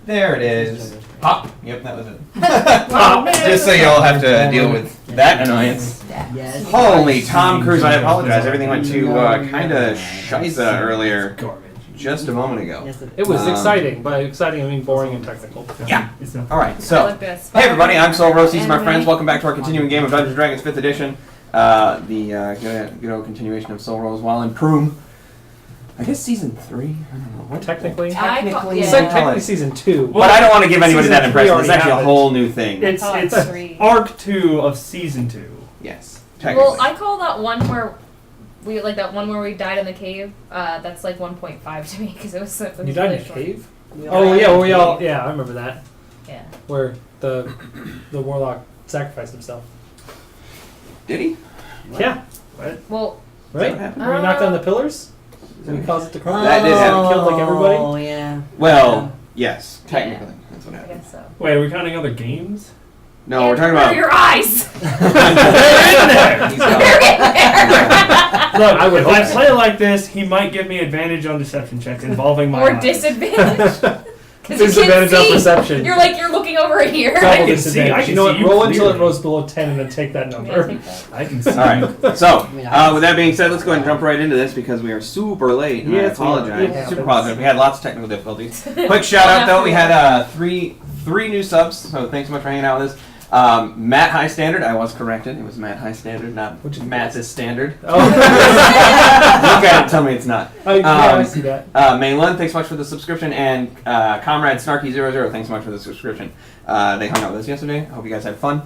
There it is. Pop. Yep, that was it. Wow. Just so you all have to deal with that annoyance. Yes. Holy Tom Cruise, I apologize. Everything went to kind of shiza earlier. Garbage. Just a moment ago. Yes, It was Um, exciting. By exciting, I mean boring and technical. Yeah. It's not. Alright, I so. looked at Hey everybody, I'm Soul Rose. These are my Anyway. friends. Welcome back to our continuing game of Dungeons & Dragons 5th edition. Good old continuation of Soul Rose while in Proom. I guess season 3? I don't know. What? Technically. Technically, Yeah. Technically season 2. But I don't want to give anybody Season that 3 impression. It's already actually a happened. whole new thing. It's Oh, it's three. arc 2 of season 2. Yes, technically. Well, I call that one where we died in the cave. That's like 1.5 to me because it was so. It was You died in really a short. cave? We Oh all- yeah, we all I remember that. Yeah. Where the warlock sacrificed himself. Did he? Yeah, Well, right? what happened? Where he knocked down the pillars? And he caused it to crumble? That did happen. Killed like everybody? Oh, yeah. Well, yes, technically. That's what I happened. guess so. Wait, are we counting other games? No, we're talking Where are about. your eyes. They're in there! He's got- They're in there. Look, I would if hope I so. play like this, he might give me advantage on deception checks involving my Or eyes. disadvantage. 'Cause you Disadvantage can't on see. perception. You're like you're looking over here. I Double can see- I disadvantage. can You know what? see you Roll until it clearly. goes below 10 and then take that Yeah, number. take that. I can see. Alright, so, mean, I- with that being said, let's go ahead and jump right into this because we are super late. And I Yes, we are. apologize. Yeah. Super apologize. We had lots of technical difficulties. Quick shout out though, we had three new subs, so thanks so much for hanging out with us. Matt High Standard, I was corrected. It was Matt High Standard, not Which is Matt is Standard. Oh. Look at it and tell me it's not. I see that. Maylin, thanks so much for the subscription, and Comrade Snarky00, thanks so much for the subscription. They hung out with us yesterday. I hope you guys had fun.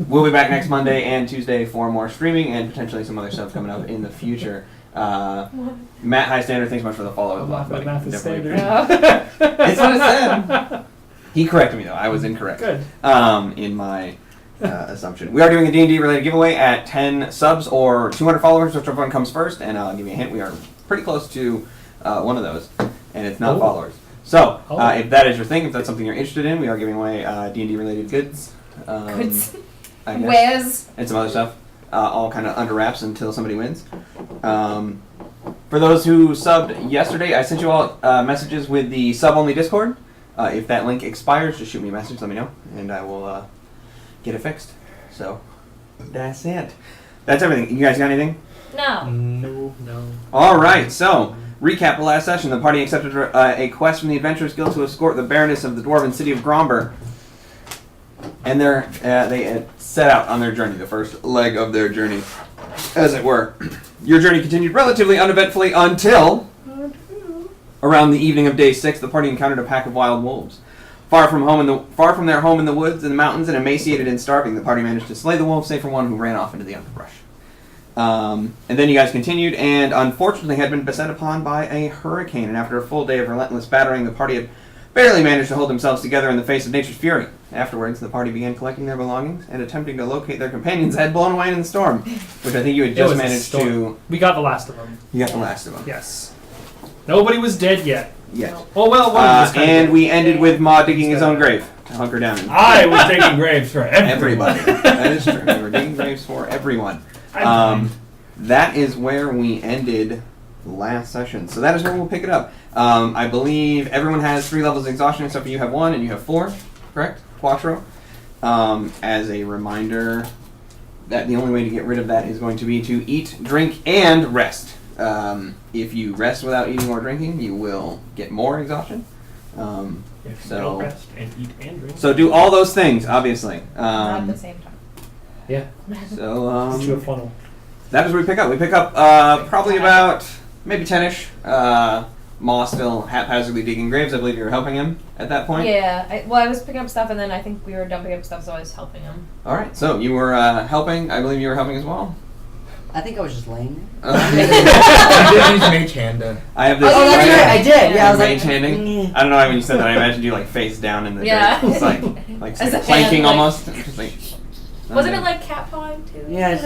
We'll be back next Monday and Tuesday for more streaming and potentially some other stuff coming up in the future. Matt High Standard, thanks so much for the follow. I'm laughing at Math is Definitely standard. Yeah. It's what it said. He corrected me though. I was incorrect. Good. In my assumption. We are doing a D&D related giveaway at 10 subs or 200 followers, whichever one comes first. And I'll give you a hint. We are pretty close to one of those, and it's not Oh. followers. So Oh. if that is your thing, if that's something you're interested in, we are giving away D&D related goods. Goods. I guess. Where's And some other stuff, all kind of under wraps until somebody wins. For those who subbed yesterday, I sent you all messages with the sub-only Discord. If that link expires, just shoot me a message, let me know, and I will get it fixed. So, that's it. That's everything. You guys got anything? no? No. Alright, so, recap the last session. The party accepted a quest from the Adventurers Guild to escort the Baroness of the Dwarven city of Gromber. And they set out on their journey, the first leg of their journey, as it were. Your journey continued relatively uneventfully until around the evening of day 6, the party encountered a pack of wild wolves. Far from their home in the woods and the mountains, and emaciated and starving, the party managed to slay the wolves, save for one who ran off into the underbrush. And then you guys continued, and unfortunately had been beset upon by a hurricane. And after a full day of relentless battering, the party had barely managed to hold themselves together in the face of nature's fury. Afterwards, the party began collecting their belongings and attempting to locate their companions that had blown away in the storm, which I think you had It just was a managed storm. to. We got the last of them. You got the last of them. Yes. Nobody was dead yet. Yes. Oh well, one was kind And of we ended with Ma digging his own grave to hunker down. in. I was digging graves for Everybody. That is true. We were digging graves for everyone. That is where we ended last session. So that is where we'll pick it up. I believe everyone has 3 levels of exhaustion, except for you have 1 and you have 4, correct? Quattro. As a reminder that the only way to get rid of that is going to be to eat, drink, and rest. If you rest without eating or drinking, you will get more exhaustion. If you So- don't rest and eat and drink. So do all those things, obviously. Not at the same time. Yeah. So It's to a funnel. that is where we pick up. We pick up probably about maybe 10-ish. Ma still haphazardly digging graves. I believe you were helping him at that point. Yeah. I was picking up stuff and then I think we were dumping up stuff, so I was helping him. All right. So you were helping. I believe you were helping as well. I think I was just laying there. You did use Mage Hand. I have this. Oh, Oh, that's yeah. right, I did. Yeah, I was like, Mage handing. "Mm." I don't know why when you said that. I imagined you like face down in the Yeah. dirt. It's like As a planking hand, like- almost. Just like, Wasn't it like cat pawing too? Yes.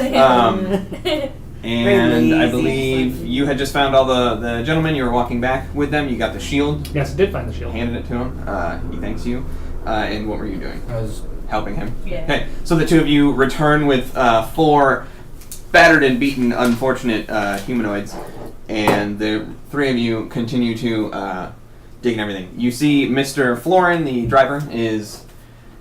And I lazy. believe you had just found all the gentlemen. You were walking back with them. You got the shield. Yes, I did find the shield. Handed it to him. He thanks you. And what were you doing? I was Helping him. Yeah. Okay, so the 2 of you return with 4 battered and beaten, unfortunate humanoids, and the 3 of you continue to digging everything. You see Mr. Florin, the driver, is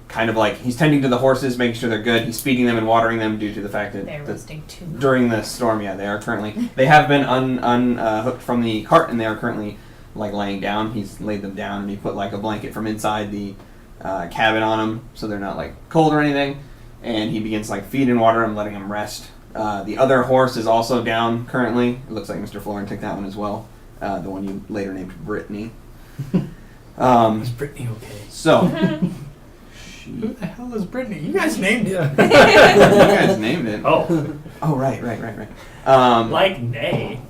kind of like, he's tending to the horses, making sure they're good. He's feeding them and watering them due to the fact that They're roasting too. during the storm, yeah, they are currently, they have been unhooked from the cart, and they are currently like laying down. He's laid them down, and he put like a blanket from inside the cabin on them, so they're not like cold or anything. And he begins to like feed and water them, letting them rest. The other horse is also down currently. It looks like Mr. Florin took that one as well. The one you later named Brittany. Is Brittany okay? So, Who the hell is Brittany? You guys named it. you guys named it. Oh, Oh, right. like nay.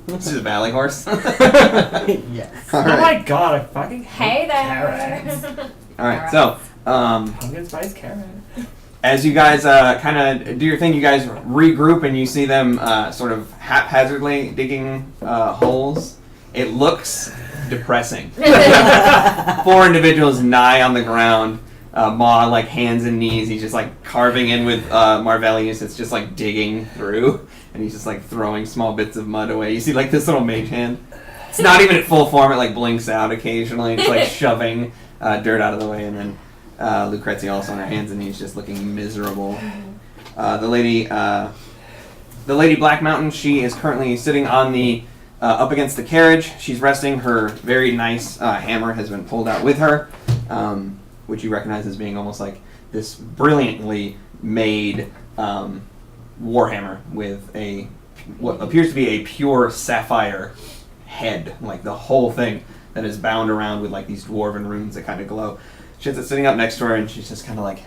This is a valley horse. Yes. All Oh right. my god, I fucking Hey hate there. carrots. All right. So, Pumpkin spice carrot. as you guys kind of do your thing, you guys regroup and you see them sort of haphazardly digging holes. It looks depressing. 4 individuals nigh on the ground. Ma, like hands and knees. He's just like carving in with Marvellius. It's just like digging through, and he's just like throwing small bits of mud away. You see like this little mage hand. It's not even at full form. It like blinks out occasionally. It's like shoving dirt out of the way, and then Lucrezia also on her hands and knees, just looking miserable. The lady Black Mountain. She is currently sitting on the up against the carriage. She's resting. Her very nice hammer has been pulled out with her. Which you recognize as being almost like this brilliantly made warhammer with what appears to be a pure sapphire head, like the whole thing that is bound around with like these dwarven runes that kind of glow. She has it sitting up next to her, and she's just kind of like,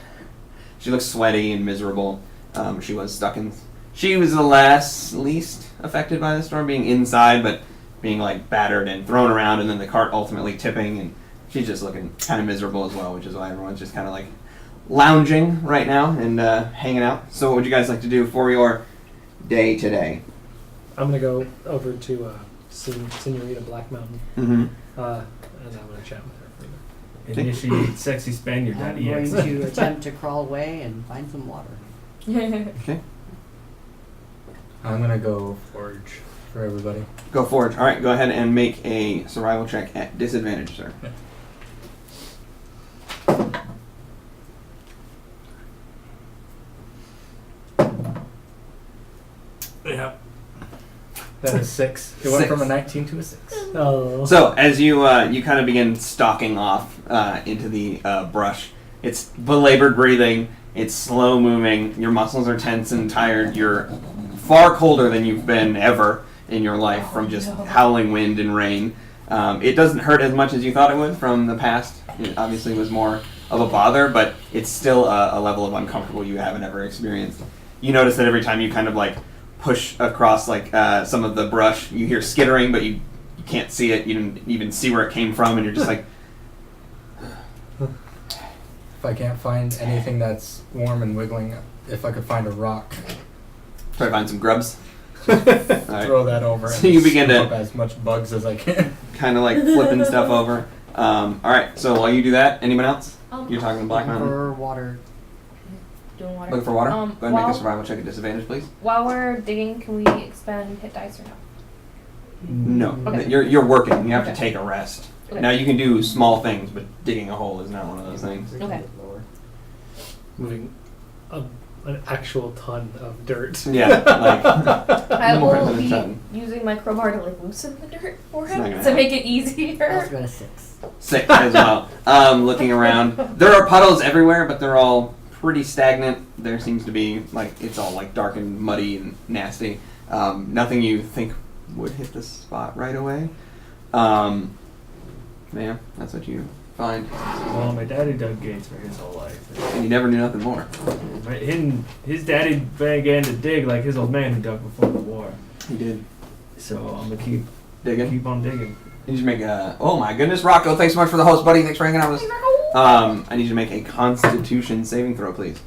she looks sweaty and miserable. She was the least affected by the storm, being inside, but being like battered and thrown around, and then the cart ultimately tipping, and she's just looking kind of miserable as well, which is why everyone's just kind of like lounging right now and hanging out. So what would you guys like to do for your day today? I'm gonna go over to Senorita Black Mountain, Mm-hmm. and I'm gonna chat with her for a bit. Initiate sexy Spaniard I'm daddy going X. to attempt to crawl away and find some water. Okay. I'm gonna go forage for everybody. Go forward. All right, go ahead and make a survival check at disadvantage, sir. Yeah. That is 6. It went from a 19 to a 6. Oh. So as you you kind of begin stalking off into the brush, it's belabored breathing. It's slow moving. Your muscles are tense and tired. You're far colder than you've been ever in your life from just howling wind and rain. It doesn't hurt as much as you thought it would from the past. It obviously was more of a bother, but it's still a level of uncomfortable you haven't ever experienced. You notice that every time you kind of like push across like some of the brush, you hear skittering, but you can't see it. You didn't even see where it came from, and you're just like, If I can't find anything that's warm and wiggling, if I could find a rock, try to find some grubs. All right. throw that over So and you begin scoop to- up as much bugs as I can. Kind of like flipping stuff over. All right, so while you do that, anyone else? Um, You're talking to Black Looking Mountain? for water. Doing water. Looking for water? Go ahead and make while- a survival check at disadvantage, please. While we're digging, can we expend hit dice or no? No, Okay. you're working. You have to Okay. take a rest. Okay. Now you can do small things, but digging a hole is not one of those things. Okay. Moving an actual ton of dirt. Yeah, like I more will than a be ton. using my crowbar to like loosen the dirt for It's not him gonna to make it I was easier. going to 6. 6 as well. Looking around, there are puddles everywhere, but they're all pretty stagnant. There seems to be like it's all like dark and muddy and nasty. Nothing you think would hit the spot right away. Yeah, that's what you find, Well, my daddy dug gates for his whole life. and you never knew nothing more. His daddy began to dig like his old man who dug before the war. You did So I'm gonna keep digging. on digging. I need you to make a. Oh my goodness, Rocco! Thanks so much for the host, buddy. Thanks for hanging out with us. I need you to make a Constitution saving throw, please.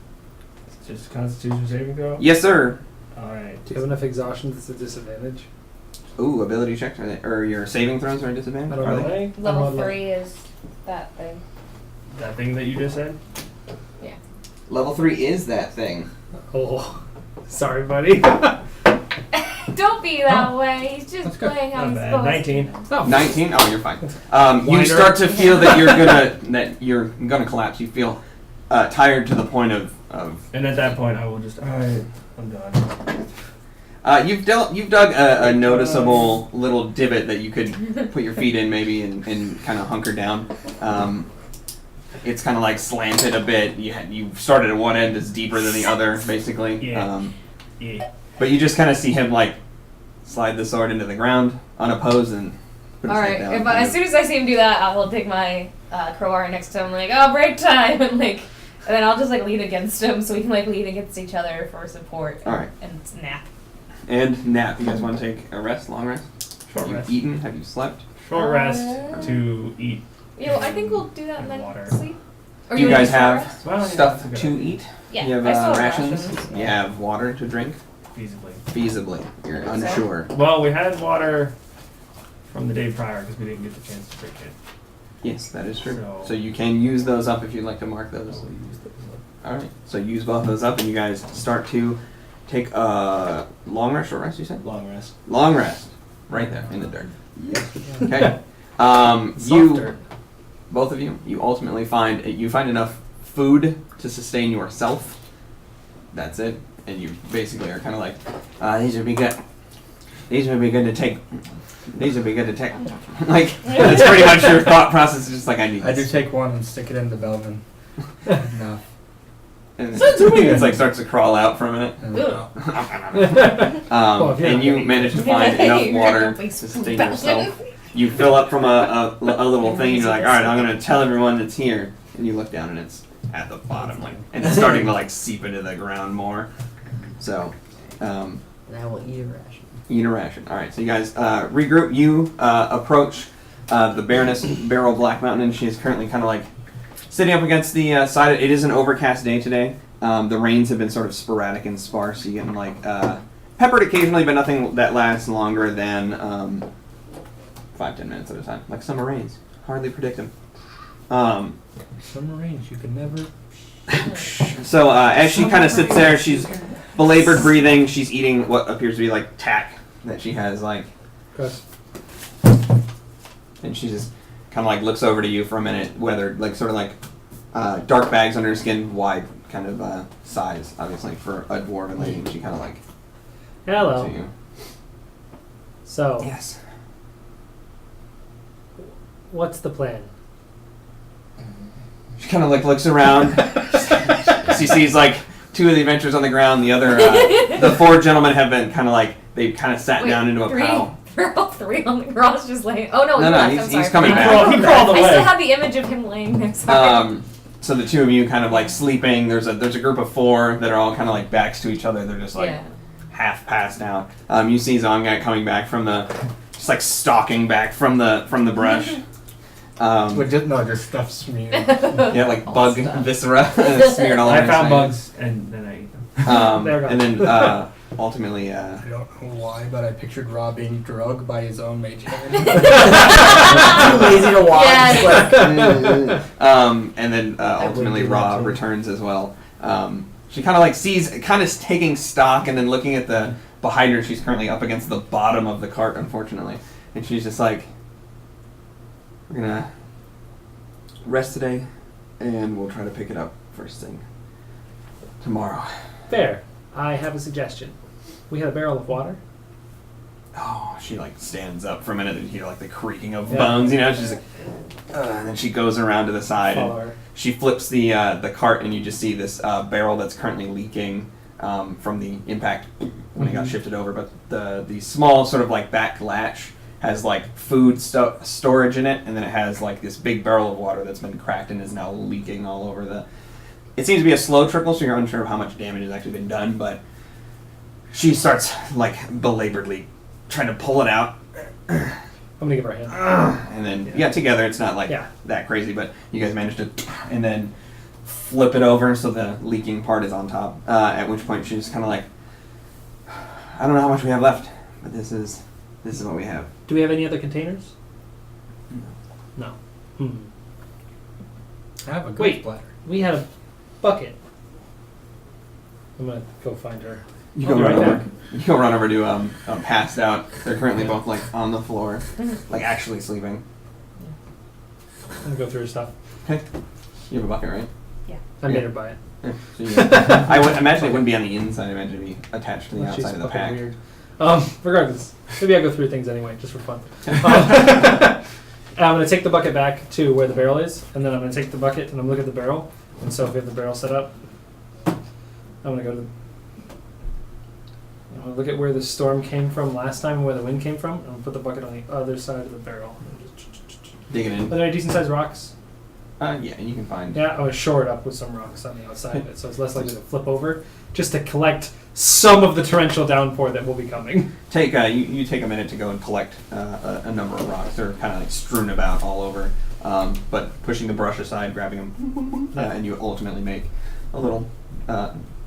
It's just a Constitution saving throw. Yes, sir. All right. Do you have enough exhaustion that's a disadvantage? Ooh, ability checks or your saving throws are a disadvantage. I don't Are know. they? Level I'm on 3 is that thing. That thing that you just said. Yeah. Level 3 is that thing. Oh, sorry, buddy. Don't be that way. He's just That's good. playing how Not he's bad. supposed 19. to. Oh, 19. Oh, you're fine. You Winder. start to feel that you're gonna collapse. You feel tired to the point of And at that point, I will just. Alright, I'm done. you've dug a noticeable little divot that you could put your feet in maybe and kind of hunker down. It's kind of like slanted a bit. You started at one end, it's deeper than the other, basically. Yeah. Yeah. But you just kind of see him like slide the sword into the ground unopposed and put his All head right. down. If as soon as I see him do that, I will take my crowbar next to him, like, oh, break time, and then I'll just like lean against him, so we can like lean against each other for support. All right. And nap. And nap. You guys want to take a rest, long rest? Short Have you rest. eaten? Have you slept? Short rest to eat. Yeah, well, I think we'll do that and then Water. sleep. Or Do you wanna guys short have rest? Well, yeah, stuff that's a good to idea. eat? Yeah, You have I still have rations? rations. You have water to drink? Feasibly. Feasibly. You're So? unsure. Well, we had water from the day prior because we didn't get the chance to drink it. Yes, that is true. So- So you can use those up if you'd like to mark those. So we used those up. Alright, so use both those up and you guys start to take a long rest, short rest, you said? Long rest. Long rest. Right there, in the dirt. Okay. Soft You, dirt. both of you, you ultimately find enough food to sustain yourself. That's it. And you basically are kind of like, these would be good. These would be good to take. These would be good to take. Like, that's pretty much your thought process. It's just like, I need I do this. take one and stick it into Belvin. No. And it's like starts to crawl out for a minute. Well, if you're And not you gonna eat manage to it. find enough You're water gonna be to sustain spouting. yourself. You fill up from a little thing. You're like, all right, I'm gonna tell everyone that's here. And you look down and it's at the bottom, like, and it's starting to like seep into the ground more. So, And I will eat a ration. eat a ration. All right, so you guys regroup. You approach the Baroness Beryl Black Mountain, and she is currently kind of like sitting up against the side. It is an overcast day today. The rains have been sort of sporadic and sparse. You getting like peppered occasionally, but nothing that lasts longer than 5-10 minutes at a time. Like summer rains, hardly predict them. Summer rains, you can never. So as she kind of sits there, she's belabored breathing. She's eating what appears to be like tack that she has like, Gross. and she just kind of like looks over to you for a minute, weathered, like sort of like dark bags under her skin, wide kind of size, obviously for a dwarven lady. And she kind of like looks Hello. at you. So, Yes. what's the plan? She kind of like looks around. She sees like two of the adventurers on the ground. The other, the four gentlemen have been kind of like they've kind of sat Wait, down into a three? pile. We're all three on the ground, just laying. Oh no, No, he no, left. he's- I'm sorry. he's coming He back. crawled, he crawled away. I still have the image of him laying there. Sorry. So the two of you kind of like sleeping. There's a group of four that are all kind of like backs to each other. They're just like yeah. half passed out. You see Zongat coming back from just like stalking back from the brush. But just stuff smeared. Yeah, like All bug stuff. viscera smeared all over I his found face. bugs and then I ate them. There we go. And then ultimately, I don't know why, but I pictured Rob being drugged by his own mage hand. Too lazy to watch. Yes. and then I ultimately wouldn't do that Ra too. returns as well. She kind of like sees, kind of taking stock, and then looking at the behind her. She's currently up against the bottom of the cart, unfortunately, and she's just like, "We're gonna rest today, and we'll try to pick it up first thing tomorrow." Fair. I have a suggestion. We had a barrel of water. Oh, she like stands up for a minute and you hear like the creaking of Yeah. bones, you know. She's like, and then she goes around to the side and Far. she flips the cart, and you just see this barrel that's currently leaking from the impact when it got shifted over. But the small sort of like back latch has like food storage in it, and then it has like this big barrel of water that's been cracked and is now leaking all over the. It seems to be a slow trickle, so you're unsure of how much damage has actually been done. But she starts like belaboredly trying to pull it out. I'm gonna give her a hand. And then, yeah, together it's not like Yeah. that crazy, but you guys managed to, and then flip it over so the leaking part is on top. At which point she's kind of like, I don't know how much we have left, but this is what we have. Do we have any other containers? No. I have a good Wait. bladder. We had a bucket. I'm gonna go find her. You I'll go be run right over. back. You go run over to passed out. They're currently both like on the floor, like actually sleeping. I'm gonna go through her stuff. Okay. You have a bucket, right? I made her buy it. Yeah. So you, I would imagine it wouldn't be on the inside. I imagine it'd be attached to the She's outside of the fucking pack. weird. Regardless, maybe I go through things anyway, just for fun. I'm gonna take the bucket back to where the barrel is, and then I'm gonna take the bucket and I'm gonna look at the barrel. And so if we have the barrel set up, I'm gonna go to the. I'm gonna look at where the storm came from last time, and where the wind came from. And I'm gonna put the bucket on the other side of the barrel. And just, Dig it are in. there any decent sized rocks? Yeah, and you can find. Yeah, I'm gonna shore it up with some rocks on the outside of it, so it's less likely to flip over, just to collect some of the torrential downpour that will be coming. Take you take a minute to go and collect a number of rocks. They're kind of like strewn about all over, but pushing the brush aside, grabbing them, and you ultimately make a little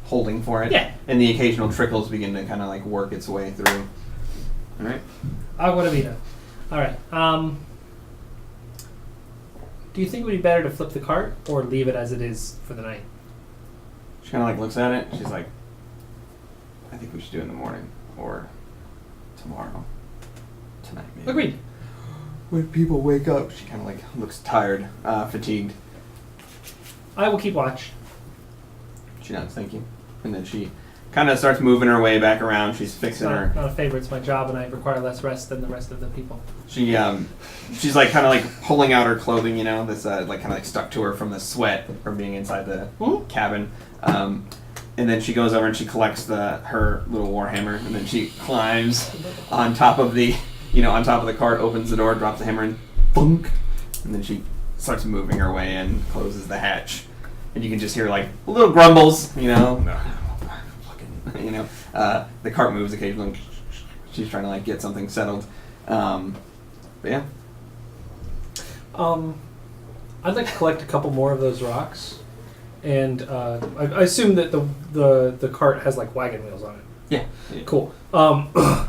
holding for it. Yeah. And the occasional trickles begin to kind of like work its way through. All right. Agua de vida. All right. Do you think it would be better to flip the cart or leave it as it is for the night? She kind of like looks at it. She's like, I think we should do it in the morning or tomorrow, tonight maybe. Agreed. When people wake up, she kind of like looks tired, fatigued. I will keep watch. She nods, thank you. And then she kind of starts moving her way back around. She's It's fixing her. not a favor. It's my job, and I require less rest than the rest of the people. She's like kind of like pulling out her clothing, you know, this like kind of like stuck to her from the sweat from being inside the cabin. And then she goes over and she collects her little warhammer, and then she climbs on top of the cart, opens the door, drops the hammer, and bunk. And then she starts moving her way in, closes the hatch, and you can just hear like little grumbles, you know. Fucking, you know, the cart moves occasionally. She's trying to like get something settled. But yeah. I'd like to collect a couple more of those rocks, and I assume that the cart has like wagon wheels on it. Yeah. Cool. I'd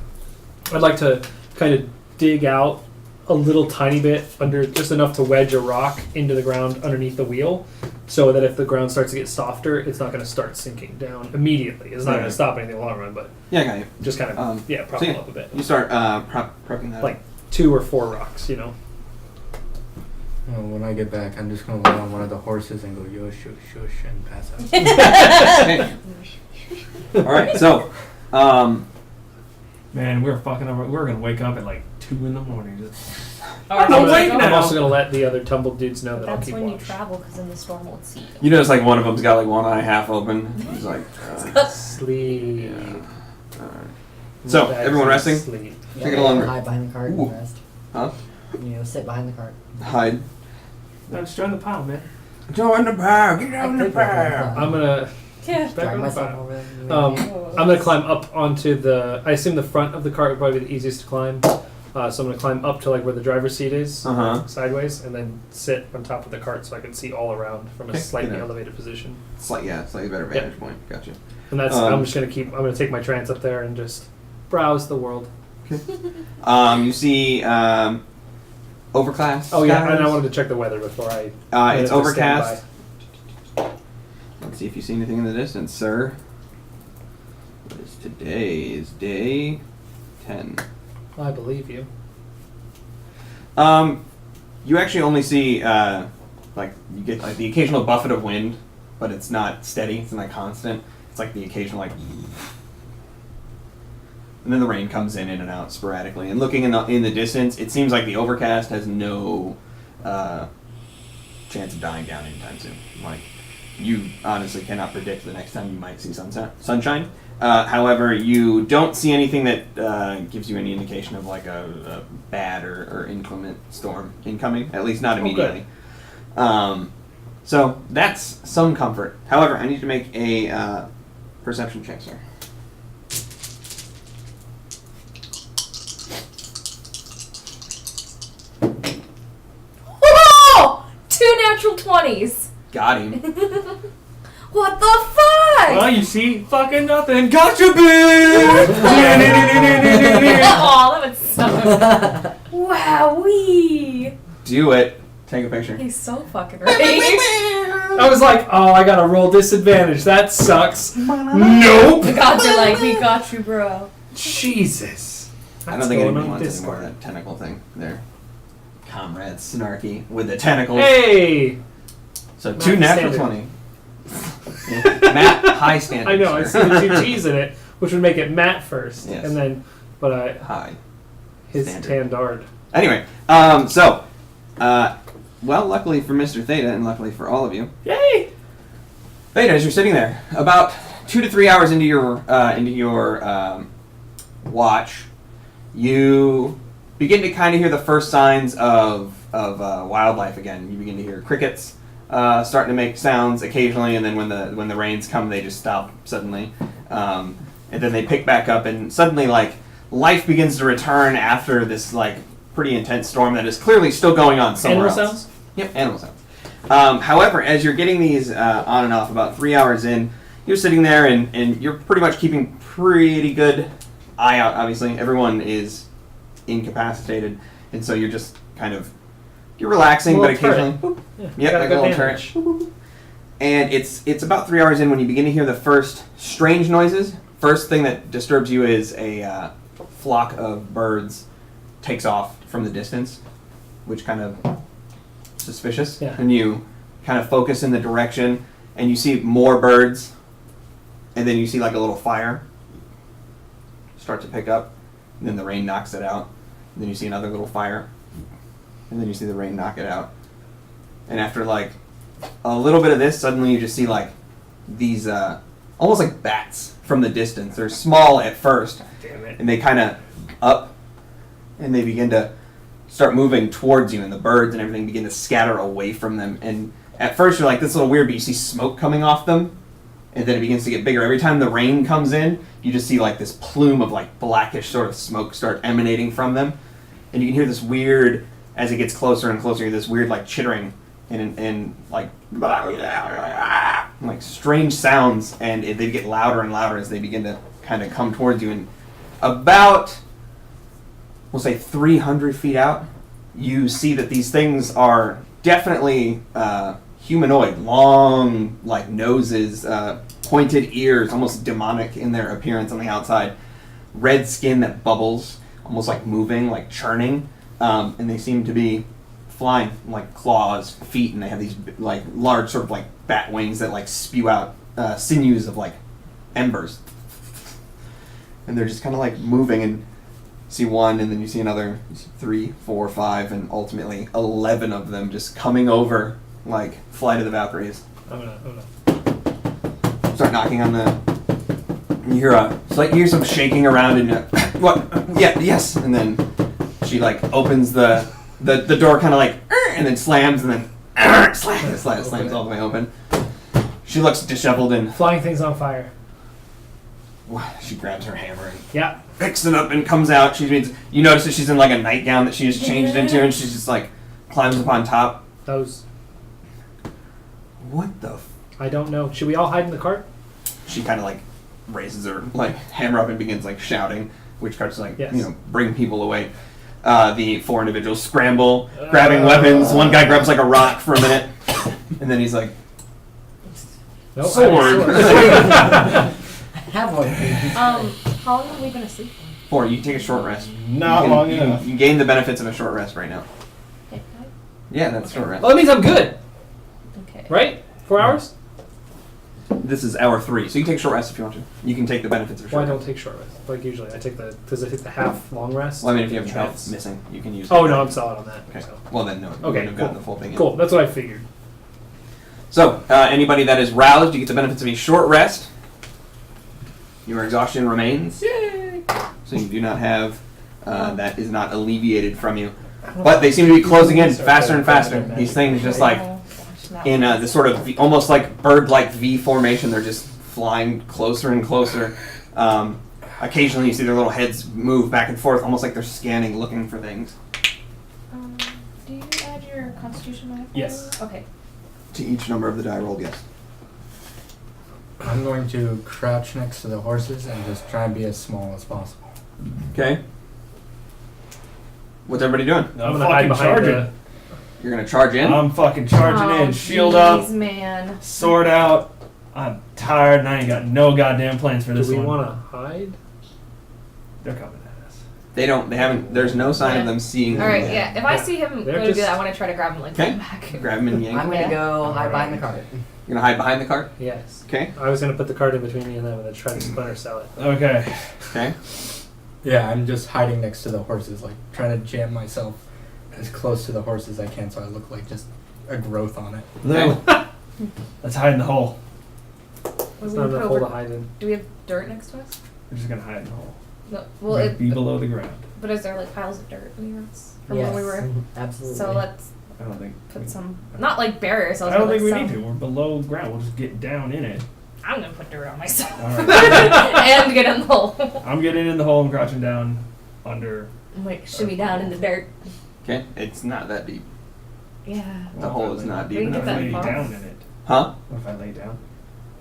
like to kind of dig out a little tiny bit under, just enough to wedge a rock into the ground underneath the wheel, so that if the ground starts to get softer, it's not going to start sinking down immediately. It's not going to stop anything in the long run, but Yeah, I got you. just kind of prop so it yeah, up a bit. You start prepping that. Like 2 or 4 rocks, you know. Well, when I get back, I'm just gonna lay on one of the horses and go yo shush shush and pass out. All right, so Man, we're fucking over. We're gonna wake up at like 2 in the morning. Just, Or No, just wait go. now. I'm also going to let the other tumbled dudes know But that I'll that's keep when watch. you travel, because then the storm won't see you. you notice like one of them's got like one eye half open. He's like, Sleep. yeah. All right. So, everyone resting? Sleep. Take it along. Hide behind the cart Ooh. and rest. Huh? Sit behind the cart. Hide. no, just join the pile, man. Join the pile. Get I on the could go pile. for I'm going to... Yeah. Back Drag on the myself fire. over there. I'm going to climb up onto the... I assume the front of the cart would probably be the easiest to climb. So I'm going to climb up to like where the driver's seat is, sideways, and then sit on top of the cart so I can see all around from a Okay, slightly good. elevated position. Slightly better vantage point. Gotcha. And that's... I'm just going to keep... I'm going to take my trance up there and just browse the world. You see overcast. Oh, yeah, and I skies. wanted to check the weather before I... It's to overcast. stand Let's see if you see anything in the distance, sir. What is today? Is day 10. by. I believe you. You actually only see like you get like the occasional buffet of wind, but it's not steady. It's not constant. It's like the occasional like, and then the rain comes in and out sporadically. And looking in the distance, it seems like the overcast has no chance of dying down anytime soon. Like you honestly cannot predict the next time you might see sunshine. However, you don't see anything that gives you any indication of like a bad or inclement storm incoming, at least not immediately. So that's some comfort. However, I need to make a perception check, sir. Whoa! 2 natural 20s. Got him. What the fuck? Well, you see fucking nothing. Gotcha, bitch! Aw, that would suck. Wowee. Do it. Take a picture. He's so fucking right. I was like, oh, I gotta roll disadvantage. That sucks. Nope. The gods are like, we got you, bro. Jesus. I don't That's think going anybody on wants any more of Discord. that tentacle thing. They're comrades, snarky with the tentacles. Hey. So Matt 2 natural standard. 20. Yeah. Matt, high standard. I know. I see sir. the 2 T's in it, which would make it Matt first, Yes. and then, but High. his Standard. Tandard. Anyway, well, luckily for Mr. Theta, and luckily for all of you, Yay! Theta, as you're sitting there, about 2 to 3 hours into your watch, you begin to kind of hear the first signs of wildlife again. You begin to hear crickets starting to make sounds occasionally, and then when the rains come, they just stop suddenly, and then they pick back up, and suddenly like life begins to return after this like pretty intense storm that is clearly still going on somewhere Animal else. sounds? Yep, animal sounds. However, as you're getting these on and off, about 3 hours in, you're sitting there and you're pretty much keeping pretty good eye out. Obviously, everyone is incapacitated, and so you're just kind of you're relaxing, but Little occasionally, turret. boop, Yeah, yep, got like a a good little bandage. turret. And it's about 3 hours in when you begin to hear the first strange noises. First thing that disturbs you is a flock of birds takes off from the distance, which kind of suspicious. Yeah. And you kind of focus in the direction, and you see more birds, and then you see like a little fire start to pick up, and then the rain knocks it out. And then you see another little fire, and then you see the rain knock it out. And after like a little bit of this, suddenly you just see like these almost like bats from the distance. They're small at first, Damn it. and they kind of up, and they begin to start moving towards you, and the birds and everything begin to scatter away from them. And at first you're like, this is a little weird, but you see smoke coming off them, and then it begins to get bigger. Every time the rain comes in, you just see like this plume of like blackish sort of smoke start emanating from them, and you can hear this weird, as it gets closer and closer, this weird like chittering and like strange sounds, and they get louder and louder as they begin to kind of come towards you. And about, we'll say 300 feet out, you see that these things are definitely humanoid, long like noses, pointed ears, almost demonic in their appearance on the outside, red skin that bubbles, almost like moving, like churning, and they seem to be flying like claws, feet, and they have these like large sort of like bat wings that like spew out sinews of like embers, and they're just kind of like moving, and you see one, and then you see another, you see 3, 4, 5, and ultimately 11 of them just coming over like Flight of the Valkyries. I'm gonna. Start knocking on the. And you hear you hear some shaking around, and what? Yeah, yes, and then she like opens the door, kind of like, and then slams, and then slams all the way open. She looks disheveled, and Flying things on fire. she grabs her hammer and Yeah. picks it up and comes out. You notice that she's in like a nightgown that she has changed into, and she's just like climbs up on top. Those. What the? I don't know. Should we all hide in the cart? She kind of like raises her like hammer up and begins like shouting, which starts to like Yes. bring people away. The 4 individuals scramble, grabbing weapons. One guy grabs like a rock for a minute, and then he's like, No. Sword. I have one. How long are we gonna sleep for? 4. You can take a short rest. Not you long you enough. You gain the benefits of a short rest right now. Okay. Yeah, that's short rest. Well, that means I'm good, Okay. right? 4 hours? This is hour 3, so you can take a short rest if you want to. You can take the benefits of a Well, I short don't rest. take short rest. Like usually, I take because I take the half long rest. Well, I mean, if you have a Chance. health missing, you can use. Oh it. no, I'm solid on that. Okay. So. Well then, no. You Okay, wouldn't have gotten cool. the full thing. in. Cool. That's what I figured. So, anybody that is roused, you get the benefits of a short rest. Your exhaustion remains. Yay! So you do not have, that is not alleviated from you. But they seem to be closing in faster and faster. These things just like, Oh, gosh, not in this sort of almost like bird-like V formation, they're just flying closer and closer. Occasionally you see their little heads move back and forth, almost like they're scanning, looking for things. Do you add your constitution modifier? Yes. Okay. To each number of the die rolled, yes. I'm going to crouch next to the horses and just try and be as small as possible. Okay. What's everybody doing? I'm gonna hide behind the. You're gonna charge in. I'm fucking charging Oh, in, shield jeez, up, man. sword out. I'm tired and I ain't got no goddamn plans for Do this we one. want to hide? They're coming at us. They haven't. There's no sign of them seeing. All right, them yeah. If I Yeah. see him They're go to do just- that, I want to try to grab him, like, Okay. from back. Grab him and yank. I'm Him. gonna go hide Alright. behind the cart. You're gonna hide behind the cart. Yes. Okay. I was gonna put the card in between me and them and then try to splinter cell it. Okay. Okay. Yeah, I'm just hiding next to the horses, like trying to jam myself as close to the horse as I can, so I look like just a growth on it. Lou, let's hide in the hole. It's We not put enough hole to over- hide in. Do we have dirt next to us? We're just gonna hide in the hole. No. Well, We're it, be below the ground. but is there like piles of dirt near us from Yes, where we were? absolutely. So let's I don't think. put some, not like bury ourselves. I don't but, think we like, need some- to. We're below ground. We'll just get down in it. I'm gonna put dirt on myself All right. and get in the hole. I'm getting in the hole and crouching down under. I'm like shimmy down in the dirt. Okay. It's not that deep. Yeah. The hole is not deep We can What get enough. if I that lay far. down in it? Huh? What if I lay down?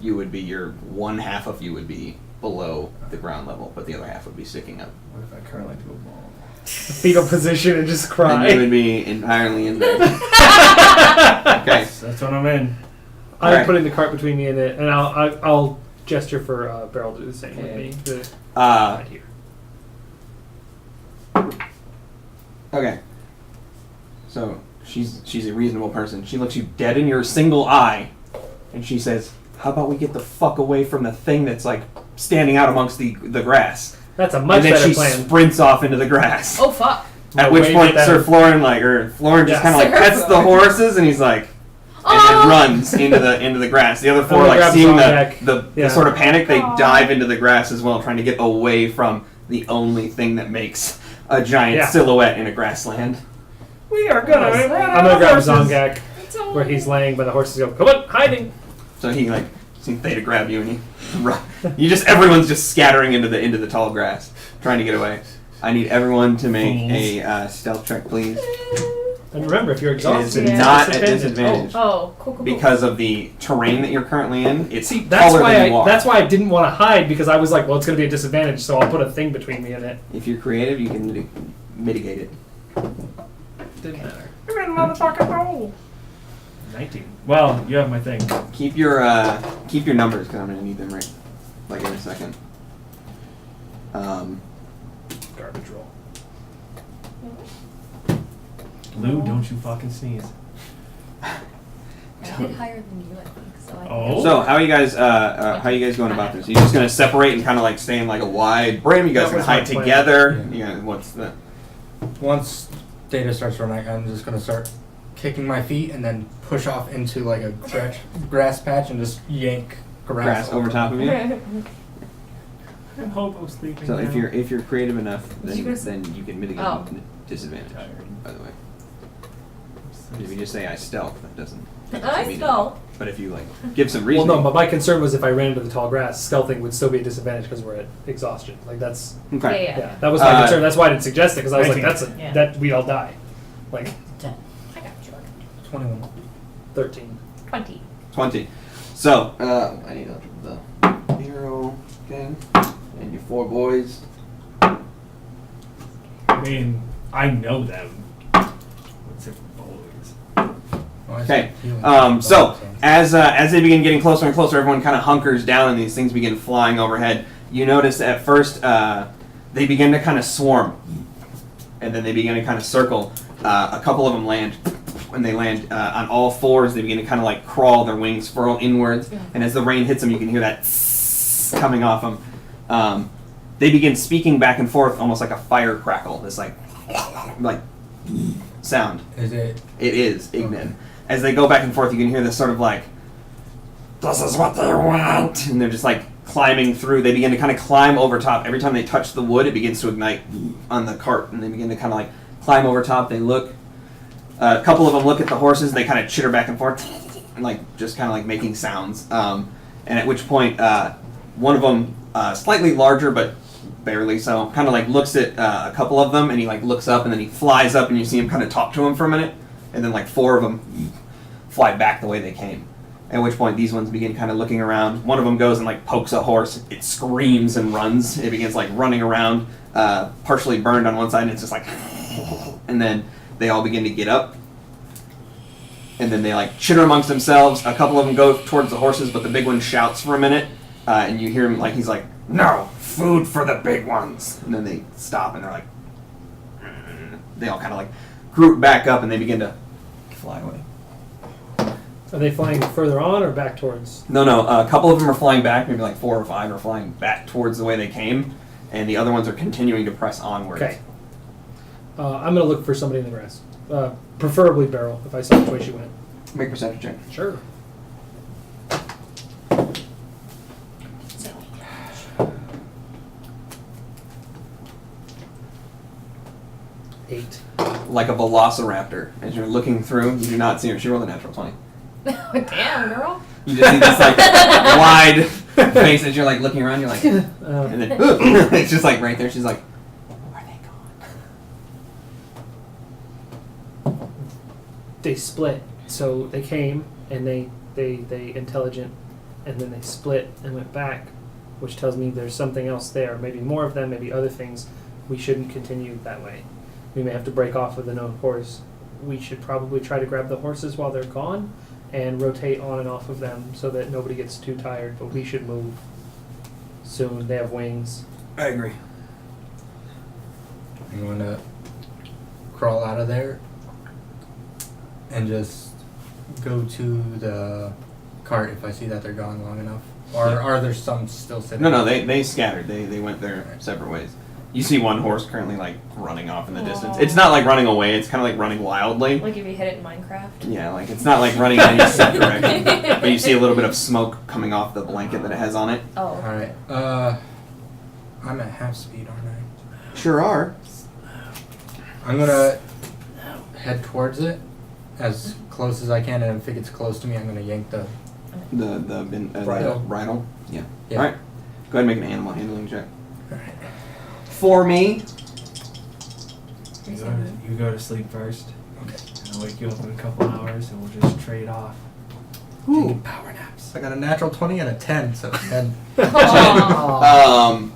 You would be one half of you would be below the ground level, but the other half would be sticking up. What if I curl into a ball? Fetal position and just And you cry. would be entirely in there. Okay. That's what I'm in. I'm Alright. putting the cart between me and it, and I'll gesture for Beryl to do the same with me. To hide here. Okay. So she's a reasonable person. She looks you dead in your single eye, and she says, "How about we get the fuck away from the thing that's like standing out amongst the grass?" That's a much and then better she plan. sprints off into the grass. Oh fuck. At No, which wave point, at Sir them. Florin just Yeah. kind of like Sir pets the Florin. horses, and he's like, and Oh! then runs into the grass. The other four, gonna like grab seeing Zolak. the Yeah. sort of panic, they Aw. dive into the grass as well, trying to get away from the only thing that makes a giant Yeah. silhouette in a grassland. We are gonna Nice. run I'm out gonna of grab horses. Zongak It's all where he's laying, but the horses go, "Come on, hiding!" So he like sees Theta grab you, and you run. Everyone's just scattering into the tall grass, trying to get away. I need everyone to make a stealth check, please. And remember, if you're It is exhausted, Yeah. not at disadvantage Oh, cool. because of the terrain that you're currently in. It's See, that's taller why than you are. that's why I didn't want to hide, because I was like, well, it's going to be a disadvantage, so I'll put a thing between me and it. If you're creative, you can mitigate it. Didn't matter. We're in the motherfucking hole. 19. Well, you have my thing. Keep your numbers because I'm gonna need them right like in a second. Garbage roll. Lou, don't you fucking sneeze. I hit higher than you, I think. So I Oh. So how are you guys going about this? Are you just gonna separate and kind of like stay in like a wide brim? You guys That gonna was my hide plan. together? Yeah. What's the? Once Data starts running, I'm just gonna start kicking my feet and then push off into like a grass patch and just yank Grass over top of you. I'm hobo sleeping. So if now. you're creative enough, Did you then, guys- then you can mitigate Oh. disadvantage. Tired. By the way, if you just say I stealth, that doesn't. I mean stole. But if you like give some Well, reason. no, but my concern was if I ran into the tall grass, stealthing would still be a disadvantage because we're at exhaustion. Like that's Okay. Yeah. yeah, that was my Uh, concern. That's why I didn't suggest it because I was like, 19. that's a Yeah. that we'd all die. Like 10. I got you. 21. 13. 20. 20. So, I need the hero again. And your four boys. I mean, I know them. What's it for boys? Well, I Okay. said healing. So, as they begin getting closer and closer, everyone kind of hunkers down and these things begin flying overhead. You notice at first they begin to kind of swarm. And then they begin to kind of circle. A couple of them land. When they land on all fours, they begin to kind of like crawl, their wings furl inwards. And as the rain hits them, you can hear that coming off them. They begin speaking back and forth almost like a fire crackle. This like sound. Is it? It is Ignan. As they go back and forth, you can hear this sort of like, "This is what they want," and they're just like climbing through. They begin to kind of climb over top. Every time they touch the wood, it begins to ignite on the cart, and they begin to kind of like climb over top. They look. A couple of them look at the horses. And they kind of chitter back and forth, and like just kind of like making sounds. And at which point, one of them, slightly larger but barely so, kind of like looks at a couple of them, and he like looks up, and then he flies up, and you see him kind of talk to him for a minute, and then like four of them fly back the way they came. At which point, these ones begin kind of looking around. One of them goes and like pokes a horse. It screams and runs. It begins like running around, partially burned on one side, and it's just like, and then they all begin to get up. and then they like chitter amongst themselves. A couple of them go towards the horses, but the big one shouts for a minute, and you hear him like he's like, "No, food for the big ones." And then they stop and they're like, they all kind of like group back up and they begin to fly away. Are they flying further on or back towards? No, a couple of them are flying back. Maybe like 4 or 5 are flying back towards the way they came, and the other ones are continuing to press onwards. Okay. I'm gonna look for somebody in the grass. Preferably Beryl, if I saw which way she went. Make a perception check. Sure. Eight. Like a velociraptor, as you're looking through, you do not see her. She rolled a natural 20. Damn, girl. You just see this like wide face as you're like looking around. You're like, and then it's just like right there. She's like, where are they gone? They split. So they came and they intelligent, and then they split and went back, which tells me there's something else there. Maybe more of them. Maybe other things. We shouldn't continue that way. We may have to break off with a known course. We should probably try to grab the horses while they're gone and rotate on and off of them so that nobody gets too tired, but we should move soon. They have wings. I agree. I'm going to crawl out of there and just go to the cart if I see that they're gone long enough. Or are there some still sitting? No, they scattered. They went their separate ways. You see one horse currently like running off in the distance. It's not like running away. It's kind of like running wildly. Like if you hit it in Minecraft. Yeah, like it's not like running in any set direction. But you see a little bit of smoke coming off the blanket that it has on it. Oh. Alright. I'm at half speed, aren't I? Sure are. I'm going to head towards it as close as I can, and if it gets close to me, I'm going to yank the... The bridle. Yeah. Yeah. All right. Go ahead and make an animal handling check. Alright. For me. You go to sleep first. Okay. And I'll wake you up in a couple hours, and we'll just trade off. Ooh, power naps. I got a natural 20 and a 10, so 10. Aw.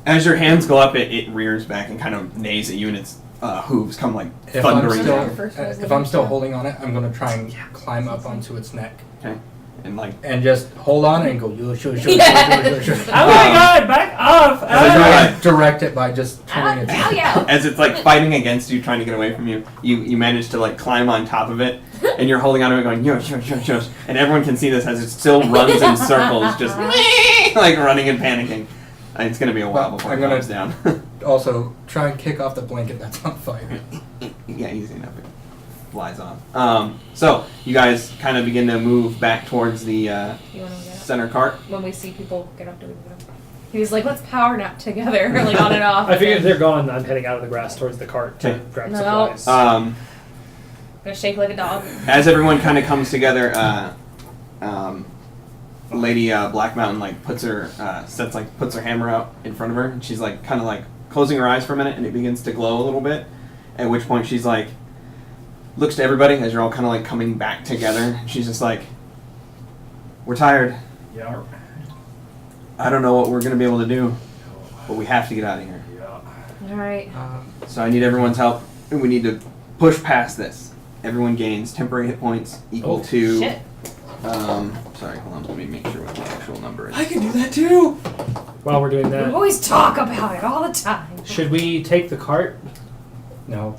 As your hands go up, it rears back and kind of neighs at you, and its hooves come like If I'm thundering still, down. if I'm still holding on it, I'm going to try and climb up onto its neck. Okay. And like And just hold on and go, yo, sure. Oh my god, back off! As you're like, Direct it by just turning Ow, it. ow. as it's like fighting against you, trying to get away from you, you manage to like climb on top of it, and you're holding on to it, going yo, sure, and everyone can see this as it still runs in circles, just like running and panicking. And it's gonna be a while Well, before I'm it gonna- comes down. Also, try and kick off the blanket that's on fire. Yeah, easy enough. It flies off. So you guys kind of begin to move back towards the You wanna get up? center cart. When we see people get up, do we get up? He was like, let's power nap together, like on and off. I figured if they're gone, I'm heading out of the grass towards the cart to Okay. grab No. supplies. Gonna shake like a dog. As everyone kind of comes together, Lady Black Mountain like puts her puts her hammer out in front of her, and she's like kind of like closing her eyes for a minute, and it begins to glow a little bit. At which point she's like looks to everybody as you're all kind of like coming back together. She's just like, "We're tired. Yeah. I don't know what we're gonna be able to do, but we have to get out of here. Yeah. Alright. So I need everyone's help, and we need to push past this. Everyone gains temporary hit points equal Oh, to." Shit. Sorry, hold on. Let me make sure what the actual number is. I can do that too! While we're doing We that, always talk about it all the time. should we take the cart? No.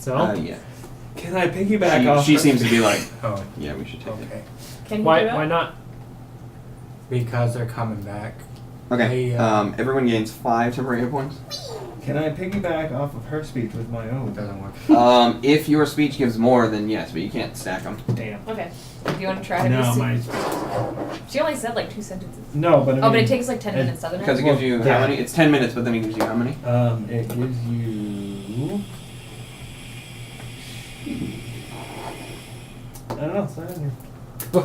No? Yeah. Can I piggyback off? She seems to be like, Oh, yeah, we should take okay. Can you Why? do it? Why not? Because they're coming back. it. Okay. Hey, Everyone gains 5 temporary hit points. Can I piggyback off of her speech with my It own? doesn't work. If your speech gives more, then yes, but you can't stack them. Damn. Okay. Do you want to try to No, be my. She only said like 2 sentences. No, but I mean, Oh, but it takes like 10 it- minutes, doesn't Because it? it gives you Yeah. how many? It's 10 minutes, but then it gives you how many? It gives you. I don't know. It's not in here.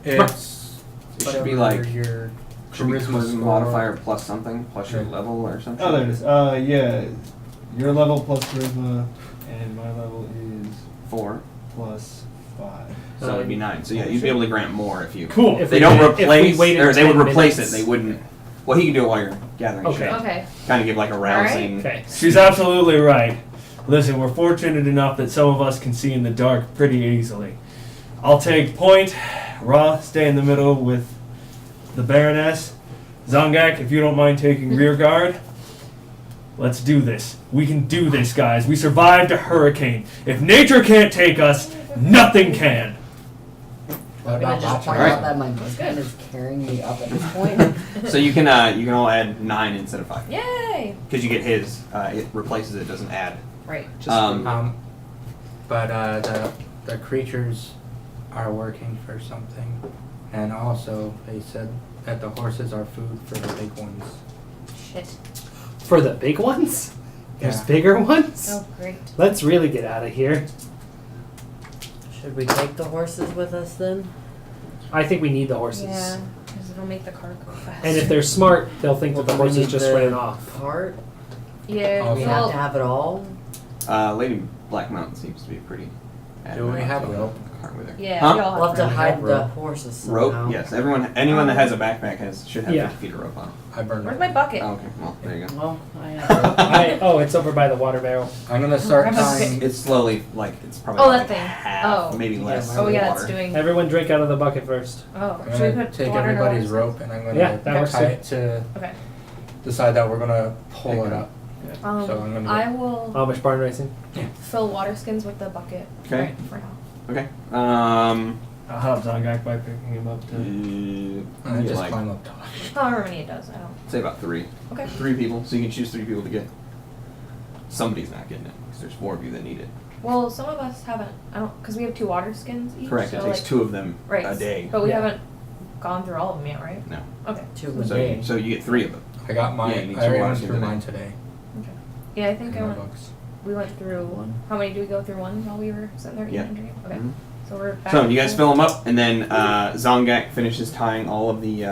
It's It should be whatever like your should be charisma charisma score. modifier plus something plus your Okay. level or something. Oh, there it is. Yeah. Your level plus charisma, and my level is 4, plus 5. so it'd be 9. So yeah, you'd be able to grant more if you. Cool. If They we don't waited- if we replace, waited or they would 10 replace minutes. it. They wouldn't. Well, he can do it while you're gathering Okay. shit. Okay. Kind of give like a rousing. Okay. She's absolutely right. Listen, we're fortunate enough that some of us can see in the dark pretty easily. I'll take point. Ra, stay in the middle with the Baroness. Zongak, if you don't mind taking rear guard. Let's do this. We can do this, guys. We survived a hurricane. If nature can't take us, nothing can. I'm gonna just point Alright. out that my boyfriend is carrying me up at this point. So you can all add 9 instead of 5 Yay! because you get his. It replaces it, doesn't add. Right. But the creatures are working for something, and also they said that the horses are food for the big ones. Shit. For the big ones? There's Yeah. bigger ones? Oh, great. Let's really get out of here. Should we take the horses with us then? I think we need the horses. Yeah, because it'll make the car go faster. And if they're smart, they'll think that the Well, do we horses need just the ran off. Cart? yeah, Oh, We so- have well, to have it all? Lady Black Mountain seems to be pretty. Do we have a rope? cart with her? yeah, Huh? we all We'll have to rope. hide the rope. horses somehow. Rope? Yes. Anyone that has a backpack should have Yeah. 50 feet of rope on. I burned Where's it. my bucket? Oh, okay. Well, there you go. Well, I have It's over by the water barrel. I'm gonna start Okay. tying. It's slowly it's probably Oh, like that thing. half, Oh. maybe Yeah, less. my Oh yeah, water. it's doing. Everyone drink out of the bucket first. Oh, I'm should we gonna put take water in our everybody's horses? rope and I'm gonna Yeah, that works tie too. it to Okay. decide that we're gonna pull it up. So I'm gonna I will Amish barn racing. fill water skins with the bucket. Okay. Right, for now. Okay. I'll help Zongak by picking him up too. And I just like, climb up top. However many it does, I don't. say about 3. Okay. 3 people. So you can choose 3 people to get. Somebody's not getting it because there's 4 of you that need it. Well, some of us haven't. I don't, because we have 2 water skins each. Correct. So It takes like, 2 of them right, a day. But we Yeah. haven't gone through all of them yet, right? No. Okay. 2 a So day. so you get 3 of them. I got mine. Yeah, you need I two already water went skins through a day. mine today. Okay. Yeah, I think In I my went. books. We went through One. How many do we go through? One while we were sitting there eating Yeah. and drinking. Okay. Mhm. So we're back. So to you guys full- fill them up, and then Zongak finishes tying all of the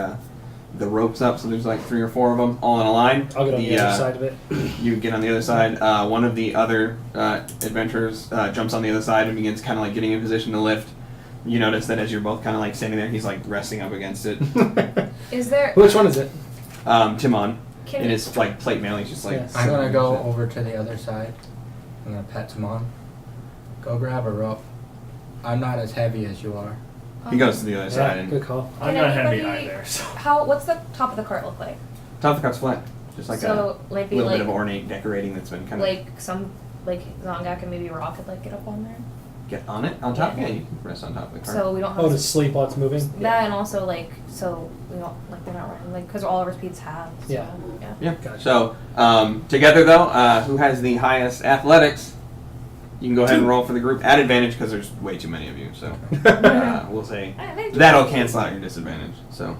ropes up. So there's like 3 or 4 of them all in a line. I'll get on the other side of it. You get on the other side. One of the other adventurers jumps on the other side and begins kind of like getting in position to lift. You notice that as you're both kind of like standing there, he's like resting up against it. Is there? Which one is it? Timon. Can It is like plate mail. He's just like. Yes. I'm gonna go over to the other side. I'm gonna pet Timon. Go grab a rope. I'm not as heavy as you are. He goes to the other side Yeah, and good call. I'm Can not heavy anybody- either, so. How? What's the top of the cart look like? top of the cart's flat, just like so a maybe little like bit of ornate decorating that's been kind of like some like Zongak and maybe Rock could like get up on there. get on it on top. Yeah. Yeah, you can rest on top of the cart. So we don't have Oh, to sleep while it's moving? that, and also like so we don't like they're not running like because all of our speeds have. So, Yeah. Yeah. Yeah. Gotcha. So together though, who has the highest athletics? You can go ahead and roll for the group at advantage because there's way too many of you. So we'll say that'll cancel out your disadvantage. So,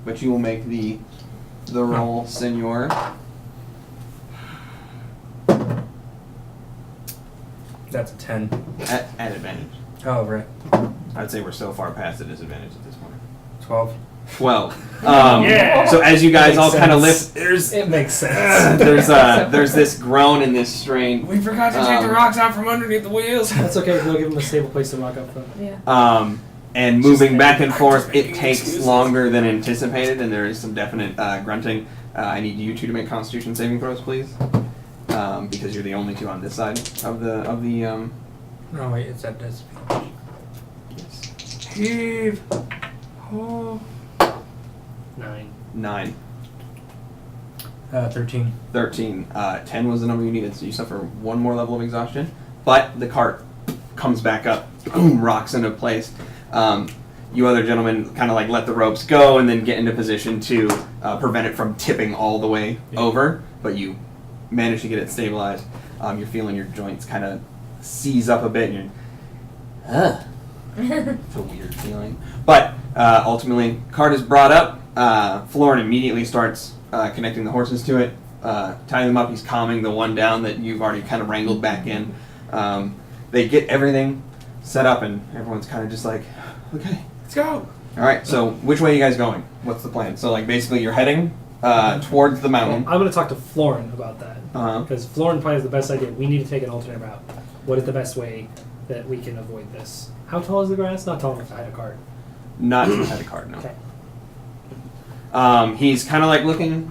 but you will make the roll, Senor. That's a 10. At advantage. Oh, right. I'd say we're so far past the disadvantage at this point. 12. 12. Yeah. So as you guys Makes all kind of sense. lift, there's It makes sense. there's this groan and this strain. We forgot to take the rocks out from underneath the wheels. That's okay. We'll give him a stable place to rock up from. Yeah. And moving back and forth, it takes longer than anticipated, and there is some definite grunting. I need you 2 to make Constitution saving throws, please, because you're the only 2 on this side of the No, wait, it's at this page. Yes. Heave. Oh. 9. 9, 13. 13, 10 was the number you needed, so you suffer 1 more level of exhaustion. But the cart comes back up, boom, rocks into place. You other gentlemen kind of like let the ropes go and then get into position to prevent it from tipping all the way over, but you manage to get it stabilized. You're feeling your joints kind of seize up a bit, and you're, it's a weird feeling. But ultimately, cart is brought up. Florin immediately starts connecting the horses to it, tying them up. He's calming the one down that you've already kind of wrangled back in. They get everything set up, and everyone's kind of just like, okay, Let's go. all right. So which way are you guys going? What's the plan? So like basically, you're heading towards the mountain. I'm going to talk to Florin about that. Uh-huh. Because Florin probably has the best idea. We need to take an alternate route. What is the best way that we can avoid this? How tall is the grass? Not tall enough to hide a cart. Not to the card, no. Okay. He's kind of like looking.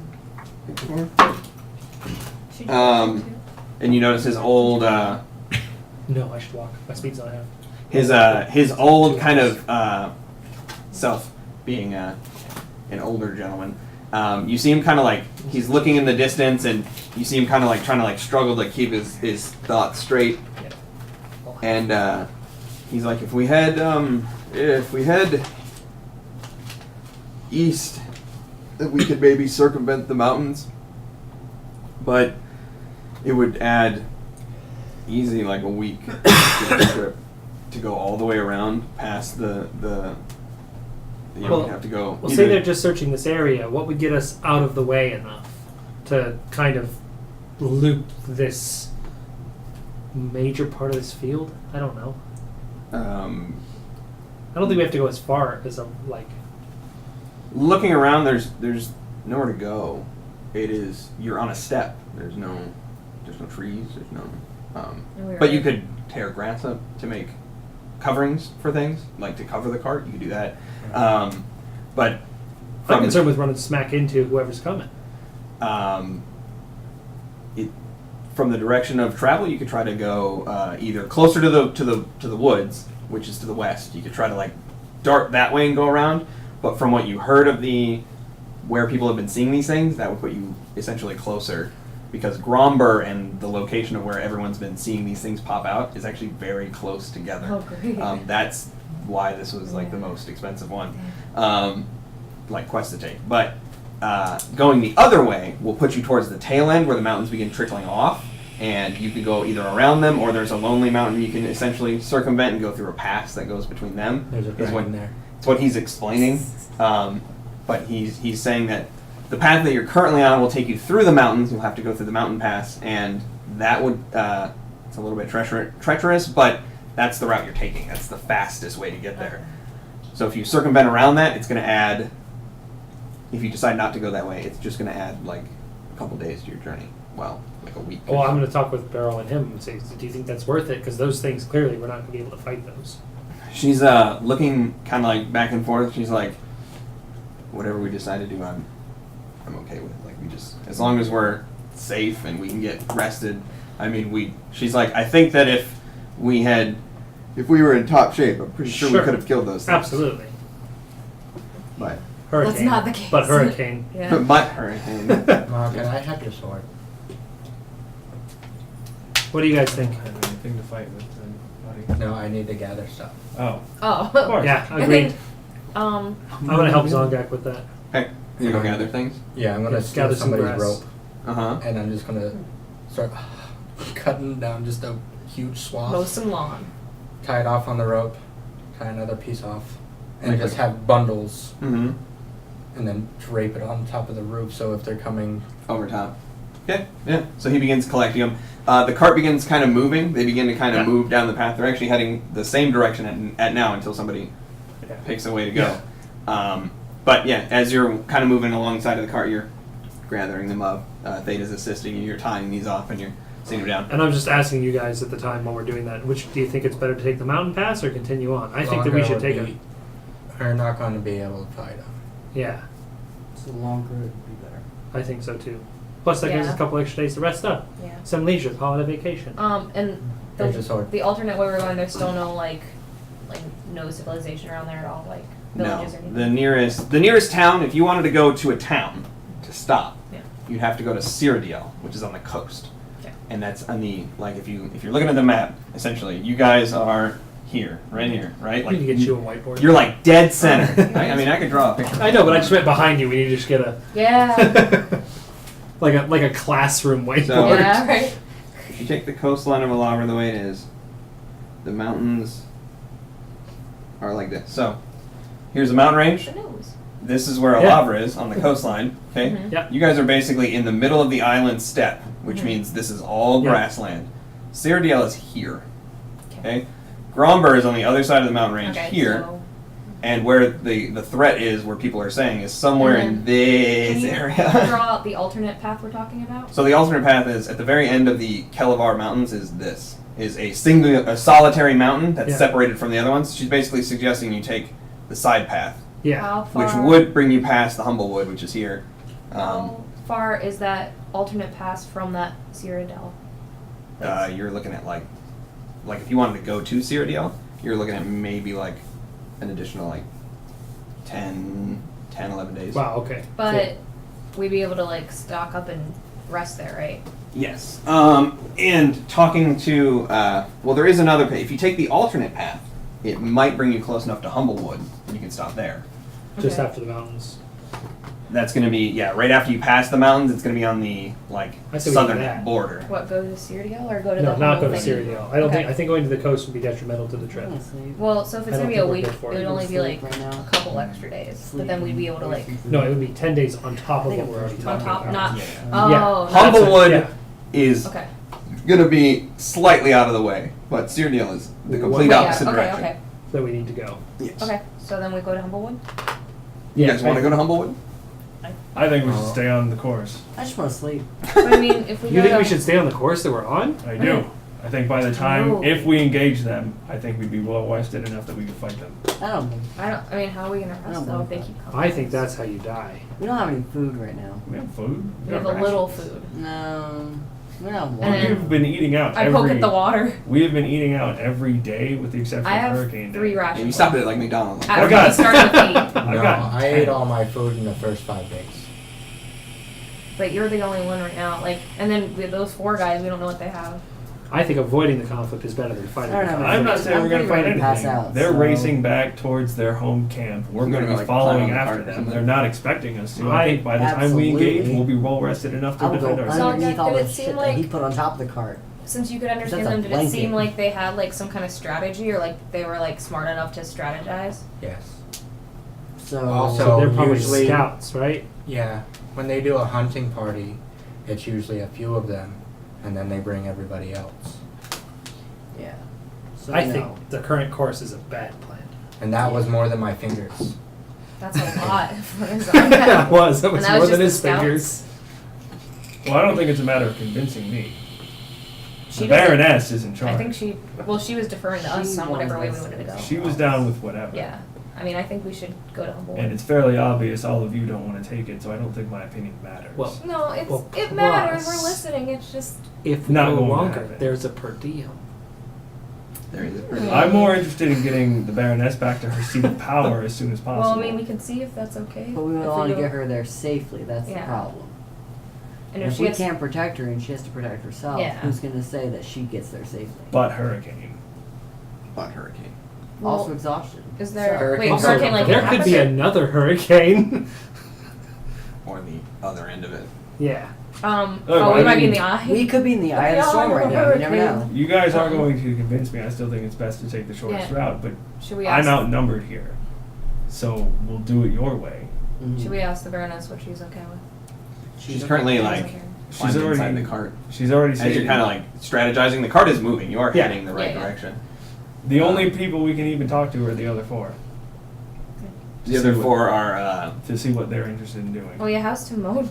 Should you Um, and you notice his old No, I should walk. My speed's not half. his old kind of self being an older gentleman. You see him kind of like he's looking in the distance, and you see him kind of like trying to like struggle to keep his thoughts straight. And he's like, if we head east, that we could maybe circumvent the mountains, but it would add easy like a week to the trip to go all the way around past the you Well, would have to go. Well, say they're just searching this area. What would get us out of the way enough to kind of loop this major part of this field? I don't know. I don't think we have to go as far as Looking around, there's nowhere to go. You're on a step. There's no trees. There's no. But you could tear grass up to make coverings for things, like to cover the cart. You could do that. But I'm concerned with running smack into whoever's coming. from the direction of travel, you could try to go either closer to the woods, which is to the west. You could try to like dart that way and go around. But from what you heard of where people have been seeing these things, that would put you essentially closer, because Gromber and the location of where everyone's been seeing these things pop out is actually very close together. Oh, great. That's why this was like the most expensive one, like quest to take. But going the other way will put you towards the tail end where the mountains begin trickling off, and you could go either around them, or there's a lonely mountain you can essentially circumvent and go through a pass that goes between them. There's a dragon there. It's what he's explaining, but he's saying that the path that you're currently on will take you through the mountains. You'll have to go through the mountain pass, and that would it's a little bit treacherous, but that's the route you're taking. That's the fastest way to get there. So if you circumvent around that, it's going to add. If you decide not to go that way, it's just going to add like a couple days to your journey. Well, like a week. Well, I'm going to talk with Beryl and him and say, do you think that's worth it? Because those things, clearly, we're not going to be able to fight those. She's looking kind of like back and forth. She's like, whatever we decide to do, I'm okay with it. Like we just, as long as we're safe and we can get rested. I mean, she's like, I think that if we were in top shape, I'm pretty sure we could have killed those things. Absolutely. But Hurricane. That's not the case. But hurricane. Yeah. but hurricane. Mark, can I have your sword? What do you guys think? I have anything to fight with, buddy. No, I need to gather stuff. Oh, Oh. of course. Yeah, I agreed. think, I'm going to help Zongak with that. Okay, you go gather things. Yeah, I'm gonna steal Gather some somebody's grass. rope, And and I'm just gonna start cutting down just a huge swath. mow some lawn. Tie it off on the rope, tie another piece off, and Like just a- have bundles, Mm-hmm. and then drape it on top of the roof. So if they're coming, Over top. Okay, yeah. So he begins collecting them. The cart begins kind of moving. They begin to kind of Yeah. move down the path. They're actually heading the same direction at now until somebody Yeah. picks a way to go. But yeah, as you're kind of moving alongside of the cart, you're gathering them up. Theta's assisting you. You're tying these off and you're setting them down. And I'm just asking you guys at the time while we're doing that, which do you think it's better to take the mountain pass or continue on? I think that we should take it. We're not going to be able to fight them. Yeah, So longer would be better. I think so too. Plus, that gives us Yeah. a couple extra days to rest up. Yeah. Some leisure, call it a vacation. And There's a sword. the alternate way we're going, there's still no like no civilization around there at all, like No, villages or the anything. nearest town. If you wanted to go to a town to stop, Yeah. you'd have to go to Cyrodiil, which is on the coast. Okay. And that's on the if you're looking at the map, essentially, you guys are here, right here, right? We need to get you a whiteboard. You're like dead center. I mean, I could draw a picture. I know, but I just meant behind you. We need to just get a Yeah. like a classroom whiteboard. So- Yeah. Right. If you take the coastline of Alavra the way it is, the mountains are like this. So, here's the mountain range. The nose. This is where Yeah. Alavra is on the coastline. Okay. Mhm. Yeah. You guys are basically in the middle of the island steppe, which Mhm. means this is all Yeah. grassland. Cyrodiil is here. Okay. Gromber is on the other side of the mountain range Okay. here, So, and where the threat is, where people are saying, is somewhere in And this can you area. draw out the alternate path we're talking about? So the alternate path is at the very end of the Kelevar Mountains is this. Is a solitary mountain that's Yeah. separated from the other ones. She's basically suggesting you take the side path, Yeah. How far? which would bring you past the Humblewood, which is here. How far is that alternate pass from that Cyrodiil? you're looking at like if you wanted to go to Cyrodiil, you're looking at maybe like an additional like 10, 11 days. Wow. Okay. But we'd be able to like stock up and rest there, right? Yes. And talking to, well, there is another, if you take the alternate path, it might bring you close enough to Humblewood, and you can stop there. Just Okay. after the mountains. That's going to be, yeah, right after you pass the mountains, it's going to be on the, like, I say we do southern that. border. What, go to Cyrodiil or go to No, the not go to Humboldt thing? Cyrodiil. I don't Okay. think. I think going to the coast would be detrimental to the trip. Well, so if I it's don't gonna be think a we're week, good it for would it. only be like Right now. a couple extra days. But then we'd be able to like No, it would be 10 days on top of I think what we're already on talking top, about. not. Yeah. Oh, Yeah. not- Humblewood Yeah. is Okay. going to be slightly out of the way, but Cyrodiil is the complete Yeah, opposite okay, direction. okay, That we need to go. Yes. okay. So then we go to Humblewood. You guys want to go to Humblewood? I think we should stay on the course. I just want to sleep. But I mean, if we You go think to, we should stay on the course that we're on? I do. I think by the time, Oh. if we engage them, I think we'd be well rested enough that we could fight them. I don't think I mean, how are we gonna I rest don't though if they know. keep coming? I think that's how you die. we don't have any food right now. We have food. We have got a little rations. food. No, we don't have And water. then- We've been eating out I poke at the water. We have been eating out every day with the exception I of have Hurricane 3 Day. rations. Yeah, you stopped it at like McDonald's. After got- we started with 8. I've No, got I 10. ate all my food in the first 5 days. But you're the only one right now. Like, and then with those 4 guys, we don't know what they have. I think avoiding the conflict is better than fighting I the don't know. conflict. I'm not saying I'm we're going to pretty fight ready to pass anything. out, They're so- racing back towards their home camp. We're I'm going to gonna, be like, climb following on the after cart or them. something. They're not expecting us to. I- I think by the time we engage, Absolutely. we'll be well rested enough to I will go defend ourselves. underneath all Did it the seem shit like- that he put on top of the cart. Since you could understand That's a them, did it seem blanket. like they had like some kind of strategy, or like they were like smart enough to strategize? Yes. So Also- So they're probably usually- scouts, right? Yeah. When they do a hunting party, it's usually a few of them, and then they bring everybody else. yeah. So I no. think the current course is a bad plan. And that was more than my fingers. That's a lot for a That was And more that was than his just the fingers. scouts? Well, I don't think it's a matter of convincing me. She The doesn't- Baroness is in charge. I think she was deferring to us She on whatever way we wanted us wanted to to go. She was down with whatever. Yeah. I mean, I think we should go to Humboldt. And it's fairly obvious all of you don't want to take it, so I don't think my opinion matters. Well, No, it's Well, it matters. plus- We're listening. It's just If we Not go going to longer, happen. there's a per diem. There is a I'm more interested in getting the Baroness back to her seat of power as soon as well. possible. I mean, we can see if that's okay. But we if want to go- get her there safely. That's Yeah. the problem. And if if she we gets, can't protect her and she has to protect herself, Yeah. who's going to say that she gets there safely? But Hurricane. But Hurricane. well, Also exhaustion. is there Hurricane. wait Also, hurricane like there it could be happened? another hurricane. Or the other end of it. Yeah. Look, Oh, we I might be in mean, the eye. We could be in the eye of the storm right now. You never know. You guys are going to convince me. I still think it's best to take the shortest Yeah. route, but Should we ask? I'm outnumbered here. So we'll do it your way. Mhm. Should we ask the Baroness what she's okay with? She's currently like Okay. She's climbed inside already the cart. She's already As said you're kind of like strategizing, the cart is moving. You are Yeah. heading the right Yeah. direction. the only people we can even talk to are the other 4 The other See what- 4 are. to see what they're interested in doing. Well, yeah, how's Timon?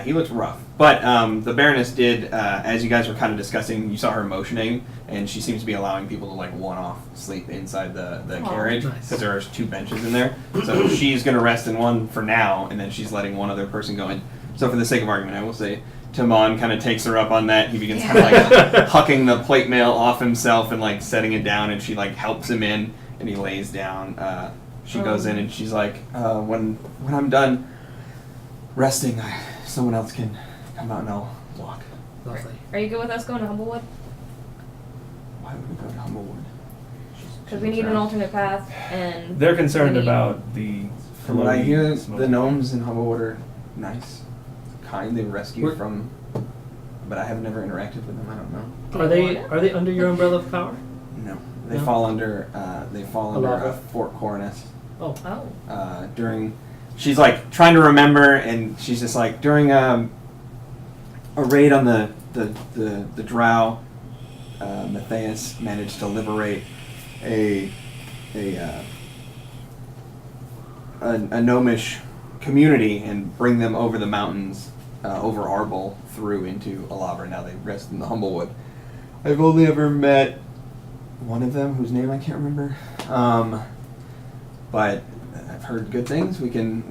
He looks rough, but the Baroness did. As you guys were kind of discussing, you saw her motioning, and she seems to be allowing people to like one-off sleep inside the Aw. carriage Nice. because there are 2 benches in there. So she's gonna rest in one for now, and then she's letting one other person go in. So for the sake of argument, I will say Timon kind of takes her up on that. He begins kind of like hucking the plate mail off himself and like setting it down, and she like helps him in, and he lays down. She goes in and she's like, when I'm done resting, someone else can come out and I'll walk. Lovely. Are you good with us going to Humblewood? Why would we go to Humblewood? Because we need an alternate path, and They're concerned we need- about the. From what I hear, floating the smoke. gnomes in Humblewood are nice, kind. They rescue We're- from, but I have never interacted with them. I don't know. Are they under your umbrella of power? No, they No? fall under Alava? Fort Cornus. Oh. Oh. During, she's like trying to remember, and she's just like during a raid on the Drow, Matthias managed to liberate a gnomish community and bring them over the mountains, over Arbol, through into Alava. Now they rest in the Humblewood. I've only ever met one of them, whose name I can't remember. But I've heard good things. We can.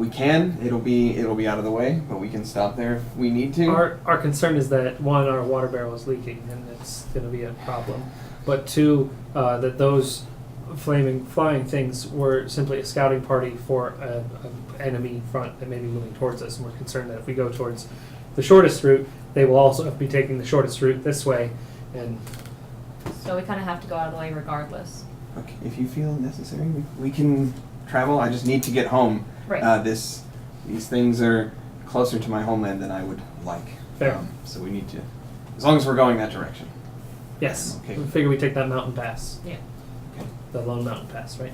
It'll be out of the way, but we can stop there if we need to. Our concern is that one, our water barrel is leaking, and it's going to be a problem. But two, that those flying things were simply a scouting party for a enemy front that may be moving towards us, and we're concerned that if we go towards the shortest route, they will also be taking the shortest route this way, and So we kind of have to go out of the way regardless. Okay, if you feel necessary, we can travel. I just need to get home. Right. These things are closer to my homeland than I would like. Fair. So we need to, as long as we're going that direction. yes, Okay. we figure we take that mountain pass, Yeah. Okay. the Lone Mountain Pass, right?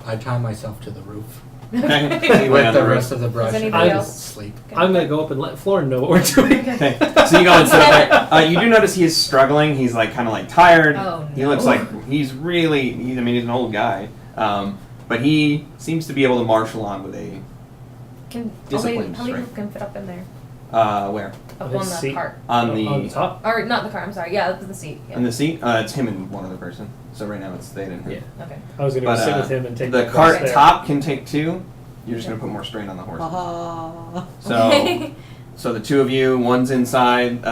I tie myself to the roof Okay. with the rest of the brush. and anybody I else? just sleep. I'm going to go up and let Florin know what we're doing. Okay. So you go and sit there. You do notice he is struggling. He's like kind of like tired. Oh, He no. looks like he's really. I mean, he's an old guy. But he seems to be able to marshal on with a Can Disciplined, how many right? people can fit up in there? where Up His on the seat. cart. on on the top? Or not the cart, I'm sorry. Yeah, the seat. Yeah. on the seat. It's him and one other person. So right now it's Thaden and her. Yeah. Okay. I was going to But go sit with him and take the bus cart there. top can take 2. You're just gonna put more strain on the horse. So so the 2 of you, one's inside.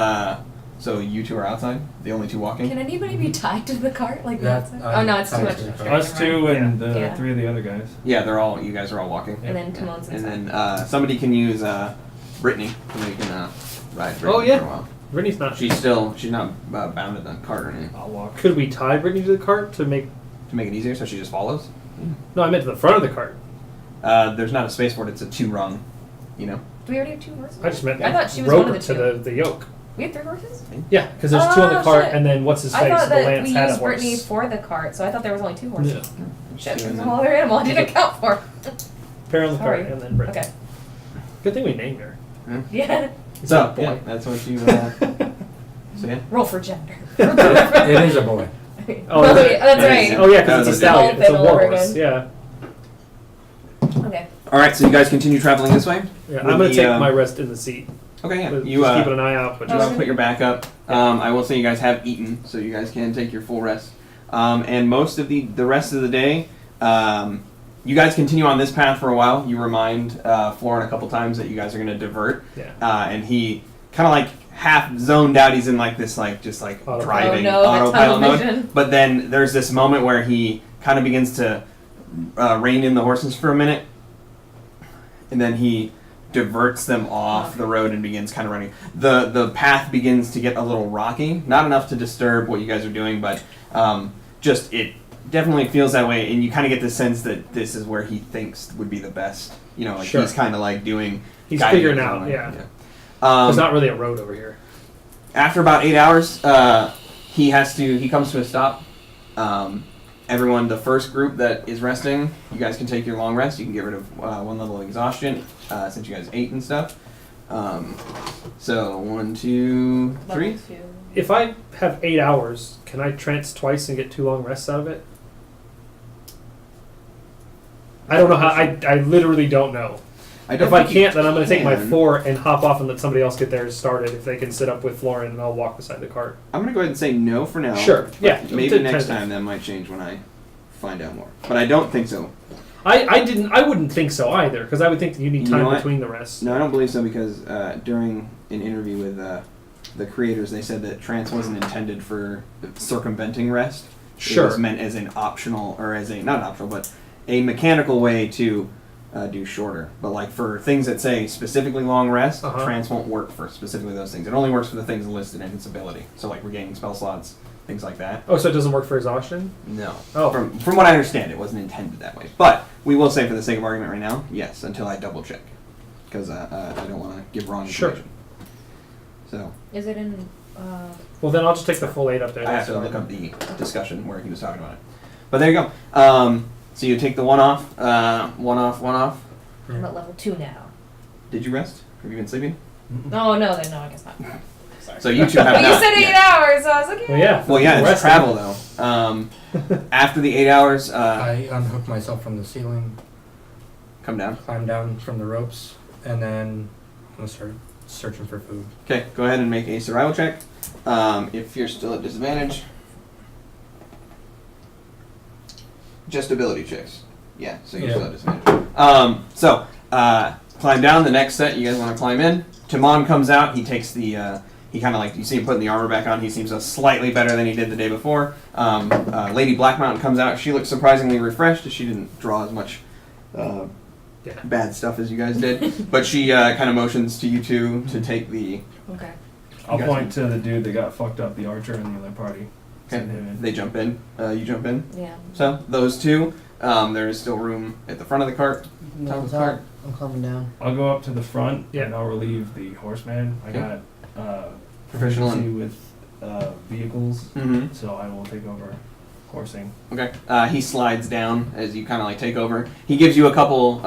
So you 2 are outside. The only 2 walking. Can anybody be tied to the cart like That- that? Oh no, it's too I'm much. tied to the Sure, cart. Us never two mind. and Yeah. 3 of the other guys. Yeah, you guys are all walking. And then Timon's And inside. then somebody can use Brittany. Somebody can ride Brittany Oh, yeah. for a while. Brittany's not. She's not bound to the cart or anything. I'll walk. Could we tie Brittany to the cart to make? To make it easier, so she just follows. No, I meant to the front of the cart. There's not a space for it. It's a 2-rung. You know. Do we already have 2 horses? I just meant I thought she was rope one of the to 2. the yoke. We have 3 horses? Yeah, because there's 2 on the Oh, cart, shit. and then what's his I face? thought The that Lance we had a used Brittany horse. for the cart, so I thought there was only 2 horses. No. Shit, Two there's and a then- whole other animal I didn't account for. Pair on the Sorry. cart, and then Brittany. Okay. Good thing we named her. Yeah. It's So not a boy. yeah, that's what you. So yeah. Roll for gender. It is a boy. Oh, Well, is it? yeah, that's Yeah, right. yeah. Oh yeah, That because was it's a a good stallion. It's a all war over horse. again. Yeah. Okay. All right. So you guys continue traveling this way. Yeah. With I'm gonna the, take my rest in the seat. Okay. Yeah. But You just keeping an eye out. But You just put your back up. I will say you guys have eaten, so you guys can take your full rest. And most of the rest of the day, you guys continue on this path for a while. You remind Florin a couple times that you guys are going to divert, yeah. and he kind of like half zoned out. He's in like this just Autopilot. driving Oh, no, the autopilot tunnel mode. vision. But then there's this moment where he kind of begins to rein in the horses for a minute, and then he diverts them off the road and begins kind of running. The path begins to get a little rocky, not enough to disturb what you guys are doing, but just it definitely feels that way, and you kind of get the sense that this is where he thinks would be the best. You know, like Sure. he's kind of like doing. He's guiding figuring it out. somewhere. Yeah. Um, There's not really a road over here. after about 8 hours, he comes to a stop. Everyone, the first group that is resting, you guys can take your long rest. You can get rid of 1 level of exhaustion since you guys ate and stuff. So 1, 2, 3. Level 2. If I have 8 hours, can I trance twice and get 2 long rests out of it? I don't know how. I literally don't know. If I can't, then I'm going to take my 4 and hop off and let somebody else get theirs started. If they can sit up with Florin, and I'll walk beside the cart. I'm gonna go ahead and say no for now. Sure, but yeah, Maybe t- next tentative. time that might change when I find out more. But I don't think so. I wouldn't think so either, because I would think that you need You know time what? between the rests. No, I don't believe so because during an interview with the creators, they said that trance wasn't intended for circumventing rest. It Sure. was meant as an optional, or as a not an optional, but a mechanical way to do shorter. But like for things that say specifically long rest, Uh-huh. trance won't work for specifically those things. It only works for the things listed in its ability. So like regaining spell slots, things like that. Oh, so it doesn't work for exhaustion? No. Oh. From what I understand, it wasn't intended that way. But we will say, for the sake of argument right now, yes, until I double check, because I don't want to give wrong Sure. information. So Is it in? Well, then I'll just take the full 8 up there. I have that's to look fine. up the discussion where he was talking about it. But there you go. So you take the one off, one off, one off. I'm at level 2 now. Did you rest? Have you been sleeping? Oh no, then no, I guess not. Sorry. So you two have But you not said 8 yet. hours, so I was like, yeah. Well, yeah. Well, yeah, it's Resting. travel though. After the 8 hours, I unhook myself from the ceiling, come down. climb down from the ropes, and then I'm gonna start searching for food. Okay, go ahead and make a survival check. If you're still at disadvantage. Just ability checks. Yeah, so you Yeah. still have disadvantage. Climb down. The next set, you guys want to climb in. Timon comes out. He takes the. He kind of like, you see him putting the armor back on. He seems slightly better than he did the day before. Lady Black Mountain comes out. She looks surprisingly refreshed. She didn't draw as much bad stuff as you guys did. But she kind of motions to you two to take the. Okay. I'll You guys- point to the dude that got fucked up, the archer in the other party. Okay. Send him in. They jump in. You jump in. Yeah. So those two. There is still room at the front of the cart. Top of the cart. I'm coming down. I'll go up to the front Yeah. and I'll relieve the horseman. I Okay. got Professional proficiency in- with vehicles, Mm-hmm. so I will take over horsing. Okay. He slides down as you kind of like take over. He gives you a couple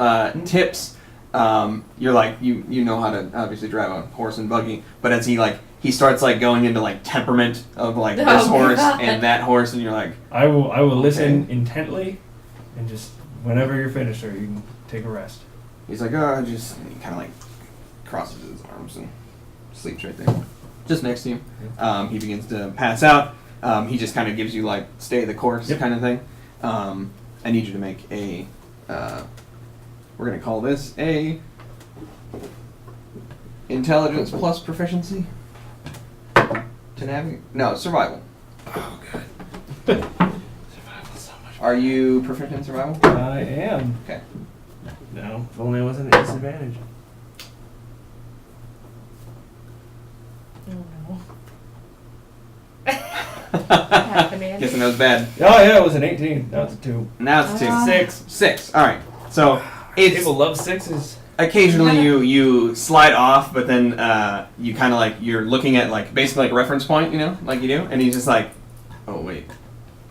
tips. You're like you know how to obviously drive a horse and buggy, but as he starts like going into like temperament of like Oh this my horse God. and that horse, and you're like, I will listen Okay. intently, and just whenever you're finished, or you can take a rest. he's like, oh, just and he kind of like crosses his arms and sleeps right there, just next to you. He begins to pass out. He just kind of gives you like stay the course Yep. kind of thing. I need you to make a. We're gonna call this a intelligence plus proficiency to navigate. No, survival. Oh, good. Survival so much. Are you proficient in survival? I am. Okay. No, if only it wasn't a disadvantage. Oh no. Happening. Guessing that was bad. Oh yeah, it was an 18. Now it's a 2. Now it's two. Ah. 6. 6. All right. So it's People love 6s. occasionally you slide off, but then you kind of like you're looking at like basically like a reference point, you know, like you do, and he's just like, oh wait,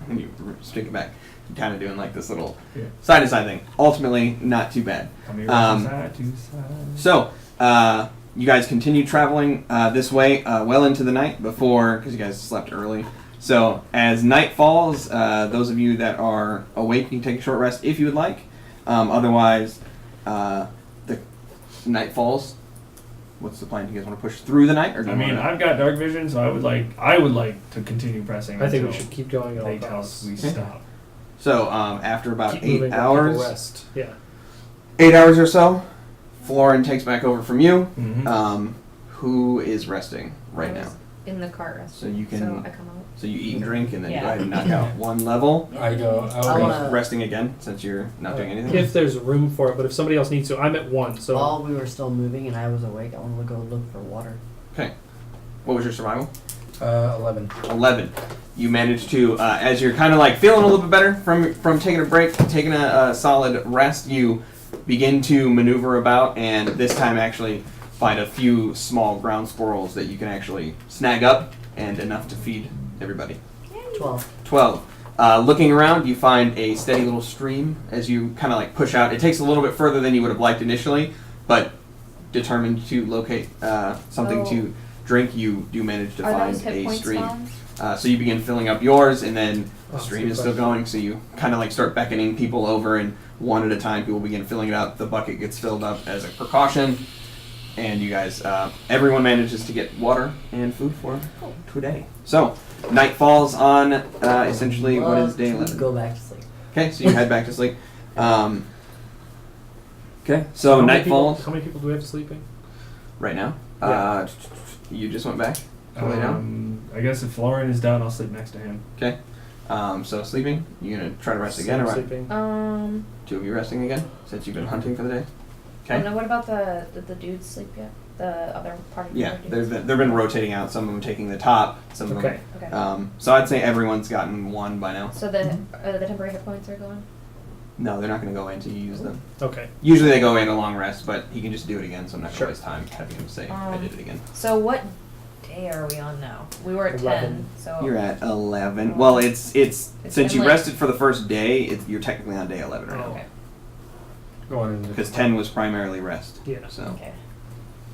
and you stick it back, kind of doing like this little Yeah. side to side thing. Ultimately, not too bad. Come here, side to side. So you guys continue traveling this way well into the night before, because you guys slept early. So as night falls, those of you that are awake, you can take a short rest if you would like. Otherwise, the night falls. What's the plan? Do you guys want to push through the night, or do I you mean, want I've got dark vision, so I would like to continue pressing. I think we until should keep going at all they tell costs. us we Okay. stop. So after about Keep 8 moving while people hours, rest. Yeah. 8 hours or so, Florin takes back over from you. Mm-hmm. Who is resting right I now? was in the cart rest. So you can- So I come out. So you eat and drink, and then Yeah. go ahead and knock out one level. I go. I Are you wanna- resting again since you're not doing anything? If there's room for it, but if somebody else needs to, I'm at 1, so While we were still moving and I was awake, I want to go look for water. Okay. What was your survival? 11. 11. You managed to, as you're kind of like feeling a little bit better from taking a break, taking a solid rest, you begin to maneuver about, and this time actually find a few small ground squirrels that you can actually snag up, and enough to feed everybody. 12. 12. Looking around, you find a steady little stream as you kind of like push out. It takes a little bit further than you would have liked initially, but determined to locate something Oh. to drink, you do manage to Are find those hit a point stream. spawns? So you begin filling up yours, and then the Oh, stream good is still question. going. So you kind of like start beckoning people over, and one at a time, people begin filling it up. The bucket gets filled up as a precaution, and you guys, everyone manages to get water and food for today. So night falls on essentially what is day 11. Go back to sleep. Okay, so you head back to sleep. Okay, so how many night people- falls How many people do we have sleeping? right now. Yeah. You just went back to lay down. I guess if Lauren is down, I'll sleep next to him. Okay. So sleeping. You gonna try to rest again, Same or what? sleeping. Two of you resting again since you've been hunting for the day. Oh, Okay. no, what about the dudes sleep yet? The other party Yeah, member dudes? they've been rotating out. Some of them taking the top. Some of Okay. Okay. them. So I'd say everyone's gotten one by now. So the temporary hit points are going? No, they're not going to go in until you use them. Okay. Usually they go in a long rest, but he can just do it again, so I'm not going Sure. to waste time having him say I did it again. So what day are we on now? We were at 11. 10, so... You're at 11. Well, it's since been you like- rested for the first day, you're technically on day 11 right Oh. now. Okay. Going into Because 10 was primarily rest. Yeah. So Okay.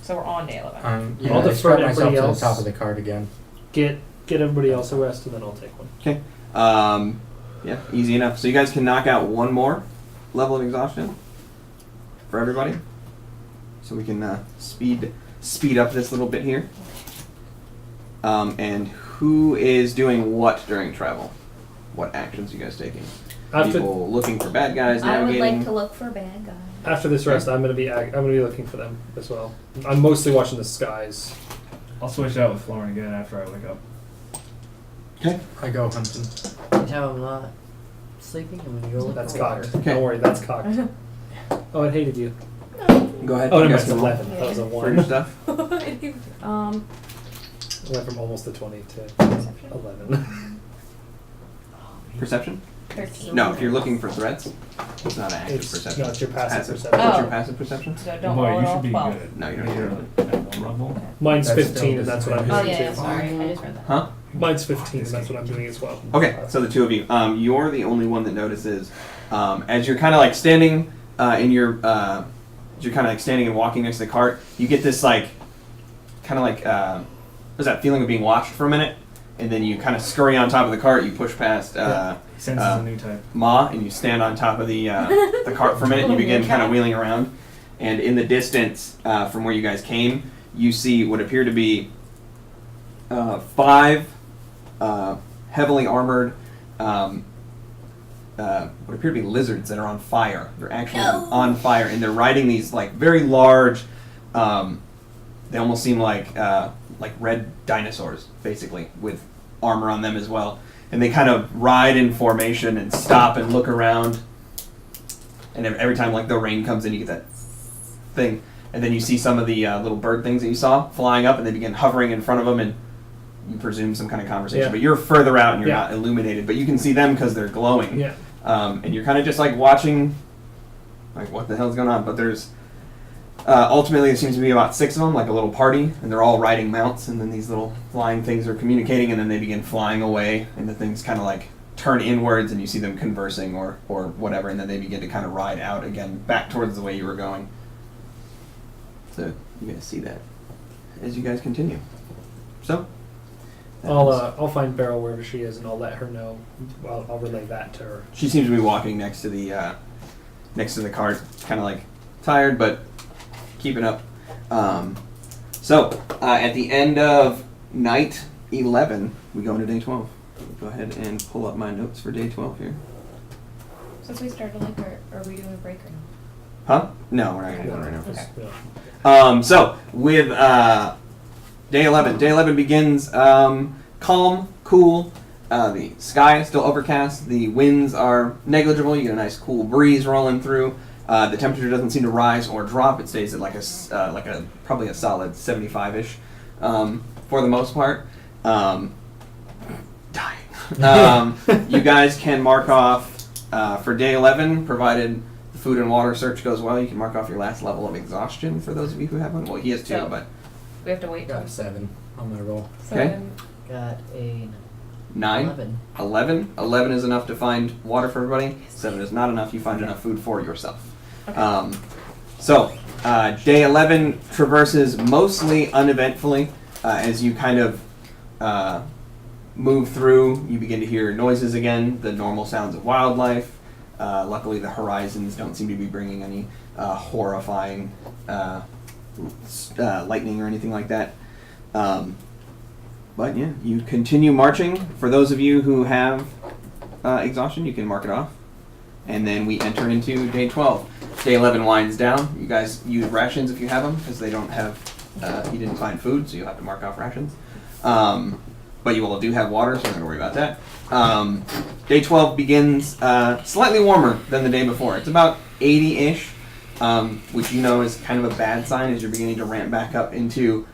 So we're on day 11. Yeah, I'll I defer strap to myself everybody to the else. top of the cart again. Get everybody else a rest, and then I'll take one. yeah, easy enough. So you guys can knock out one more level of exhaustion for everybody. So we can speed up this little bit here. And who is doing what during travel? What actions are you guys taking? After People looking for bad guys, I would navigating. like to look for bad guys. after this rest, I'm gonna be looking for them as well. I'm mostly watching the skies. I'll switch out with Florin again after I wake up. I go hunting. You tell I'm not sleeping and when you go look That's for cocked. water. Okay. Don't worry, that's cocked. Oh, it hated you. Go ahead. Oh, you no, guys it's can roll 11. That was a for your 1. stuff. It went from almost a 20 to Perception? 11. Perception? 13. No, if you're looking for threats, it's not an active It's, perception. no, it's your passive Passive. perception. What's Oh. your passive perception? So don't Boy, roll you it should all be 12. good. No, you don't You're need to. at one level. Mine's That's 15, still and that's what I'm Oh, doing yeah, yeah, too. sorry. I just read that. Huh? Mine's 15, and that's what I'm doing as well. Okay, so the two of you. You're the only one that notices as you're kind of like standing in your, as you're kind of like standing and walking next to the cart. You get this like, kind of like, what's that feeling of being watched for a minute, and then you kind of scurry on top of the cart. You push past He senses a new type. Ma, and you stand on top of the cart for a minute. And you begin kind of wheeling around, and in the distance from where you guys came, you see what appear to be 5 heavily armored, what appear to be lizards that are on fire. They're actually on fire, and they're riding these like very large. They almost seem like red dinosaurs, basically, with armor on them as well. And they kind of ride in formation and stop and look around. And every time like the rain comes in, you get that thing. And then you see some of the little bird things that you saw flying up, and they begin hovering in front of them, and you presume some kind of conversation. Yeah. But you're further out and you're Yeah. not illuminated, but you can see them because they're glowing. Yeah. And you're kind of just like watching, like what the hell's going on? But there's ultimately there seems to be about 6 of them, like a little party, and they're all riding mounts. And then these little flying things are communicating, and then they begin flying away, and the things kind of like turn inwards, and you see them conversing or whatever, and then they begin to kind of ride out again back towards the way you were going. So you guys see that as you guys continue. So I'll find Beryl wherever she is, and I'll let her know. I'll relay that to her. she seems to be walking next to the cart, kind of like tired, but keeping up. So at the end of night 11, we go into day 12. Go ahead and pull up my notes for day 12 here. Since we started like, or are we doing a break or no? Huh? No, we're not gonna do it right now. Just, yeah. So with day 11, day 11 begins calm, cool. The sky is still overcast. The winds are negligible. You get a nice cool breeze rolling through. The temperature doesn't seem to rise or drop. It stays at like a probably a solid 75-ish for the most part. Dying. You guys can mark off for day 11, provided the food and water search goes well. You can mark off your last level of exhaustion for those of you who have one. Well, he has 2, So- but We have to wait till Got a 7 on my roll. Okay. Got a 9. 11. 11. 11 is enough to find water for everybody. 7 is not enough. You find enough food for yourself. Okay. So, day 11 traverses mostly uneventfully. As you kind of move through, you begin to hear noises again, the normal sounds of wildlife. Luckily, the horizons don't seem to be bringing any horrifying lightning or anything like that. But yeah, you continue marching. For those of you who have exhaustion, you can mark it off. And then we enter into day 12. Day 11 winds down. You guys use rations if you have them, because they don't have, you didn't find food, so you'll have to mark off rations. But you all do have water, so I'm not going to worry about that. Day 12 begins slightly warmer than the day before. It's about 80-ish, which you know is kind of a bad sign as you're beginning to ramp back up into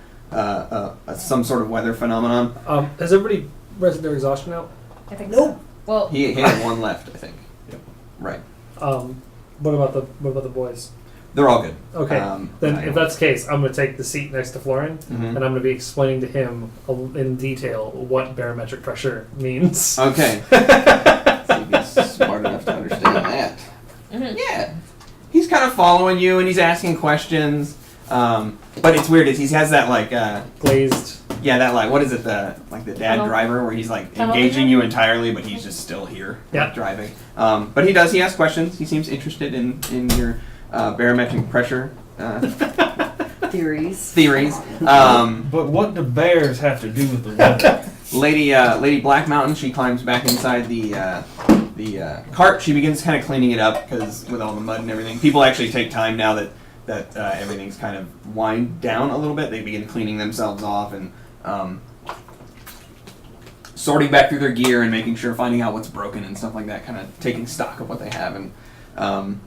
some sort of weather phenomenon. Has everybody rested their exhaustion out? I think so. Well, He had 1 left, I think. Yep. Right. What about the boys? They're all good. Okay. Then, I if that's the case, I'm going to take the seat next to Florin, Mhm. and I'm going to be explaining to him in detail what barometric pressure means. Okay. See if he's smart enough to understand that. mhm. Yeah. He's kind of following you and he's asking questions. But it's weird. He has that like, Glazed. yeah, that like, what is it? The dad Tunnel. driver where he's like Tunnel engaging vision? you entirely, but he's just still here Yeah. driving. But he asks questions. He seems interested in your barometric pressure Theories. theories. But what do bears have to do with the weather? Lady Black Mountain, she climbs back inside the cart. She begins kind of cleaning it up because with all the mud and everything, people actually take time now that everything's kind of wind down a little bit. They begin cleaning themselves off and sorting back through their gear and making sure, finding out what's broken and stuff like that. Kind of taking stock of what they have, and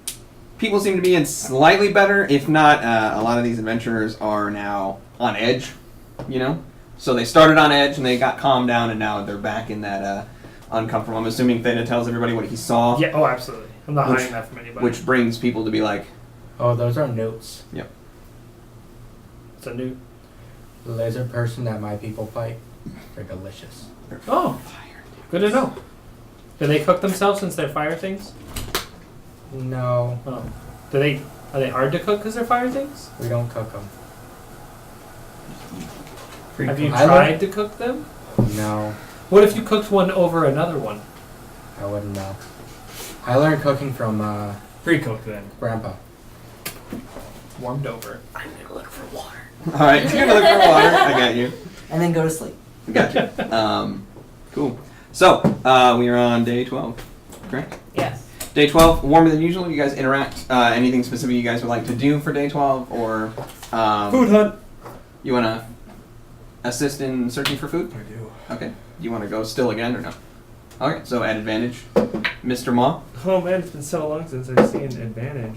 people seem to be in slightly better. If not, a lot of these adventurers are now on edge. You know, so they started on edge and they got calmed down, and now they're back in that uncomfortable. I'm assuming Theta tells everybody what he saw. Yeah. Oh, absolutely. I'm not Which- hiding that from anybody. Which brings people to be like, Oh, those are notes. it's a new. The lizard person that my people fight, they're delicious. Oh, good to know. Do they cook themselves since they're fire things? No, Oh. Are they hard to cook because they're fire things? we don't cook them. Have you I tried to cook them? No, What if you cooked one over another one? I wouldn't know. I learned cooking from Pre-cooked then. Grandpa. Warmed over. I'm gonna look for water. all right, you're gonna look for water. I got you. And then go to sleep. Gotcha. Cool. So we are on day 12, correct? Yes. Day 12, warmer than usual. You guys interact. Anything specific you guys would like to do for day 12, or Food hunt. you want to assist in searching for food? I do. Okay. You want to go still again or no? Okay. So at advantage, Mr. Ma. Oh man, it's been so long since I've seen advantage.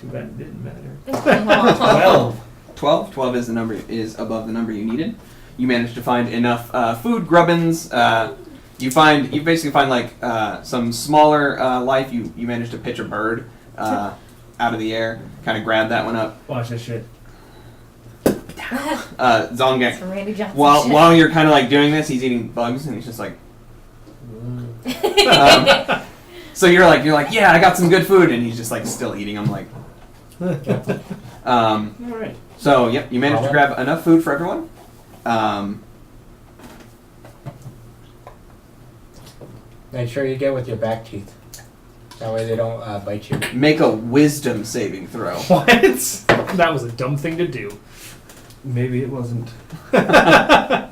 Too bad it didn't matter. 12. 12. 12 is the number is above the number you needed. You managed to find enough food, grubbins. You basically find like some smaller life. You managed to pitch a bird out of the air. Kind of grab that one up. Watch this shit. Zongek. Some Randy Johnson shit. While you're kind of like doing this, he's eating bugs and he's just like. So you're like yeah, I got some good food, and he's just like still eating them like. All right. So yep, you managed to grab enough food for everyone. Make sure you get with your back teeth. That way they don't bite you. Make a wisdom saving throw. What? That was a dumb thing to do. Maybe it wasn't. No,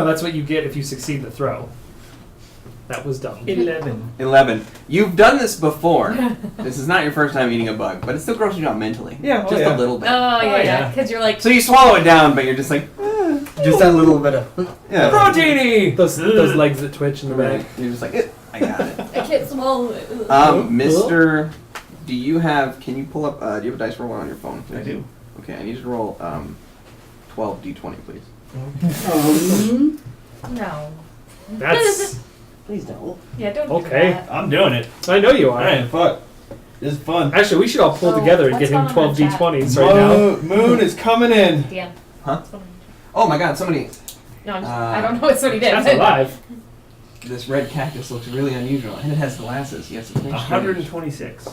that's what you get if you succeed the throw. That was dumb. 11. 11. You've done this before. This is not your first time eating a bug, but it still grosses you out mentally. Yeah, just a little bit. Oh, yeah, yeah. because you're like, So you swallow it down, but you're just like, Just that little bit of. yeah. Proteiny. Those legs that twitch in the Right. back. You're just like, I got it. I can't swallow it. Mr. Can you pull up, do you have a dice roll on your phone? I do. Okay, I need you to roll 12 d20, please. No. That's Please don't. Yeah, don't Okay. do that. I'm doing it. I know you are. Alright, fuck. This is fun. Actually, we should all pull Oh, together and what's get him going on in 12 the chat? d20s right now. Moon is coming in. DM. Huh? Oh my god, somebody, No, I don't know what Sony did. That's alive. this red cactus looks really unusual, and it has glasses. Yes, it's very strange. 126.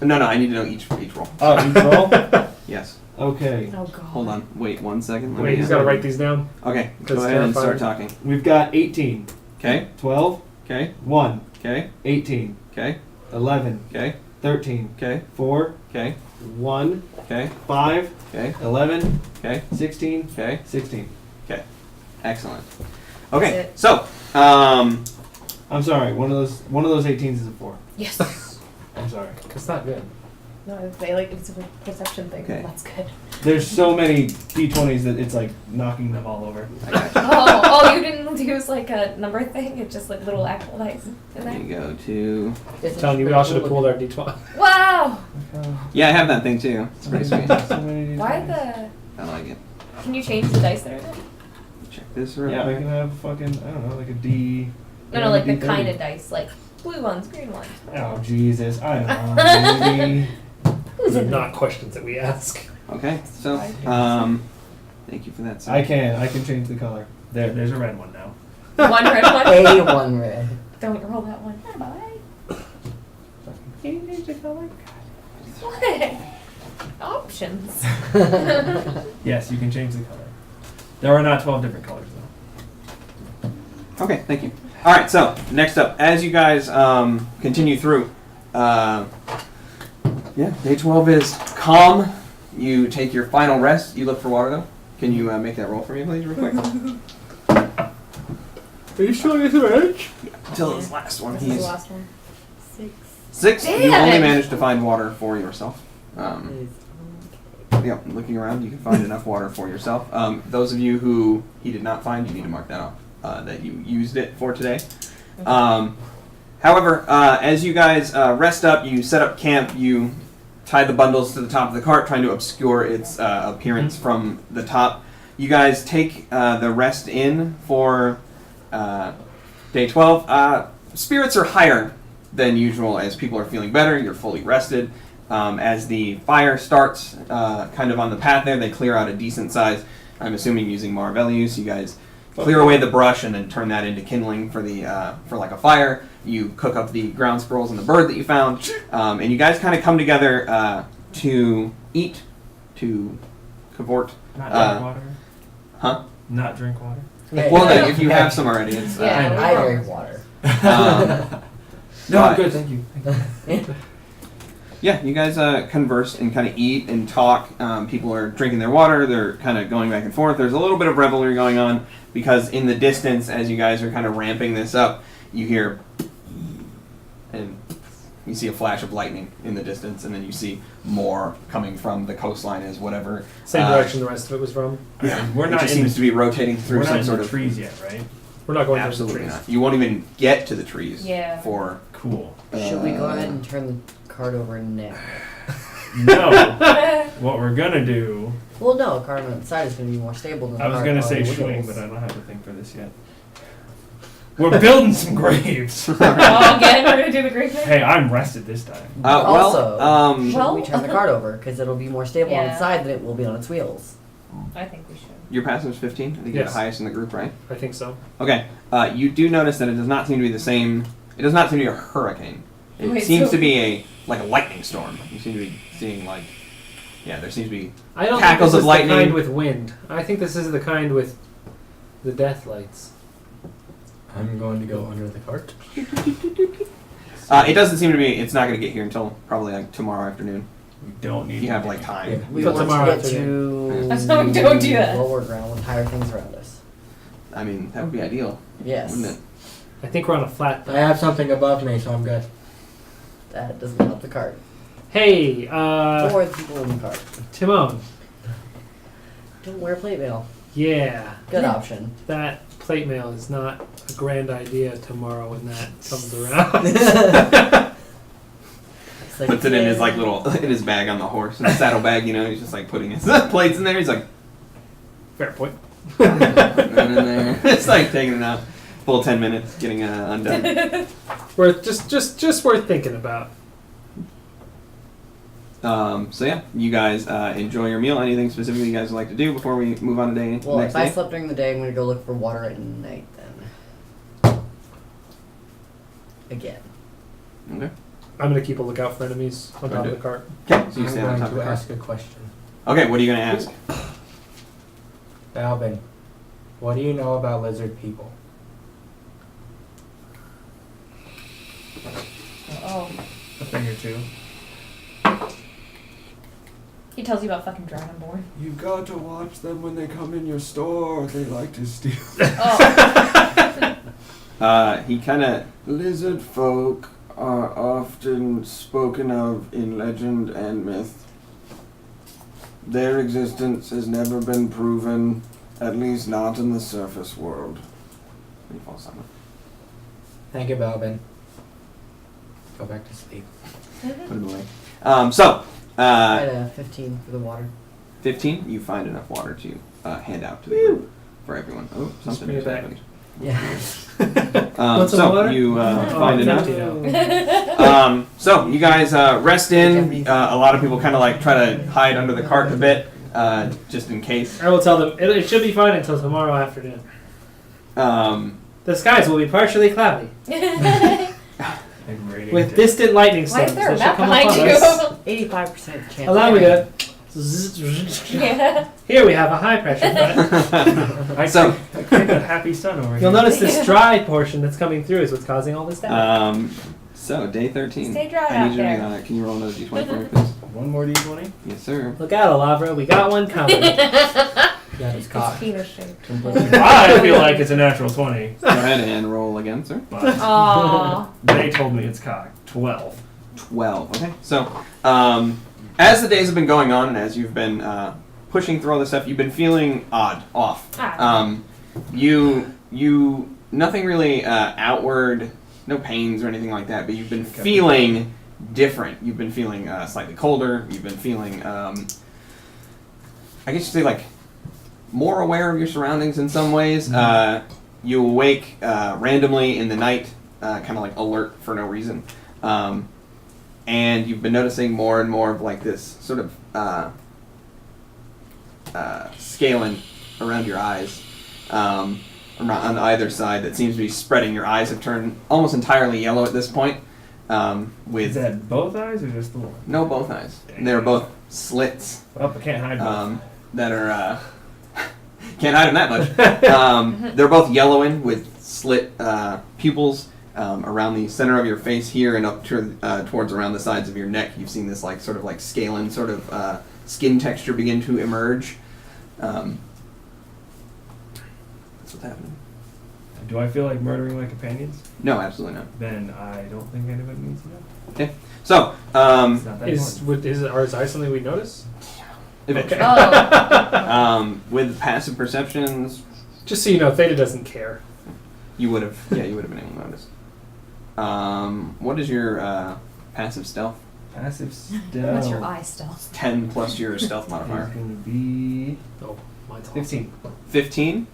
No, I need to know each roll. Oh, you roll? Yes. Okay. Oh, God. Hold on. Wait 1 second. Let Wait, me, he's got to write these down. Okay, That's go ahead and start terrifying. talking. We've got 18, Okay, 12, okay, 1, okay, 18, okay, 11, okay, 13, okay, 4, okay, 1, okay, 5, okay, 11, okay, 16, okay. 16. Excellent. Okay, That's so, I'm sorry, one of those 18s is a 4. Yes. I'm sorry. That's not good. No, they like it's a perception thing. Okay. That's good. There's so many D20s that it's like knocking them all over. I got you. Oh, you didn't use like a number thing? It's just like little actual dice in There there. you go to. Telling you, we all should have pulled our d20. Wow! Yeah, I have that thing too. It's pretty sweet. So many Why D20s. the. I like it. Can you change the dice that are in it? Check this real Yeah, I quick. can have fucking, I don't know, like a D. No, like the D30. kind of dice. Like blue ones, green ones. Oh, Jesus. I don't know. Maybe. Those are not questions that we ask. Okay, so, thank you for that. Sir. I can change the color. There's a red one now. One red one. A1 red. Don't roll that one. Bye. Can you change the color? What? Options. Yes, you can change the color. There are not 12 different colors though. Okay, thank you. All right, so next up, as you guys continue through, yeah, day 12 is calm. You take your final rest. You look for water though. Can you make that roll for me, please, real quick? Are you sure this edge? Until this last one. This is He's the last one. 6. 6. You Damn only it. managed to find water for yourself. Yeah, looking around, you can find enough water for yourself. Those of you who he did not find, you need to mark that off, that you used it for today. However, as you guys rest up, you set up camp, you tie the bundles to the top of the cart, trying to obscure its appearance from the top. You guys take the rest in for day 12. Spirits are higher than usual as people are feeling better. You're fully rested. As the fire starts kind of on the path there, they clear out a decent size, I'm assuming using Marvelius. You guys clear away the brush and then turn that into kindling for the for like a fire. You cook up the ground squirrels and the bird that you found, and you guys kind of come together to eat, to cavort. Not Uh, drink water. Huh? Not drink water. Well, no, if you have some already, it's Yeah. I drink water. No, I'm but- good, thank you. Yeah, you guys converse and kind of eat and talk. People are drinking their water. They're kind of going back and forth. There's a little bit of revelry going on because in the distance, as you guys are kind of ramping this up, you hear and you see a flash of lightning in the distance, and then you see more coming from the coastline as whatever. Same direction the rest of it was from. Yeah, We're it not just in seems the- to be rotating through We're some not in sort the of trees yet, right? We're not going Absolutely to the not. trees. You won't even get to the trees. Yeah. For Cool. Should we go ahead and turn the cart over now? No. What we're gonna do. Well, no, a cart on the side is going to be more stable than the I was cart gonna on say the swing, wheels. but I don't have a thing for this yet. We're building some graves. Oh, again, we're gonna do the great thing. Hey, I'm rested this time. Also, well, Should Well- we turn the cart over? Because it'll be more stable on Yeah. its side than it will be on its wheels. I think we should. your passive is 15. I think you're the Yes. highest in the group, right? I think so. Okay. You do notice that it does not seem to be the same. It does not seem to be a hurricane. It Wait, seems so- to be a lightning storm. You seem to be seeing there seems to be. I don't Cackles think of this is lightning. the kind with wind. I think this is the kind with the death lights. I'm going to go under the cart. It doesn't seem to be. It's not going to get here until probably like tomorrow afternoon. We don't need. You have to- like time. Yeah. We Until want tomorrow to get afternoon. to So we don't do that. lower ground with higher things around us. I mean, that would be ideal, Yes. wouldn't it? I think we're on a flat. I have something above me, so I'm good. That doesn't help the cart. Hey, Or the people in the cart. Timon. Don't wear plate mail. Yeah, Good option. that plate mail is not a grand idea tomorrow when that comes around. It's like, Puts it in his yeah. like little in his bag on the horse, in the saddle bag. You know, he's just like putting his plates in there. He's like, Fair point. and in there. It's like taking it out. Full 10 minutes, getting undone. Worth just worth thinking about. So yeah, you guys enjoy your meal. Anything specifically you guys would like to do before we move on to day Well, next if I day? slept during the day, I'm going to go look for water at night then. Again. Okay. I'm gonna keep a lookout for enemies on top of the cart. Okay. So you I'm stand on going top of to the car. ask a question. Okay. What are you gonna ask? Balvin, what do you know about lizard people? Oh. A thing or two. He tells you about fucking Dragonborn. You've got to watch them when they come in your store. They like to steal. Oh. He kind of. Lizard folk are often spoken of in legend and myth. Their existence has never been proven, at least not in the surface world. He falls silent. Thank you, Balvin. Go back to sleep. Put him away. So. I had a 15 for the water. 15. You find enough water to hand out to the group for everyone. Oh, something bring it just back. happened. Yeah. Want some So water? you find it's enough. empty now. So you guys rest in. A lot of people kind of like try to hide under the cart a bit, just in case. I will tell them it should be fine until tomorrow afternoon. Um, The skies will be partially cloudy Like radiant with day. distant lightning Why storms is there a that should map come behind upon us. you? 85% chance. Allow of me rain. to. Yeah. Here we have a high pressure front. I So- create a happy sun over here. You'll notice this dry portion that's coming through is what's causing all this damage. so day 13. Stay dry I out need you to there. can you roll another d20 for me, please? One more d20. Yes, sir. Look out, Alavra, we got one coming. Yeah, it's It's cocked. penis shaped. I feel like it's a natural 20, Go ahead and roll again, sir. but Aww. they told me it's cocked. 12. 12. Okay. So, as the days have been going on and as you've been pushing through all this stuff, you've been feeling off. You nothing really outward, no pains or anything like that, but you've been feeling different. You've been feeling slightly colder. You've been feeling, I guess you say like more aware of your surroundings in some ways. You awake randomly in the night, kind of like alert for no reason. And you've been noticing more and more of like this sort of scaling around your eyes, on either side that seems to be spreading. Your eyes have turned almost entirely yellow at this point. Is With that both eyes or just the one? no both eyes. They're both slits Well, I can't hide both. that are can't hide them that much. They're both yellowing with slit pupils. Around the center of your face here and up towards around the sides of your neck, you've seen this like sort of like scalen sort of skin texture begin to emerge. That's what's happening. Do I feel like murdering my companions? No, absolutely not. Then I don't think anybody needs to know. So, It's not that Is important. are his eyes something we notice? eventually, Oh. with passive perceptions, Just so you know, Theta doesn't care. you would have been able to notice. What is your passive stealth? Passive stealth. What's your eye stealth? 10 plus your stealth Is modifier. going to be Oh, mine's awesome. 15. 15.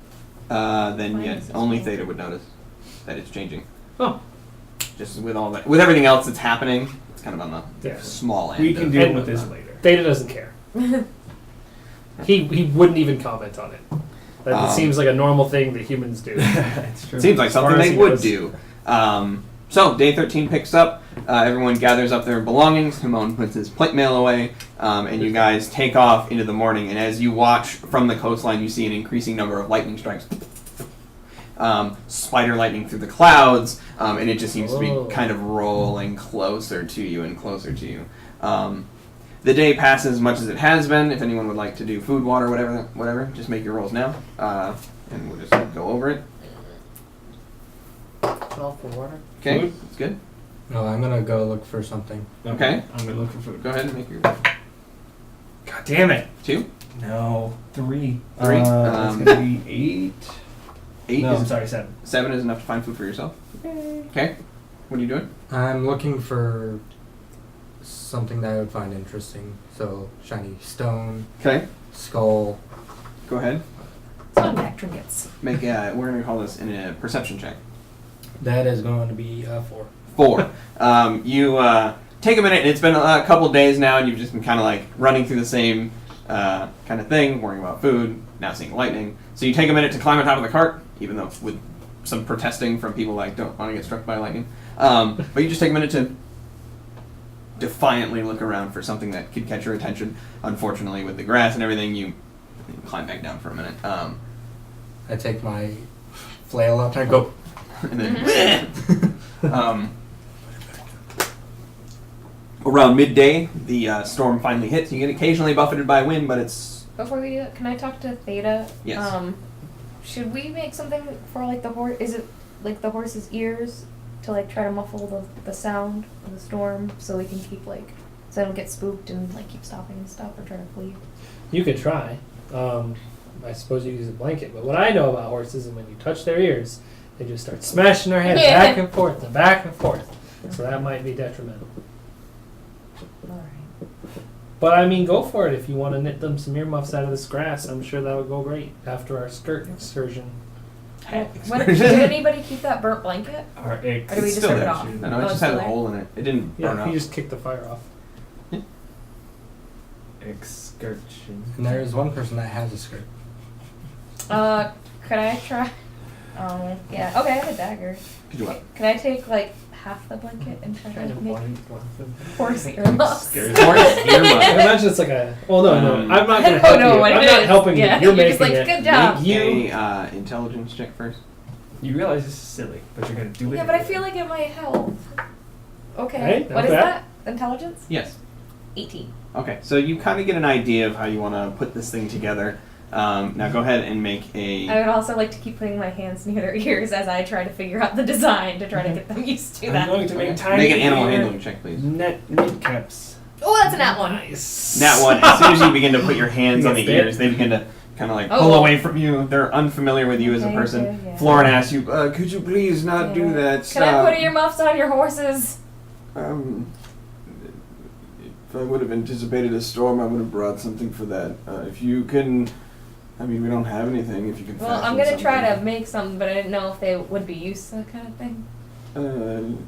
Then Mine yeah, is only 15. Theta would notice that it's changing. Oh. Just with all that, with everything else that's happening, it's kind of on the Yeah. small end. We can of- deal And- with this later. Theta doesn't care. He wouldn't even comment on it. That it seems like a normal thing that humans do. It's true. Seems like As far something as they he would knows. do. So day 13 picks up. Everyone gathers up their belongings. Timon puts his plate mail away, and you guys take off into the morning. And as you watch from the coastline, you see an increasing number of lightning strikes. Spider lightning through the clouds, and it just seems to Oh. be kind of rolling closer to you and closer to you. The day passes as much as it has been. If anyone would like to do food, water, whatever, just make your rolls now, and we'll just go over it. 12 for water. Okay, Food? that's good. No, I'm gonna go look for something. Okay. I'm going to look for food. Go ahead and make your God damn it. 2. No. 3. 3. It's going to be 8. 8 No, I'm is sorry, 7. 7 is enough to find food for yourself. Okay. What are you doing? I'm looking for something that I would find interesting. So shiny stone, Okay. skull. Go ahead. It's on back trinkets. Make a. We're gonna call this in a perception check. That is going to be 4. 4. You take a minute. And it's been a couple days now, and you've just been kind of like running through the same kind of thing, worrying about food. Now seeing lightning. So you take a minute to climb on top of the cart, even though with some protesting from people like don't want to get struck by lightning. But you just take a minute to defiantly look around for something that could catch your attention. Unfortunately, with the grass and everything, you climb back down for a minute. I take my flail up and I go. And then around midday, the storm finally hits. You get occasionally buffeted by wind, but it's Before we do that, can I talk to Theta? Yes. Should we make something for like the horse? Is it like the horse's ears to like try to muffle the sound of the storm so we can keep like so they don't get spooked and like keep stopping and stuff or try to flee? You could try. I suppose you use a blanket, but what I know about horses is when you touch their ears, they just start smashing their heads Yeah. back and forth and back and forth. So that might be detrimental. All right. But I mean, go for it if you want to knit them some earmuffs out of this grass. I'm sure that would go great after our skirt excursion. What, did anybody keep that burnt blanket? Or Or do we It's just still rip it there. off? No, Oh, it it's just had still a there? hole in it. It didn't burn Yeah, up. you just kick the fire off. excursion. And there is one person that has a skirt. Could I try? Yeah. Okay, I have a dagger. Could you what? Can I take like half the blanket and try Kind to of make funny. horse earmuffs? Scary. Horse I earmuff. imagine it's like a. Well, no, no. Um, I'm not I going to don't help know you. what I'm it not is. helping Yeah, you. You're you're just making like, it. good job. Make you. A intelligence check first. You realize this is silly, but you're going to do it. Yeah, but I feel like it might help. Okay. Right, What is okay. that? Intelligence? Yes. 18. Okay, so you kind of get an idea of how you want to put this thing together. Now go ahead and make a. I would also like to keep putting my hands near their ears as I try to figure out the design to try to get them used to I'm that. going to make tiny Make an animal ear handling check, please. net caps. Oh, that's a nat one. Nice. That one. As soon as you begin to put your hands on the You get bit? ears, they begin to kind of like Oh. pull away from you. They're unfamiliar with you as a Okay, person. okay, yeah. Florin asks you, Could you please not do Yeah. that? Can Stop. I put earmuffs on your horses? If I would have anticipated a storm, I would have brought something for that. If you can, I mean, we don't have anything. If you can. Well, fashion I'm gonna try to something. make some, but I didn't know if they would be used to that kind of thing.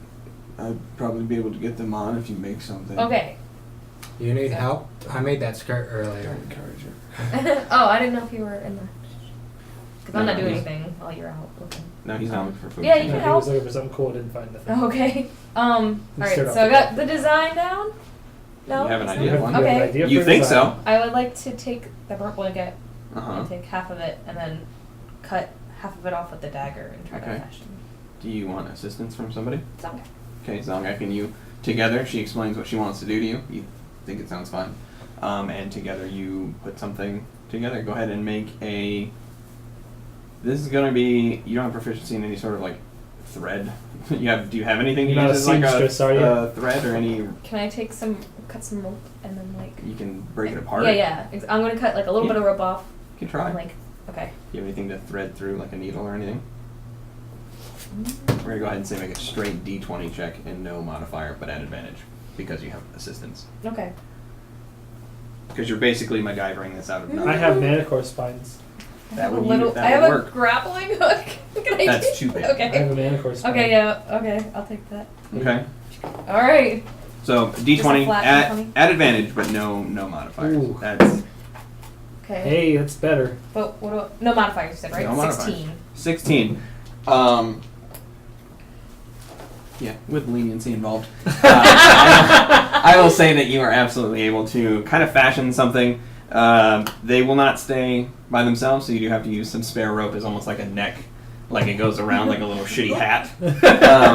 I'd probably be able to get them on if you make something. Okay. You need help? I made that skirt earlier. Don't encourage her. Oh, I didn't know if you were in the. Because I'm No, not doing he's- anything while you're out looking. no, he's not looking for food. Yeah, you Yeah, can he help. was looking for something cool, didn't find the thing. Okay. Alright, start off so I with got the design down? No? You have an It's idea not? of one? You have an Okay. idea You for think design? so? I would like to take the burnt blanket Uh-huh. and take half of it and then cut half of it off with the dagger and try Okay. to fashion. Do you want assistance from somebody? It's okay. Okay, Zongak and you together, she explains what she wants to do to you. You think it sounds fun. And together you put something together. Go ahead and make a. This is gonna be. You don't have proficiency in any sort of like thread. Do you have anything to You're not use a as like seamstress, are you? a thread or any? Can I cut some rope and then like. You can break it apart. Yeah. I'm gonna cut like a little Yeah. bit of rope off. You can try. And, like, okay. Do you have anything to thread through, like a needle or anything? We're gonna go ahead and say make a straight D20 check and no modifier, but at advantage because you have assistance. Okay. Because you're basically MacGyvering this out of nothing. I have manicore spines. That I would have a use- that I have would a work. grappling hook. Can I That's do- too big. I Okay. have a manicore spine. Okay, yeah, okay, I'll take that. Okay. Alright. So D20 flat at, D20? at advantage, but no modifiers. Ooh. That's Okay. Hey, that's better. But what do no modifiers you said, right? No modifiers. 16. 16. Yeah, with leniency involved. I will say that you are absolutely able to kind of fashion something. They will not stay by themselves, so you do have to use some spare rope as almost like a neck, like it goes around like a little shitty hat.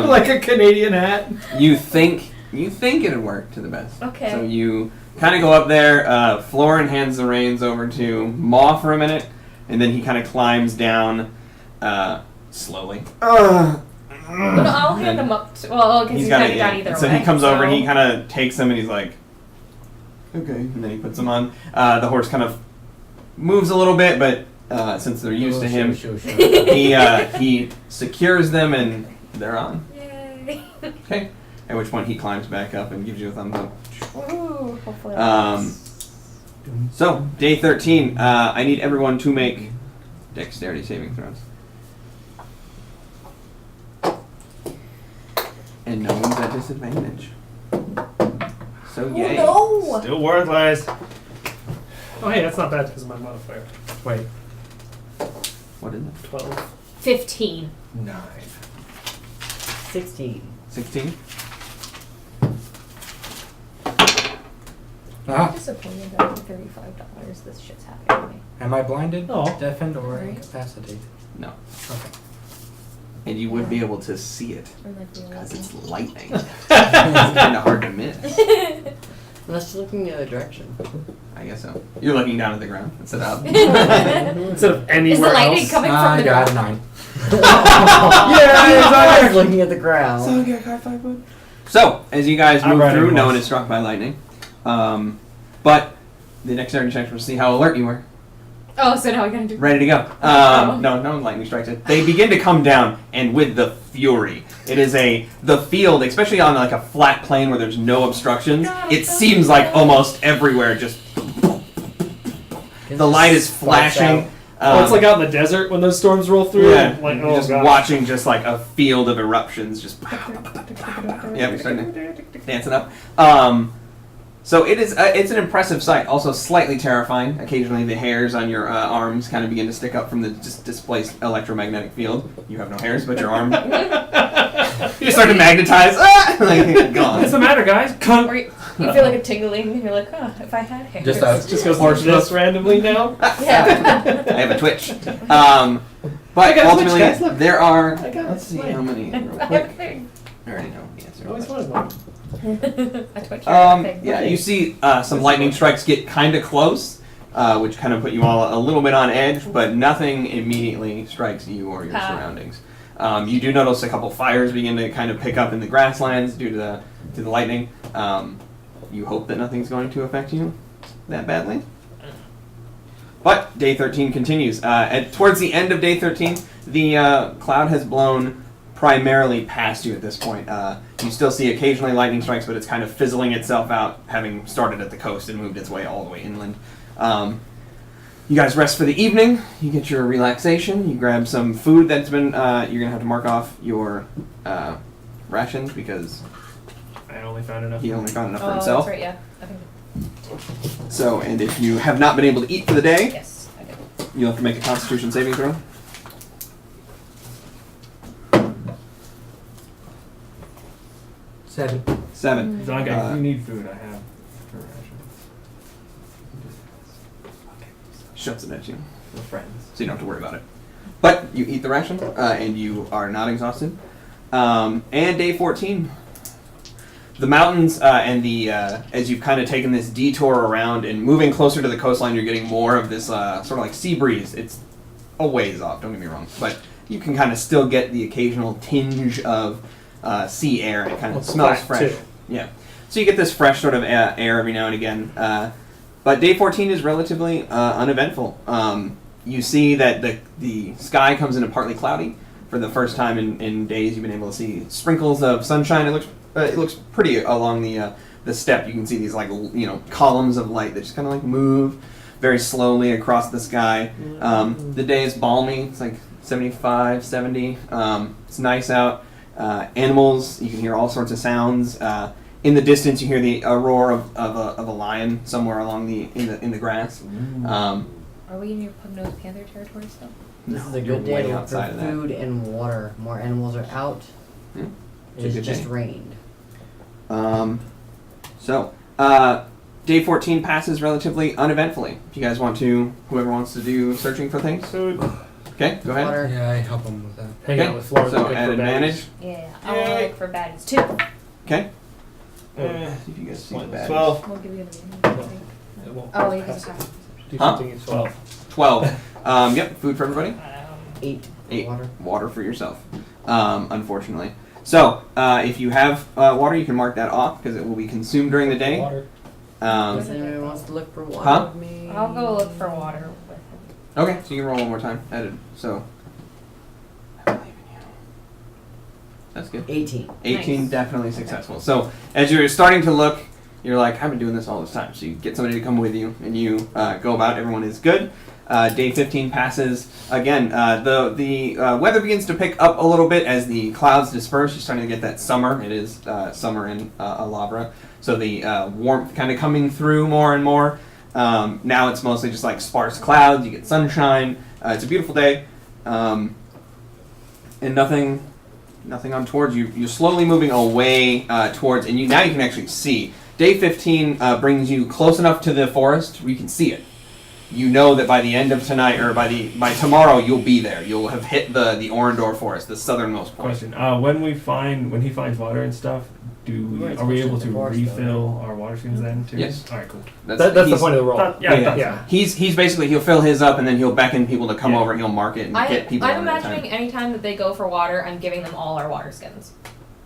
Like a Canadian hat. You think it'd work to the best. Okay. So you kind of go up there. Florin hands the reins over to Maw for a minute, and then he kind of climbs down slowly. No, I'll hand him up to. Well, because he's got kind it. of down either So way. he comes over and he so- kind of takes them and he's like, okay, and then he puts them on. The horse kind of moves a little bit, but since they're used to him, Sure. he secures them and they're on. Yay. Okay. At which point he climbs back up and gives you a thumbs up. Ooh, hopefully. So day 13. I need everyone to make dexterity saving throws. And no one's at disadvantage. So yay. Oh no! Still worthless. Oh, hey, that's not bad because of my modifier. Wait. What is it? 12. 15. 9. 16. 16? I'm Ah, disappointed that for $35 this shit's happening to me. am I blinded, Oh. deafened, or Right. incapacitated? No. Okay. And you would be able to see it I'm like, really because lucky. it's lightning. It's kind of hard to miss. Unless you're looking the other direction. I guess so. You're looking down at the ground instead of up. Instead of anywhere Is the lightning else. coming I from the got a ground? 9. I was looking at the ground. So, as you guys I'm move riding through, no one horse. is struck by lightning. But the dexterity check will see how alert you are. Oh, so now we're gonna do. Ready to go. Oh. No lightning strikes it. They begin to come down, and with the fury, it is the field, especially on like a flat plain where there's no obstructions. God, It so seems like sad. almost everywhere, just the light is flashing. Oh, it's like out in the desert when those storms roll through. Yeah, Like, you're oh, just God. watching just like a field of eruptions, just yeah, we're starting to dancing up. So it is. It's an impressive sight. Also slightly terrifying. Occasionally, the hairs on your arms kind of begin to stick up from the just displaced electromagnetic field. You have no hairs, but your arm. You start to magnetize. Ah! Like, gone. What's the matter, guys? Cunt. Or you feel like a tingling, and you're like, oh, if I had hair. Just It just goes like this randomly now. Yeah. I have a twitch. But I got a twitch, ultimately, guys, look. there are. I got Let's see mine. how many. Real I quick. have a thing. I already know the answer. Always wanted one. A twitch. Thing. Yeah, you see some lightning strikes get kind of close, which kind of put you all a little bit on edge, but nothing immediately strikes you or your surroundings. You do notice a couple fires begin to kind of pick up in the grasslands due to the lightning. You hope that nothing's going to affect you that badly. But day 13 continues. Towards the end of day 13, the cloud has blown primarily past you at this point. You still see occasionally lightning strikes, but it's kind of fizzling itself out, having started at the coast and moved its way all the way inland. You guys rest for the evening. You get your relaxation. You grab some food that's been. You're gonna have to mark off your rations because I only found enough. he only found enough for Oh, himself. that's right, yeah. I think, So, and if you have not been able to eat for the day, yes, I did. you'll have to make a Constitution saving throw. 7. 7. Zonga, if you need food, I have for rations. Shuts it at you, For friends. so you don't have to worry about it. But you eat the ration, and you are not exhausted. And day 14. The mountains and the as you've kind of taken this detour around and moving closer to the coastline, you're getting more of this sort of like sea breeze. It's a ways off, don't get me wrong, but you can kind of still get the occasional tinge of sea air, and it kind of smells flat, fresh. too. Yeah, so you get this fresh sort of air every now and again. But day 14 is relatively uneventful. You see that the sky comes in partly cloudy. For the first time in days, you've been able to see sprinkles of sunshine. It looks pretty along the steppe. You can see these columns of light that just kind of like move very slowly across the sky. The day is balmy. It's like 75, 70. It's nice out. Animals, you can hear all sorts of sounds. In the distance, you hear the roar of a lion somewhere along in the grass. Are we in your pug-nosed panther territory still? This is a you're good day way to look outside for of that. food and water. More animals are out. Yeah, it's a It's good just day. rained. Day 14 passes relatively uneventfully. If you guys want to, whoever wants to do searching for things. Food. Okay, go ahead. Water. Yeah, I help him with that. Hang Okay, out with Florida. so looking at for advantage. baddies. Yeah, I want to look for baddies too. Okay. Eh, See if you guys see the baddies. 12. We'll give you the name. It won't Oh, you pass guys it. have. Do Huh? something it's 12. 12. Yep, food for everybody. 8. 8. Water. Water for yourself, unfortunately. So, if you have water, you can mark that off because it will be consumed during the day. Water. If anyone wants to look for water Huh? with me. I'll go look for water with him. Okay, so you can roll one more time. So, I believe in you. That's good. 18. 18, Nice. definitely successful. So, as you're starting to look, you're like, I've been doing this all this time. So you get somebody to come with you, and you go about. Everyone is good. Day 15 passes. Again, the weather begins to pick up a little bit as the clouds disperse. You're starting to get that summer. It is summer in Alabra. So the warmth kind of coming through more and more. Now it's mostly just like sparse clouds. You get sunshine. It's a beautiful day. And nothing untoward. You're slowly moving away towards, and now you can actually see. Day 15 brings you close enough to the forest where you can see it. You know that by the end of tonight, or by tomorrow, you'll be there. You'll have hit the Orendor Forest, the southernmost point. Question. When he finds water and stuff, are we able to refill our water streams then too? Yes. All right, cool. That's the he's- point of the roll. Yeah. Yeah. He's basically, he'll fill his up and then he'll beckon people to come Yeah. over and he'll mark it and get people I'm in at a imagining time. anytime that they go for water, I'm giving them all our water skins.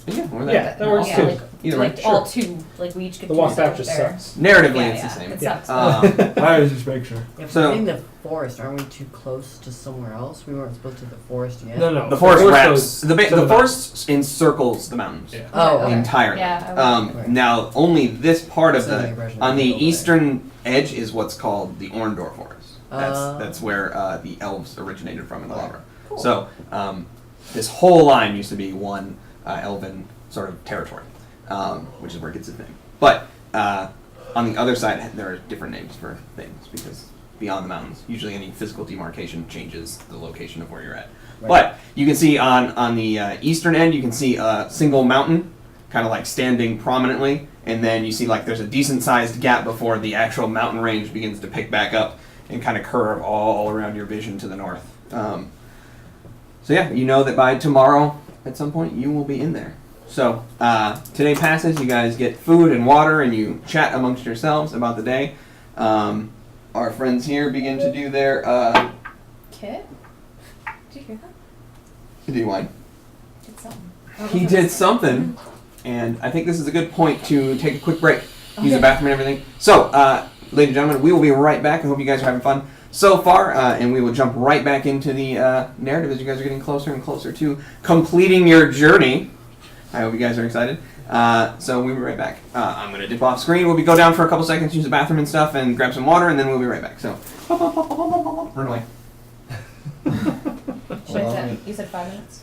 Yeah, or Yeah, that works yeah, too. like, Either like way, all sure. two. Like we each get The two Wasatch out just there. sucks. Narratively, Yeah, it's yeah, the same. it Yeah. sucks. I was just making sure. If So- we're in the forest, aren't we too close to somewhere else? We weren't supposed to the forest yet. No. The forest wraps. goes The to forest mountains. encircles the mountains. Yeah. Oh, okay. Entirely. Yeah, Okay. Now, only this part of So the the impression on that the we go there. eastern edge is what's called the Orendor Forest. Oh. That's where the elves originated from in Okay. Alabra. Cool. So this whole line used to be one elven sort of territory, which is where it gets its name. But on the other side, there are different names for things because beyond the mountains, usually any physical demarcation changes the location of where you're at. Right. But you can see on the eastern end, you can see a single mountain, kind of like standing prominently, and then you see like there's a decent sized gap before the actual mountain range begins to pick back up and kind of curve all around your vision to the north. So yeah, you know that by tomorrow, at some point, you will be in there. So today passes, you guys get food and water, and you chat amongst yourselves about the day. our friends here begin to do their Kit? Did you hear that? do wine. Did something. He did something, and I think this is a good point to take a quick break, use the Okay. bathroom and everything. So, ladies and gentlemen, we will be right back. I hope you guys are having fun so far, and we will jump right back into the narrative as you guys are getting closer and closer to completing your journey. I hope you guys are excited. So we'll be right back. I'm going to dip off screen. We'll go down for a couple seconds, use the bathroom and stuff, and grab some water, and then we'll be right back. So, run away. You said 5 minutes?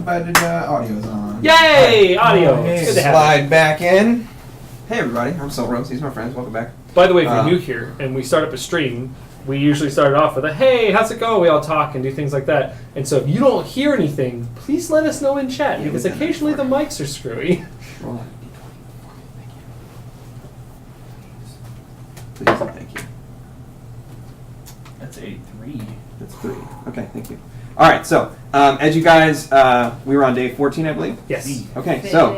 provided audio's on. Yay! Audio. Oh, hey. It's good to have it. Slide back in. Hey everybody, I'm Soul Rose. These are my friends. Welcome back. By the way, if you're Uh, new here and we start up a stream, we usually start it off with a "Hey, how's it going?" We all talk and do things like that. And so if you don't hear anything, please let us know in chat Yeah, because we've done that occasionally the before. mics are screwy. Roll out a d20 for me. Thank you. Please, thank you. That's a 3. That's 3. Okay, thank you. All right, so as you guys, we were on day 14, I believe. Yes. Okay, so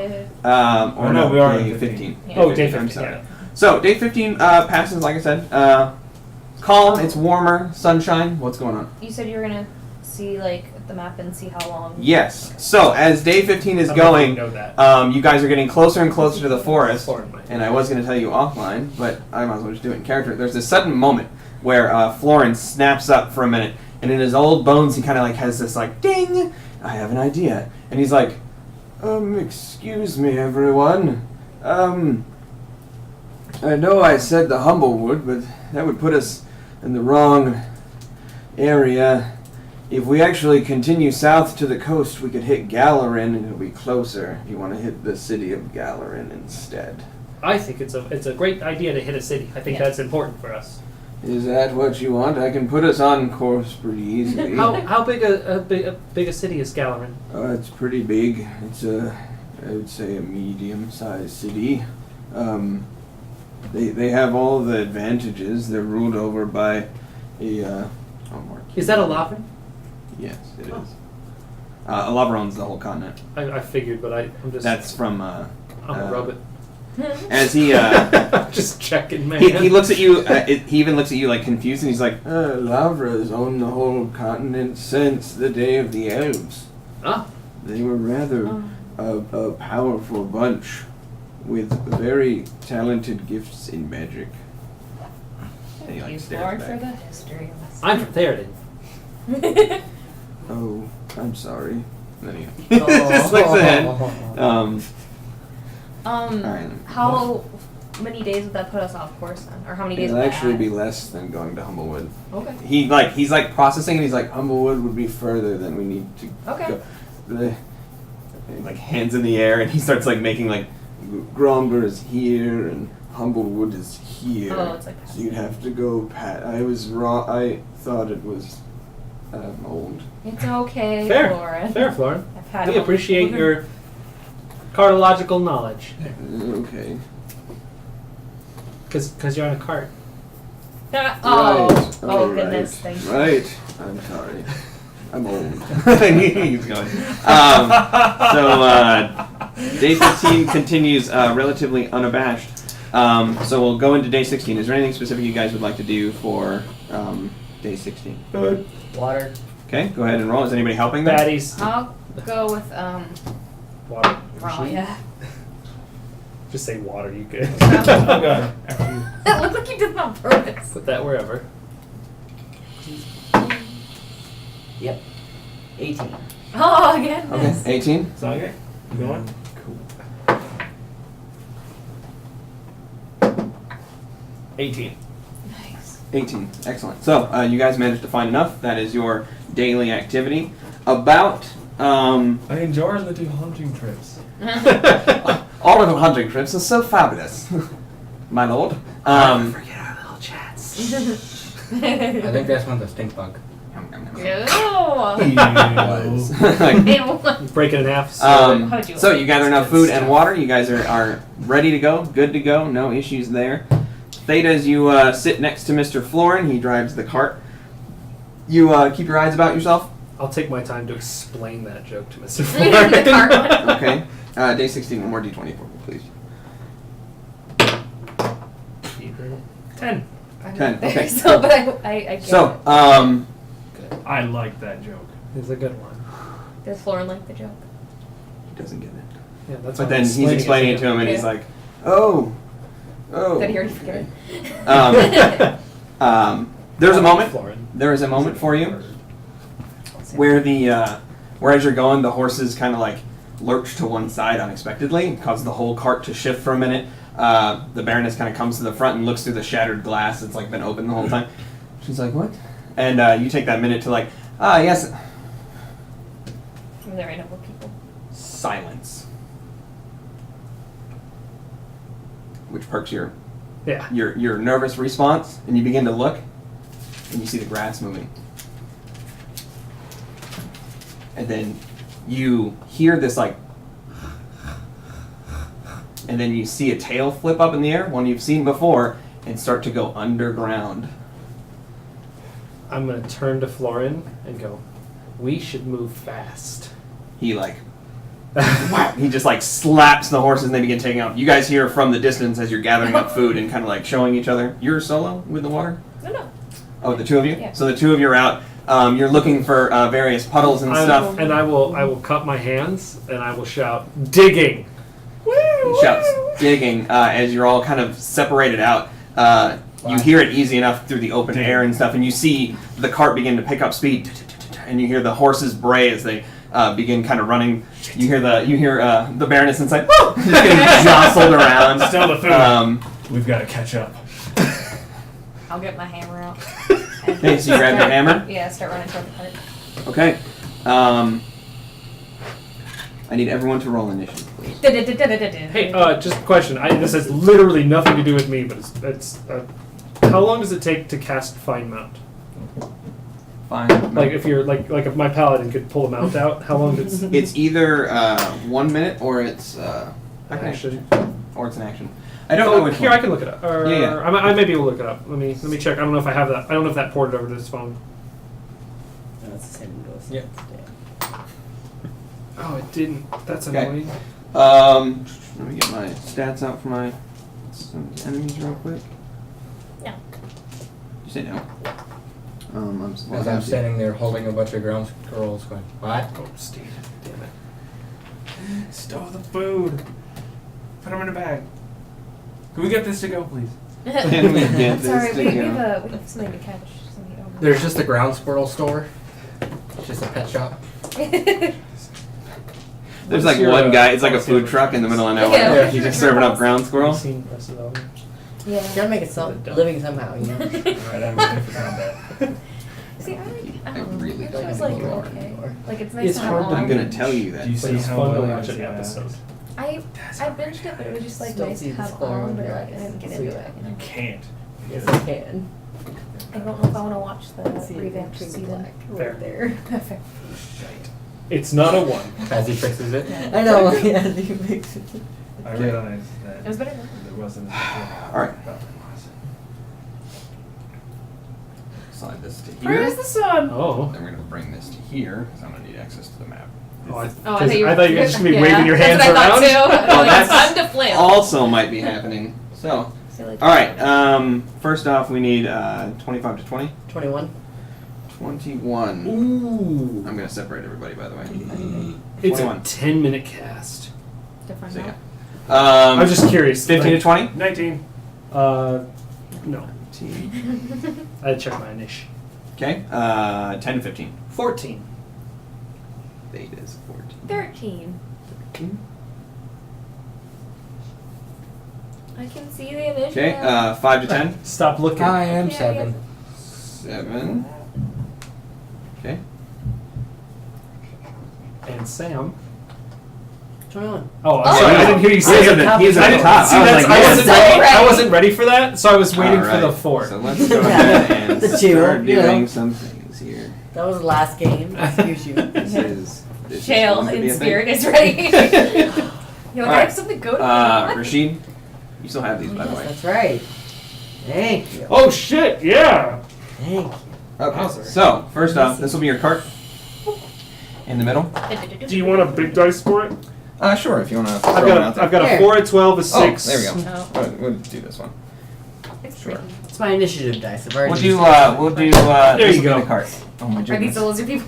or Oh, no, we are on day 15. 15. Yeah. Oh, day I'm 15. sorry. Yeah. So day 15 passes, like I said, calm. It's warmer, sunshine. What's going on? You said you were gonna see like the map and see how long. Yes. So as day 15 is I don't know if going, you know that. you guys are getting closer and closer to the forest. Florin might. And I was going to tell you offline, but I might as well just do it in character. There's this sudden moment where Florin snaps up for a minute, and in his old bones, he kind of like has this like ding. I have an idea, and he's like, excuse me, everyone. I know I said the Humblewood, but that would put us in the wrong area. If we actually continue south to the coast, we could hit Galarin, and it'll be closer. You want to hit the city of Galarin instead. I think it's a great idea to hit a city. I think Yeah. that's important for us. Is that what you want? I can put us on course pretty easily. How big a city is Galarin? It's pretty big. It's I would say a medium-sized city. They have all the advantages. They're ruled over by a. Is that a Lavrin? Yes, it is. Oh. Alava owns the whole continent. I figured, but I'm just. That's from I'm gonna rub it. as he Just checking, man. he looks at you. He even looks at you like confused, and he's like, Lavra's owned the whole continent since the day of the elves. Ah, They were rather a powerful bunch with very talented gifts in magic. and he like You stares Lord for back. the history of I'm from Theoden. us. Oh, I'm sorry. And then he just looks ahead. All right. How many days would that put us off course then, or how many days? It'll would that actually add? be less than going to Humblewood. Okay. He's like processing, and he's like, Humblewood would be further than we need to Okay. go. The like hands in the air, and he starts like making like Gromber is here and Humblewood is here. Oh, it's like So you'd have to go I was wrong. I thought it was old. It's okay, Fair, Lauren. fair, Florin. I've had We appreciate your cartological knowledge, Okay. because you're on a cart. Oh, Right. oh All goodness, right. thank you. Right. I'm sorry. I'm old. he's going. Day 15 continues relatively unabashed. So we'll go into day 16. Is there anything specific you guys would like to do for day 16? Water. Okay, go ahead and roll. Is anybody helping them? Baddies. I'll go with Water. raw, yeah. Just say water, you could. I'll go after you. It looked like you did it on purpose. Put that wherever. Yep. 18. Oh Okay, goodness. 18. Zonga, you going? Cool. 18. Nice. 18. Excellent. So you guys managed to find enough. That is your daily activity. About I enjoy the 2 hunting trips. all of the hunting trips is so fabulous, my lord. Forget our little chats. I Ew. think that's one of the stink bug. Like, Ew. Break it in half. How'd you so like you gather enough food and water. You guys are ready to go, good to go, no issues there. Theta, as you sit next to Mr. Florin, he drives the cart. You keep your eyes about yourself. I'll take my time to explain that joke to Mr. The cart Florin. one. Okay. Day 16, one more D20 for me, please. 10. I'm 10, not there, okay. So, but I get So, it. I like that joke. It's a good one. Does Florin like the joke? he doesn't get it. Yeah, that's But why then I'm he's explaining it to him, and he's Yeah. like, "Oh, Did he already forget okay." it? There's a moment. Florin. There is a moment for you where where as you're going, the horses kind of like lurch to one side unexpectedly, cause the whole cart to shift for a minute. The Baroness kind of comes to the front and looks through the shattered glass. It's like been open the whole time. She's like, "What?" And you take that minute to like, yes. There ain't no bookkeeper. silence, which perks your Yeah. your nervous response, and you begin to look, and you see the grass moving. And then you hear this like, and then you see a tail flip up in the air, one you've seen before, and start to go underground. I'm gonna turn to Florin and go, we should move fast. He like, wow, he just like slaps the horses and they begin taking off. You guys hear from the distance as you're gathering up food and kind of like showing each other. You're solo with the water? No. Oh, the two of you? Yeah. So the two of you are out. You're looking for various puddles and stuff. And I will cup my hands and I will shout, digging! He shouts, digging, as you're all kind of separated out. You hear it easy enough through the open air and stuff, and you see the cart begin to pick up speed, and you hear the horses bray as they begin kind of running. You hear the Baroness inside, just getting jostled around. Still the food. We've got to catch up. I'll get my hammer out. Okay, so you grab your hammer. Yeah, start running toward the cart. Okay. I need everyone to roll initiative, please. Hey, just a question. This has literally nothing to do with me, but it's how long does it take to cast Fine Mount? Fine. Like if you're like if my paladin could pull a mount out, how long does It's either 1 minute or it's action? or it's an action. I don't know which Here, one. I can look it up. Or, Yeah. I may be able to look it up. Let me check. I don't know if I have that. I don't know if that ported over to this phone. No, it's the same as Yeah. Oh, it didn't. That's Okay. annoying. Let me get my stats out for my some enemies real quick. No. You say no. As I'm standing there holding a bunch of ground squirrels going, what? Oh, Steve. Damn it. Stow the food. Put them in a bag. Can we get this to go, please? Can we get this Sorry, to we go? have something to catch. Something over. There's just a ground squirrel store. It's just a pet shop. There's What's like your, one guy. It's like a policy food on truck in the middle of Yeah. nowhere. Yeah. He's just serving up ground Have squirrel. you seen the rest of the album? You Yeah. gotta make it living somehow, you know? Alright, I'm ready for combat. See, I I don't know. really It don't was like like Lord okay. anymore. Like it's nice It's to have hard to- on. I'm gonna tell you that. Do you But see it's how fun to well watch it's an episode. I binged it, but it was just like Still nice see to the have square on, on but your like I eyes. didn't get See into that. it. You know? You can't. Yes, I can. I don't know if I want to watch the See it revamped between the season. black Fair. right there. Perfect. It's not a one. As he fixes it. I know, yeah, you fix it. I realized that It was better than there wasn't All right. Slide this to here. Where's the sun? Oh. Then we're gonna bring this to here because I'm gonna need access to the map. Oh, I Oh, thought you were just gonna be waving your hands that's what around. I thought too. Well, Like, that's it's time to flail. Also might be happening. So, See you later. all right. First off, we need 25 to 20. 21. 21. Ooh. I'm gonna separate everybody, by the way. It's a 21. 10-minute cast. To find So out. yeah. I'm just curious. 15 to 20. 19. No. 19. I had to check my initial. Okay. 10 to 15. 14. Beta is 14. 13. I can see the initial. Okay. 5 to 10. Stop looking. I am Yeah, 7. 7. Okay. And Sam. 21. Oh, I'm Oh, sorry. I yeah. didn't hear you He's say at that. the- he's at I the didn't top. see I was that's- like, I yeah. wasn't So ready. ready. I wasn't ready for that, so I was waiting All for the right. 4. So let's go ahead and The two, start you know. doing some things here. That was the last game. Excuse you. This is Shale going to be in a thing. spirit is ready. You're like, I Alright. have something good. Rashid, you still have these, by the Yes, way. that's right. Thank you. Oh shit! Yeah. Thank you. Okay. Wowzer. So first off, this will be your cart in the middle. Do you want a big dice for it? Sure, if you want to throw I've it got out a, there. I've got a Here. 4, a 12, a 6. Oh, there we go. Oh. We'll do this one. It's Sure. tricky. It's my initiative dice. I've already We'll used do. it. We'll do. There This you will be go. the cart. Oh my Are these goodness. the lizard people?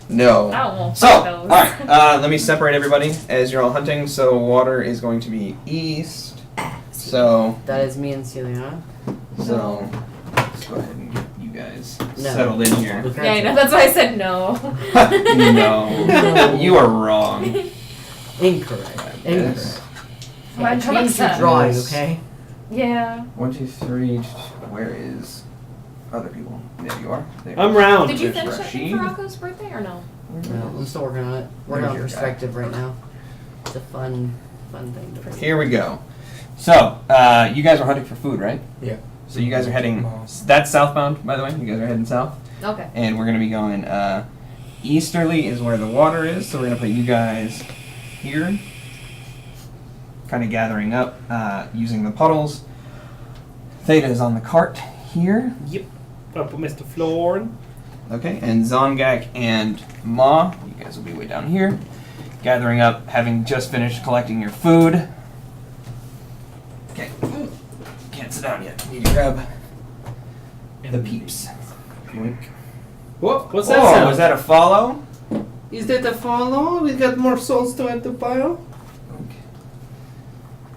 No. I won't So, fight all those. right. Let me separate everybody as you're all hunting. So water is going to be east. So That is me and Celia. let's go ahead and get you guys No. settled in here. Yeah, I know. That's why I said no. No, you are wrong. Incorrect. Yes. Incorrect. My Yeah, change truck's your up. drawing, Yes. okay? Yeah. 1, 2, 3. Where is other people? There you are. There. I'm round. Did you There's finish it Rashid. for Rocco's birthday or no? No, I'm still working on it. Working There's on your guy. perspective right now. It's a fun thing to do. Here we go. So, you guys are hunting for food, right? Yeah. So you guys are heading, that's southbound, by the way. You guys are heading south. Okay. And we're going to be going easterly is where the water is. So we're going to put you guys here. Kind of gathering up using the puddles. Theta is on the cart here. Yep. Up with Mr. Florin. Okay, and Zongak and Ma, you guys will be way down here. Gathering up, having just finished collecting your food. Okay. Can't sit down yet. Need to grab the peeps. Yoink. What? What's that Oh, sound? was that a follow? Is that a follow? We got more souls to add to pile.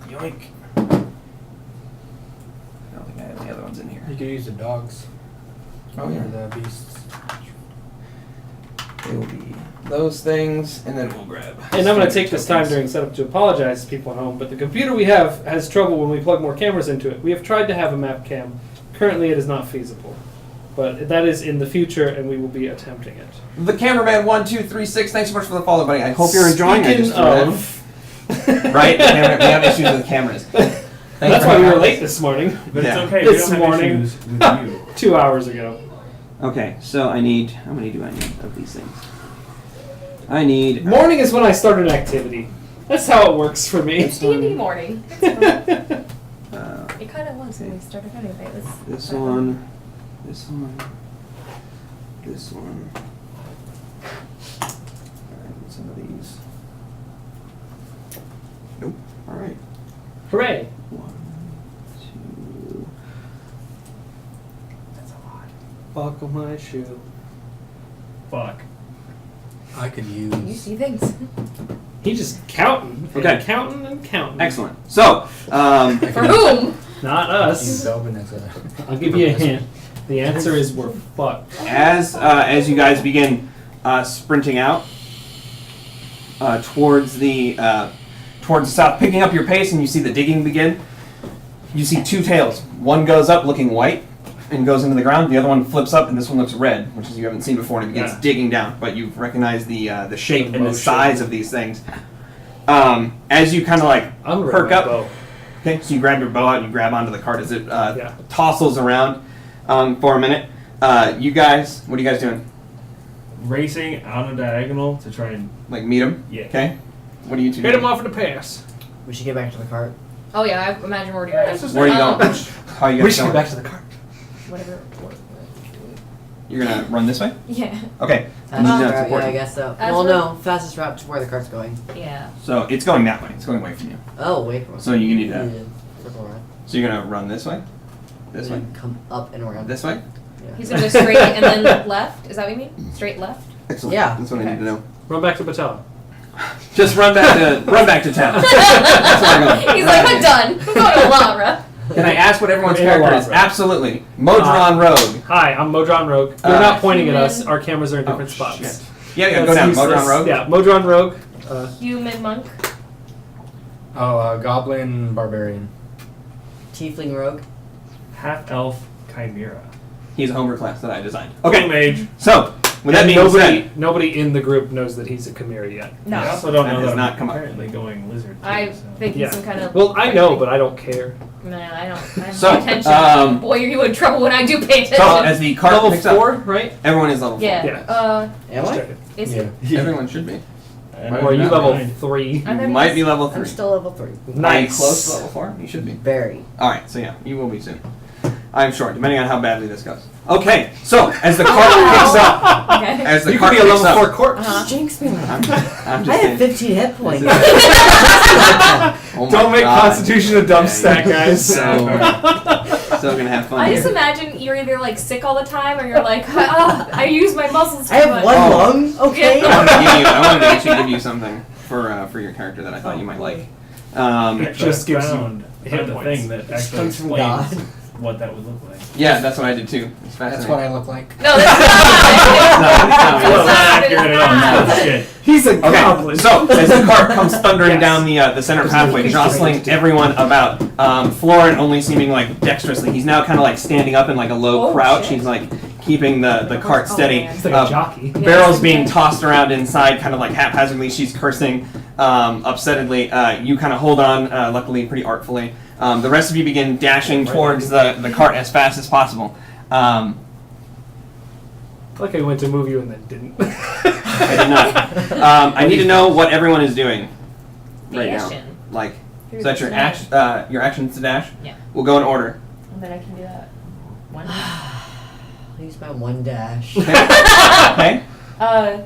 Yoink. I don't think I have the other ones in here. You could use the dogs. Oh, Or yeah. the beasts. It will be those things, and then we'll grab. And I'm going to take this time during setup to apologize to people at home, but the computer we have has trouble when we plug more cameras into it. We have tried to have a map cam. Currently, it is not feasible. But that is in the future, and we will be attempting it. The cameraman 1236. Thanks so much for the follow, buddy. I hope you're enjoying it. Speaking of, Right? The camera, we have issues with cameras. that's why we were late this morning, But Yeah. it's okay. This we don't have morning. issues with you. 2 hours ago. Okay, so I need. How many do I need of these things? I need. Morning is when I start an activity. That's how it works for me. It's D&D morning. It kind of was when we started anyway. It was This one. This one. This one. Alright, some of these. Nope. Alright. Hooray. 1, 2. That's a lot. Buckle my shoe. Fuck. I could You use. see things. He just counting. Okay. And counting and counting. Excellent. So, For whom? Not Use us. Belvin as a. I'll give you a hint. The answer is we're fucked. as you guys begin sprinting out towards the south, picking up your pace, and you see the digging begin. You see two tails. One goes up looking white and goes into the ground. The other one flips up, and this one looks red, which is you haven't seen before, and it begins Yeah. digging down. But you recognize the shape and the Motion. size of these things. As you kind of like I'm gonna perk grab up. my bow. Okay, so you grab your bow out and you grab onto the cart as it Yeah. tossles around for a minute. You guys, what are you guys doing? Racing on a diagonal to try and Like meet him? yeah. Okay. What are you two Hit doing? him off in the pass. We should get back to the cart. Oh yeah, I imagine we're already ready. Where are you going? How are you guys going? to the car. Whatever. You're gonna run this way? Yeah. Okay. Fastest that's route, yeah, important. I guess so. As Well, we're- no, fastest route to where the cart's going. Yeah. So it's going that way. It's going away from you. Oh, wait for it. So you need to. Circle around. So you're gonna run this way? This way? And come up and around. This way? Yeah. He's gonna go straight and then left. Is that what you mean? Straight left? Excellent. Yeah. That's what I need to know. Run back to Battelle. Just run back to town. That's where I'm going. He's like, I'm done. I'm going to Lara. Can I ask what everyone's We're in character is? Alara. Absolutely. Modron Rogue. Hi, I'm Modron Rogue. You're not pointing at us. Human. Our cameras are in different Oh, spots. shit. Yeah, go That's down. useless. Modron Rogue. Yeah, Modron Rogue. Human monk. Oh, Goblin Barbarian. Tiefling rogue. Half elf chimera. He's a homebrew class that I designed. Okay, Okay. mage. So, with that And being said, nobody in the group knows that he's a Chimera yet. I No. also don't That know does that not I'm come up. apparently going lizard. Too, I so. think he's Yeah. some kind of. Well, I know, but I don't care. Man, I don't So, pay attention. Boy, are you in trouble when I do pay attention. so as the cart Level picks 4, up, right? everyone is level 4. yeah. Yeah. Am Just I? checking. Is Yeah. he? Everyone should be. And Or are you not level mine. 3? I You thought he might was- be level 3. I'm still level 3. Are you Nice. close to level 4? You should be. Very. Alright, so yeah, you will be soon. I'm sure, depending on how badly this goes. Okay, so as the cart picks up, Okay. as the You could cart be a picks level 4 up, corpse. Uh-huh. Jinx me. I'm I just have saying. 15 hit points. Oh my Don't make God. Constitution a dump stack, guys. So gonna have fun I here. just imagine you're either like sick all the time or you're like, I use my muscles too I have much. one Oh. lung, okay? Yeah. I wanted to actually give you something for your character that I thought you might like. It just gives you found hit the points. thing that actually Comes from explains God. what that would look like. Yeah, that's what I did too. It's That's fascinating. what I look like. No, that's not. No, Well, not. accurate at all. No, shit. He's a Okay, goblin. so as the cart comes thundering Yes. down the center pathway, jostling everyone about, Florin only seeming like dexterously. He's now kind of like standing up in like a low Oh, crouch. shit. He's like keeping the cart Oh, steady. man. He's like a jockey. Yeah, Barrels it's being okay. tossed around inside, kind of like haphazardly. She's cursing. upsettedly. You kind of hold on, luckily pretty artfully. The rest of you begin dashing towards the cart as fast as possible. Like I went to move you and then didn't. I did not. I need to know what everyone is doing right now. Dashing. Like, Through so that's the your snow. your actions to dash. Yeah. We'll go in order. And then I can do that. One. I'll use my one dash. Okay. I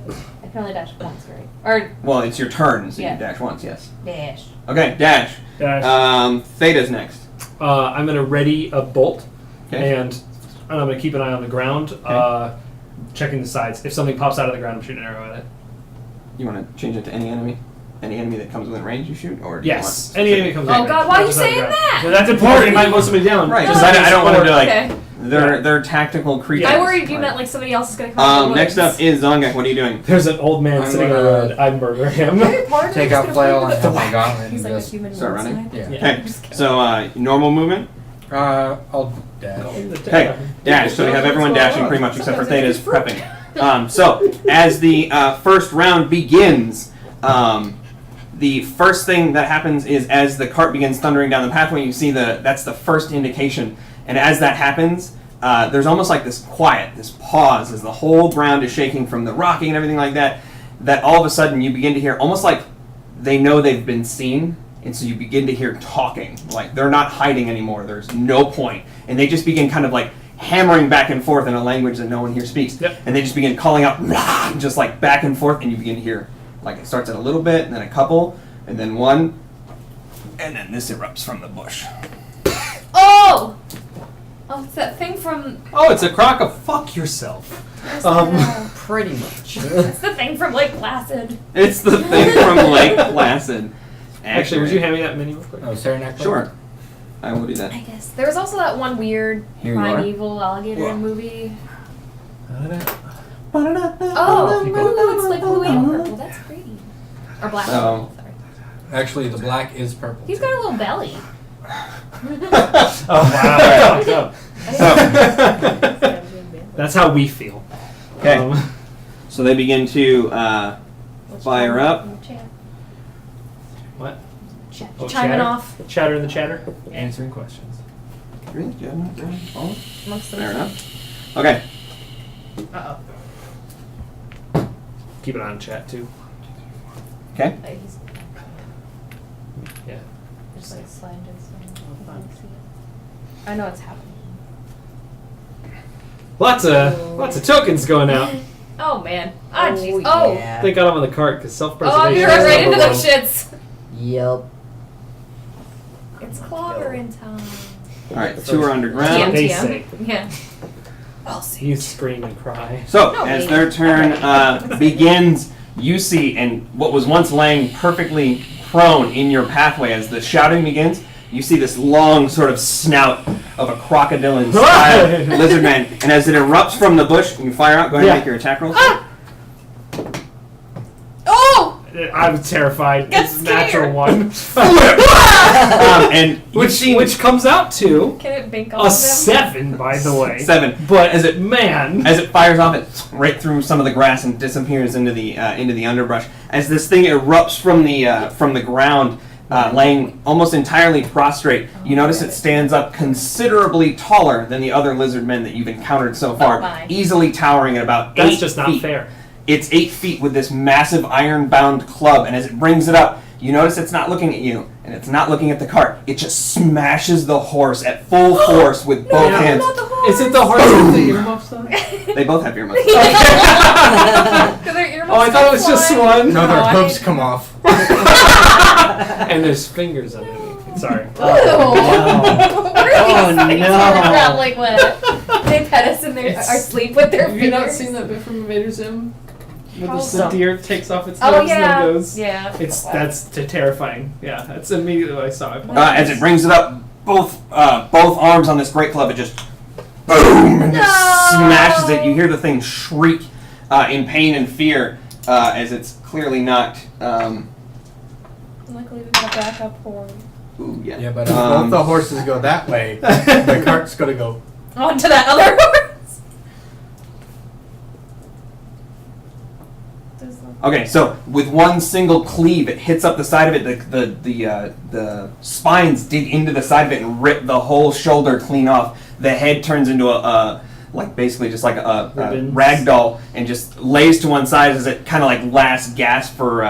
can only dash once, right? Or Well, it's your turn, so Yeah. you dash once. Yes. dash. Okay. Dash. Dash. Theta's next. I'm gonna ready a bolt, Okay. and I'm gonna keep an eye on the ground, checking the sides. If something pops out of the ground, I'm shooting an arrow at it. You want to change it to any enemy? Any enemy that comes within range, you shoot, or do you Yes, want any enemy comes. Oh in, God, not why are you just on the saying ground. that? Yeah, that's important. It might mow somebody down. Right, No, because I don't want to be like Okay. they're tactical creatures. I worried you Like- meant like somebody else is gonna come. in the Next woods. up is Zongek. What are you doing? There's an old man I'm sitting on gonna- the road. I'd murder him. Very part of Take it's out gonna flail play and with have the my gauntlet He's and like a just human start wolf running? side. Yeah. Okay, I'm just kidding. so normal movement. I'll dash. Okay, dash. So we have everyone dashing pretty much except for Theta's prepping. So as the first round begins, the first thing that happens is as the cart begins thundering down the pathway, you see that's the first indication. And as that happens, there's almost like this quiet, this pause as the whole ground is shaking from the rocking and everything like that, that all of a sudden you begin to hear almost like they know they've been seen. And so you begin to hear talking. Like they're not hiding anymore. There's no point. And they just begin kind of like hammering back and forth in a language that no one here speaks. Yep. And they just begin calling out, "Rah!" just like back and forth. And you begin to hear, like it starts at a little bit, and then a couple, and then one. And then this erupts from the bush. Oh! Oh, it's that thing from. Oh, it's a crock of fuck yourself. Pretty much. It's the thing from Lake Placid. It's the thing from Lake Placid. Actually, would you hand me that mini real quick? Oh, Sarah necklace? Sure. I will do that. I guess. There was also that one weird Here you are. primeval alligator movie. Oh, Oh, ooh, it's like blue and purple. That's pretty. Or black and Oh. purple, sorry. Actually, the black is purple. He's got a little belly. Oh wow! Fucked up. So, That's how we feel. okay. So they begin to fire up. What? Chiming chatter? off Chatter in the chatter. Answering questions. Really? Do you have enough time? Oh, amongst them. fair enough. Okay. Uh Keep an eye on chat too. Okay. oh. He's Yeah. just like sliding to the side. I can't see it. I know it's happening. Lots of tokens going out. Oh man. Ah, jeez. Oh. yeah. They got them on the cart because Oh, self-preservation. I'm is gonna run right number into those one. shits. Yep. It's clobber in time. All right. Two are underground. They say. Yeah. You scream and cry. So, No, as maybe. their turn begins, you see, and what was once laying perfectly prone in your pathway, as the shouting begins, you see this long sort of snout of a crocodilian style lizard man, and as it erupts from the bush, you fire out. Go ahead and Yeah. make your attack roll. Oh! I'm terrified. Get It's a natural scared. one. And which comes out to Can it bink off a of him? 7, by the way. 7. But As it man, As it fires off, it right through some of the grass and disappears into the underbrush. As this thing erupts from the ground, laying almost entirely prostrate, you notice it stands up considerably taller than the other lizard men that you've encountered so far, my. easily towering at about 8 that's just not feet. fair. It's 8 feet with this massive iron-bound club, and as it brings it up, you notice it's not looking at you, and it's not looking at the cart. It just smashes the horse at full force with both No, hands. not the horse. Is it the horse with the earmuffs on? They both have earmuffs. Oh, I thought it was just one. No, their No, I- hooves come off. And there's fingers underneath. Sorry. Ew. What are these things no. on the ground like what? They pet us in their our sleep with their Have you not fingers. seen that bit from Invader Zim? With Probably. the deer takes off its Oh nose yeah. and then goes. Yeah. That's terrifying. Yeah, that's immediately what I saw. As it brings it up, both arms on this great club, it just boom and just No. smashes it. You hear the thing shriek in pain and fear as it's clearly not. Luckily we got a backup horn. Ooh, yeah. Yeah, but if both the horses go that way, the cart's gonna go. Onto that other horse. Does the Okay, so with one single cleave, it hits up the side of it. The spines dig into the side of it and rip the whole shoulder clean off. The head turns into a like basically just like a Ribbons. rag doll and just lays to one side as it kind of like last gasp for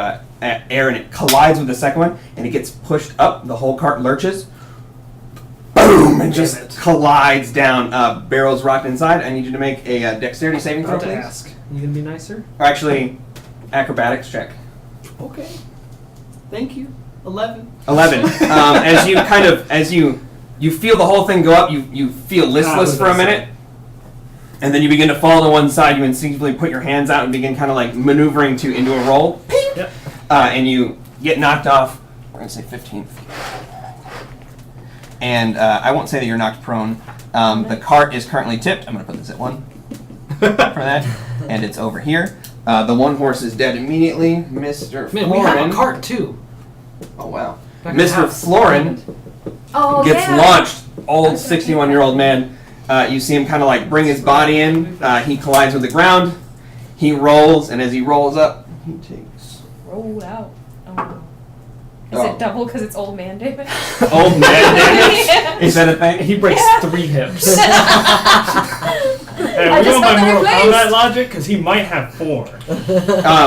air, and it collides with the second one, and it gets pushed up. The whole cart lurches. Boom! And just it. collides down. Barrel's rocked inside. I need you to make a dexterity saving throw, About to please. ask. You gonna be nicer? Or actually, acrobatics check. Okay. Thank you. 11. 11. As you feel the whole thing go up, you feel listless for a minute, and then you begin to fall to one side. You instinctively put your hands out and begin kind of like maneuvering into a roll. Yep. And you get knocked off. We're gonna say 15 feet. And I won't say that you're knocked prone. The cart is currently tipped. I'm gonna put this at 1 for that, and it's over here. The one horse is dead immediately. Mr. Man, we have a Florin. cart too. Oh wow. Back in the Mr. house. Florin Oh, gets yeah. launched. Old 61-year-old man. You see him kind of like bring his body in. He collides with the ground. He rolls, and as he rolls up, he takes Rolled out. Oh, no. Is Oh. it double because it's old man damage? old man damage. Yeah. Is that a thing? He breaks 3 hips. Hey, I we're just going by want to Mortal replace. Kombat logic because he might have 4.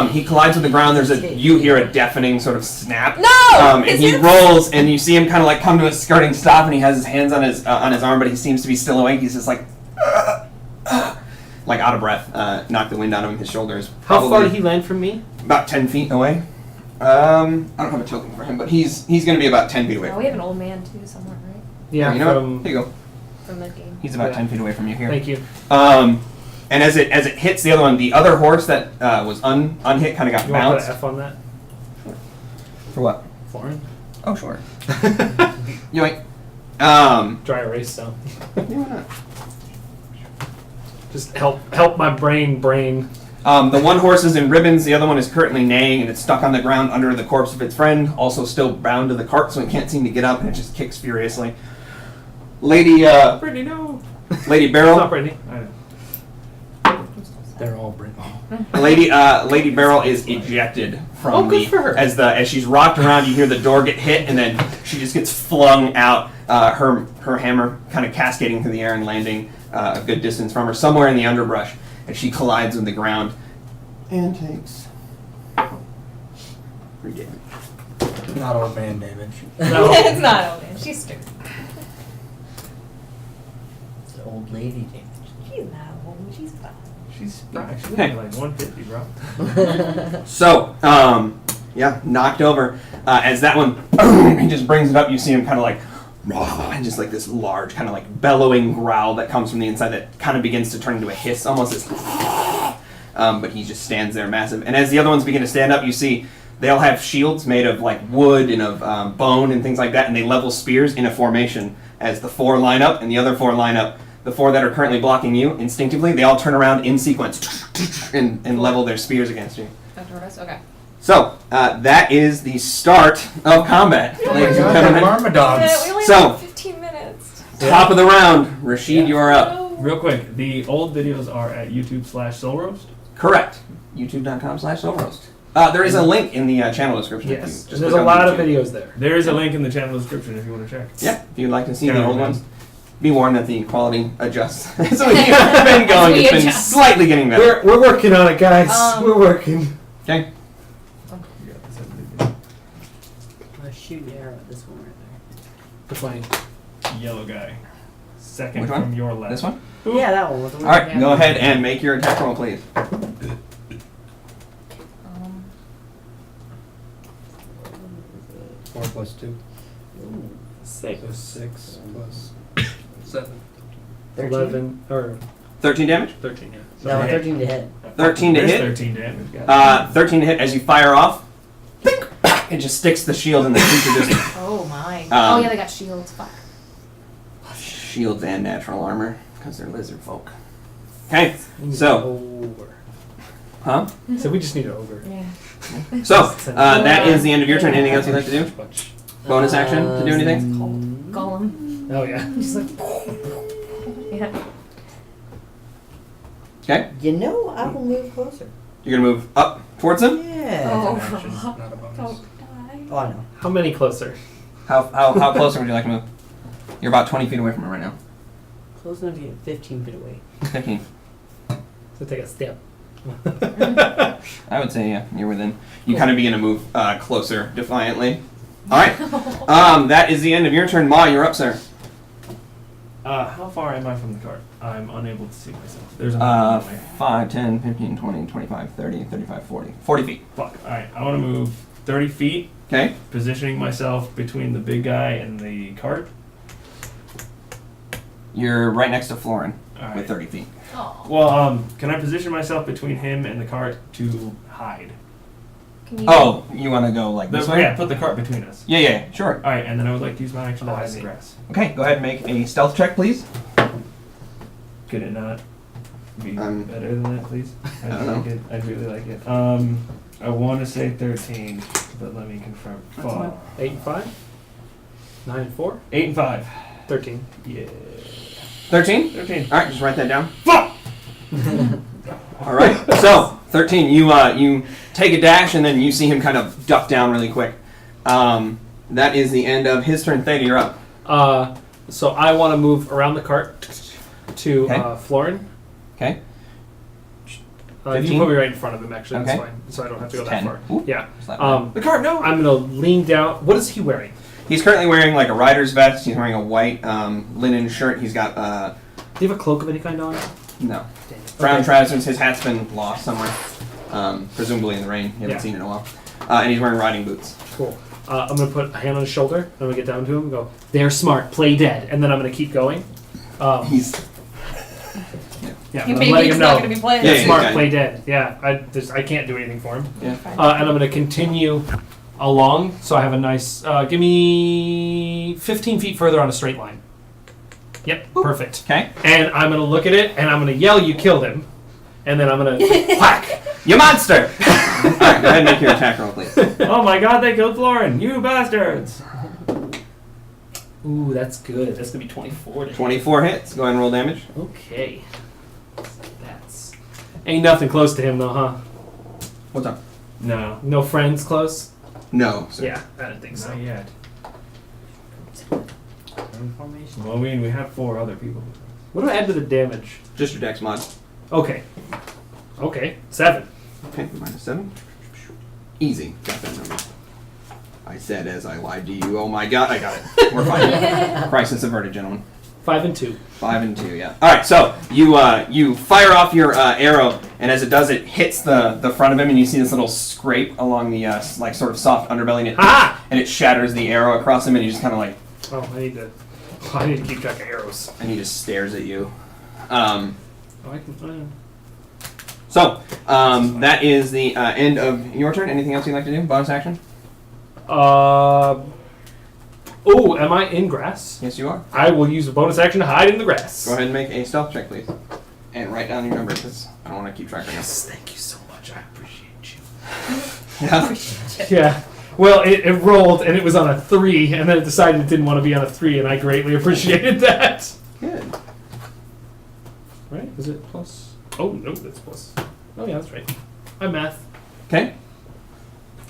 He collides with the ground. You hear a deafening sort of snap. No! And Is he it- rolls, and you see him kind of like come to a skirting stop, and he has his hands on his arm, but he seems to be still awake. He's just like out of breath. Knocked the wind out of him. His shoulders. How far did he land from me? About 10 feet away. I don't have a token for him, but he's going to be about 10 feet away. Oh, we have an old man too somewhere, right? Yeah, you know from. what? Here you go. From that game. He's about Yeah. 10 feet away from you here. Thank you. And as it hits the other one, the other horse that was unhit kind of got You want to put bounced. an F on that? For what? Foreign? Oh, sure. Yoink. Yeah, Dry erase so. why not? Just help my brain. The one horse is in ribbons, the other one is currently neighing, and it's stuck on the ground under the corpse of its friend, also still bound to the cart, so it can't seem to get up, and it just kicks furiously. Lady Brittany, no. Barrel. Stop, Brittany. I know. They're all Brit. Lady Barrel is ejected from Oh, good for her. as she's rocked around. You hear the door get hit, and then she just gets flung out. Her hammer kind of cascading through the air and landing a good distance from her, somewhere in the underbrush, and she collides with the ground and takes 3 damage. Not old man damage. No. It's not old man. She's stupid. It's an old lady damage. She's not old. She's fine. She's actually Hey. like 150, bro. So, knocked over. As that one, he just brings it up. You see him kind of like, and just like this large, kind of like bellowing growl that comes from the inside that kind of begins to turn into a hiss, almost as. But he just stands there, massive. And as the other ones begin to stand up, you see they all have shields made of like wood and of bone and things like that, and they level spears in a formation. As the 4 line up and the other 4 line up, the 4 that are currently blocking you, instinctively, they all turn around in sequence and level their spears against you. After us? Okay. So, that is the start of combat, Oh my ladies and god, they're gentlemen. Yeah, we myrmidons. only So- have 15 minutes. Top of the round. Rashid, you are up. No. Real quick, the old videos are at YouTube/SoulRoast. Correct. YouTube.com/SoulRoast. There is a link in the channel description. if you Yes. just There's click a on lot of YouTube. videos there. There is a link in the channel description if you want to check. Yeah, if you'd like to see the Yeah, old man. ones. Be warned that the quality adjusts. So we've been going. We It's been adjust. slightly getting better. We're working on it, guys. We're working. Okay. You got this other I shoot an arrow at this one right Which one? video. Yellow guy. Second Which one? from your left. This one? there. Yeah, that one. With the All right, yeah. go ahead and make your attack roll, please. 4 plus 2. Six. So 6 plus 7. 13? 11 or 13 damage? 13. Yeah. No, hit. 13 to hit. 13 to There's hit. 13 damage. Got it. 13 to hit as you fire off. It just sticks the shield and the creature just Oh my. Um, Oh yeah, they got shields. Fuck. shields and natural armor because they're lizard folk. Okay, We need So- an ogre. huh? So we just need an ogre. Yeah. So that is the end of your turn. Anything else you'd like to do? Bunch. Bonus action to do anything? Gollum. Oh yeah. Just like. Yeah. Okay, You know, I will move closer. you're gonna move up. towards him. Yeah. Oh. It's an action, not a bonus. Don't die. Oh, I know. How many closer? How closer would you like to move? You're about 20 feet away from it right now. Close enough to get 15 feet away. 15. So take a step. I would say, yeah, you're within. You kind of begin to move closer defiantly. All right. That is the end of your turn. Ma, you're up, sir. How far am I from the cart? I'm unable to see myself. There's a 5, 10, 15, 20, 25, 30, 35, 40. 40 feet. Fuck. Alright, I want to move 30 feet, Okay. positioning myself between the big guy and the cart. You're right next to Florin Alright. with 30 feet. Oh. Well, can I position myself between him and the cart to hide? Can you? Oh, you want to go like this way? Yeah, put the cart between us. Yeah, sure. Alright, and then I would like to use my action to Oh, I hide in the see. grass. Okay, go ahead and make a stealth check, please. Could it not be Um, better than that, please? I don't know. like it. I'd really like it. I want to say 13, but let me confirm. That's fine. 8 and 5? 9 and 4? 8 and 5. 13. Yeah. 13? 13. All right, just write that down. Fuck! All right. So 13. You take a dash and then you see him kind of duck down really quick. That is the end of his turn. Theta, you're up. So I want to move around the cart to Okay. Florin. Okay. You 15? can put me right in front of him, actually. Okay. That's fine. So I don't have to go It's that 10. far. Ooh. Yeah. Slap The cart. No. I'm going to lean down. What is he wearing? He's currently wearing like a rider's vest. He's wearing a white linen shirt. He's got Do you have a cloak of any kind on? no Dang it. brown Okay. trousers. His hat's been lost somewhere, presumably in the rain. You haven't Yeah. seen it in a while. And he's wearing riding boots. Cool. I'm going to put a hand on his shoulder. I'm going to get down to him and go, they're smart, play dead. And then I'm going to keep going. He's Yeah, Your I'm letting baby's him not know. gonna be playing. Yeah, They're yeah, smart, okay. play dead. Yeah, I can't do anything for him. yeah. And I'm going to continue along, so I have a nice. Give me 15 feet further on a straight line. Yep, perfect. Okay. And I'm going to look at it, and I'm going to yell, "You killed him!" And then I'm going to whack. You monster! All right, go ahead and make your attack roll, please. Oh my god, they killed Florin! You bastards! Ooh, that's good. That's going to be 24. to hit. 24 hits. Go ahead and roll damage. Okay. That's ain't nothing close to him though, huh? What's up? No. No friends close. No. Sir. Yeah, I didn't think so. Not yet. Information. Well, we have 4 other people. What do I add to the damage? Just your dex mod. Okay. Okay, 7. Okay, -7. Easy. Got that number. I said as I lied to you. Oh my god, I got it. We're fine. Crisis averted, gentlemen. 5 and 2. 5 and 2, yeah. All right, so you fire off your arrow, and as it does, it hits the front of him, and you see this little scrape along the like sort of soft underbelly, and Ah! it shatters the arrow across him, and he just kind of like, Oh, I need to keep track of arrows. and he just stares at you. Oh, I can. So that is the end of your turn. Anything else you'd like to do? Bonus action? Oh, am I in grass? Yes, you are. I will use a bonus action to hide in the grass. Go ahead and make a stealth check, please, and write down your number because I don't want to keep track of this. Yes, thank you so much. I appreciate you. Yeah. Yeah. Well, it rolled and it was on a 3, and then it decided it didn't want to be on a 3, and I greatly appreciated that. Good. Right? Is it plus? Oh, no, that's plus. Oh, yeah, that's right. I'm math. Okay.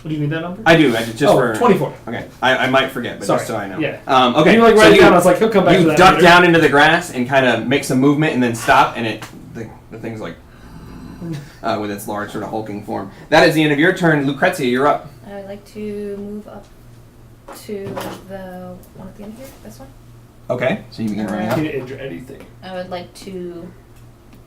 Do you need that number? I do. I just for 24. Okay. I might forget, but Sorry. just so I know. Yeah. Okay. You like so write it you, down. I was like, he'll come back to you that duck later. down into the grass and kind of make some movement and then stop, and the thing's like with its large sort of hulking form. That is the end of your turn, Lucrezia. You're up. I would like to move up to the one at the end here. This one. Okay. So you begin running up. Can't injure anything. I would like to.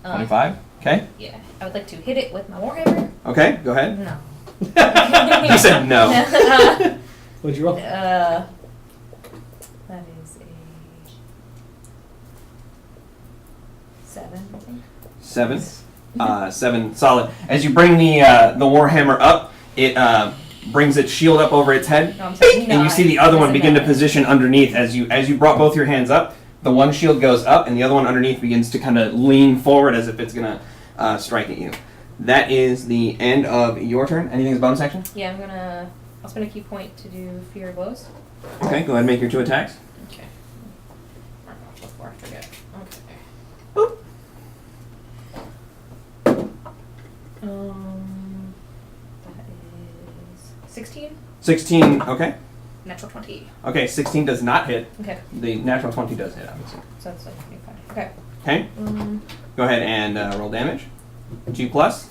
25. Okay. Yeah. I would like to hit it with my warhammer. Okay. Go ahead. No. You said no. What'd you roll? That is a 7, I think. 7. 7. Solid. As you bring the warhammer up, it brings its shield up over its head. No, I'm saying And you see the other one begin to position underneath as you brought both your hands up. The one shield goes up, and the other one underneath begins to kind of lean forward as if it's gonna strike at you. That is the end of your turn. Anything as bonus action? Yeah, I'll spend a key point to do fear blows. Okay, go ahead and make your 2 attacks. Okay. Before I forget. Okay. 16. 16, okay. Natural 20. Okay, 16 does not hit. Okay. The natural 20 does hit, obviously. So that's like 25. Okay. Okay, go ahead and roll damage. 2 plus. 2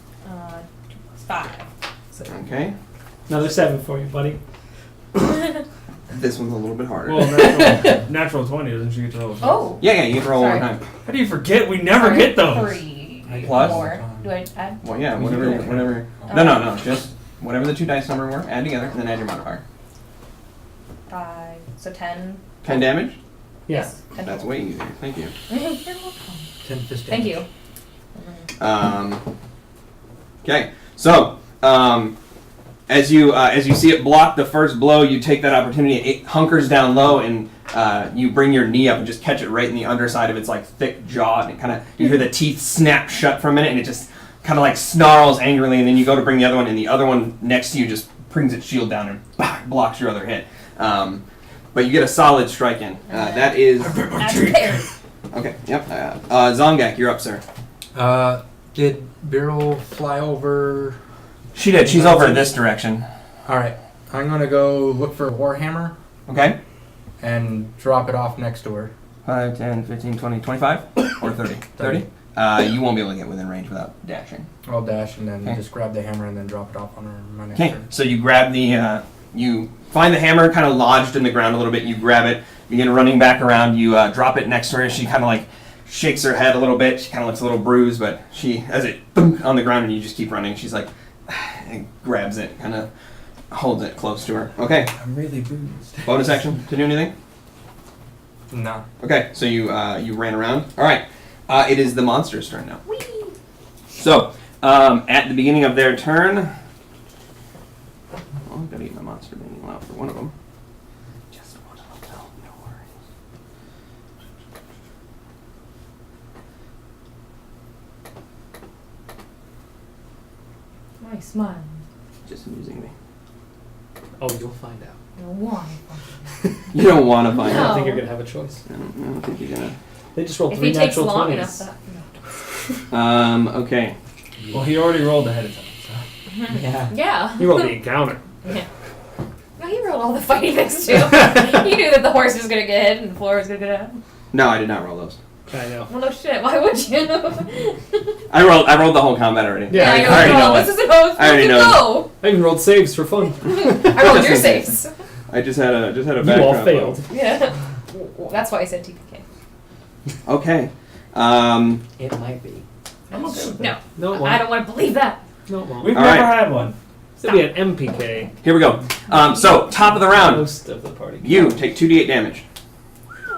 plus 5. Okay. Another 7 for you, buddy. This one's a little bit harder. Well, natural 20 doesn't she get to roll? Oh. Yeah, you get to roll Sorry. one time. How do you forget? We never get those. 3 Plus? more. Do I add? Well, yeah, whatever. No, just whatever the 2 dice number were, add together, and then add your modifier. 5. So 10. 10 damage? Yes. 10 That's total. way easier. Thank you. You're welcome. 10 fist Thank damage. you. Okay, so as you see it block the first blow, you take that opportunity. It hunkers down low, and you bring your knee up and just catch it right in the underside of its like thick jaw, and it kind of you hear the teeth snap shut for a minute, and it just kind of like snarls angrily, and then you go to bring the other one, and the other one next to you just brings its shield down and blocks your other hit. But you get a solid strike in. That is That's fair. okay. Yep. Zongak, you're up, sir. Did Beryl fly over? She did. She's over in this direction. Alright. I'm gonna go look for Warhammer Okay. and drop it off next to her. 5, 10, 15, 20, 25? Or 30? 30? You won't be able to get within range without dashing. I'll dash and then Okay. just grab the hammer and then drop it off on her my next Okay, turn. so you grab the, you find the hammer kind of lodged in the ground a little bit. You grab it, begin running back around. You drop it next to her. She kind of like shakes her head a little bit. She kind of looks a little bruised, but she, as it thunk on the ground and you just keep running, she's like, and grabs it, kind of holds it close to her. Okay, I'm really bruised. bonus action to do anything? No. Okay, so you ran around. All right, it is the monster's turn now. So at the beginning of their turn, well, I've got to eat my monster manual out for one of them. Just one of them, no worries. Nice smile. Just amusing me. Oh, you'll find out. Why? You don't want to find I No. out. don't think you're gonna have a choice. I don't think you're gonna. They just rolled If 3 he takes natural long 20s. enough, that. Okay. Well, he already rolled ahead of time. So. Yeah. Yeah. You rolled the encounter. Yeah. No, he rolled all the fighting things too. He knew that the horse was gonna get hit and the floor was gonna get hit. No, I did not roll those. I know. Well, no shit. Why would you? I rolled the whole combat already. Yeah, I I know. already know This it. isn't how it's I already supposed to know go. I even rolled saves for fun. I rolled your saves. I just had a You background. all failed. Yeah. Well, that's why I said TPK. Okay. It might be. I'm okay with No, that. No, it I won't. don't want to believe that. No, it won't. We've All never right. had one. It'll be an MPK. Here we go. So top of the round, Most of the party. you take 2d8 damage.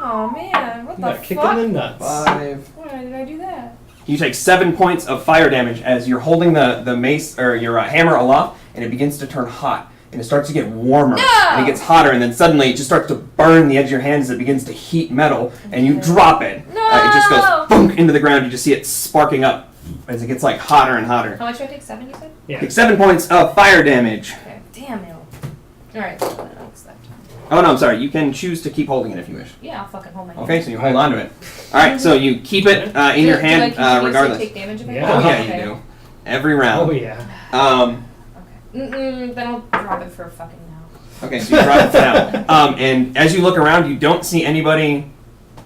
Oh man, what You the got kicked in fuck? the nuts. 5. Why did I do that? You take 7 points of fire damage as you're holding the mace or your hammer aloft, and it begins to turn hot, and it starts to get warmer, No! and it gets hotter, and then suddenly it just starts to burn the edge of your hand as it begins to heat metal, and you drop it. No! It just goes thunk into the ground. You just see it sparking up as it gets like hotter and hotter. How much do I take? 7, you said? Yeah. Take 7 points of fire damage. Okay. Damn it. Alright, so then I'll accept. Oh no, I'm sorry. You can choose to keep holding it if you wish. Yeah, I'll fucking hold my hand. Okay, so you hold on to it. All right, so you keep it in your hand Do I continuously regardless. take damage if I Yeah. Oh go? yeah, Okay. you do. Every round. Oh yeah. Okay. Then I'll drop it for fucking now. Okay, so you drop it down. And as you look around, you don't see anybody.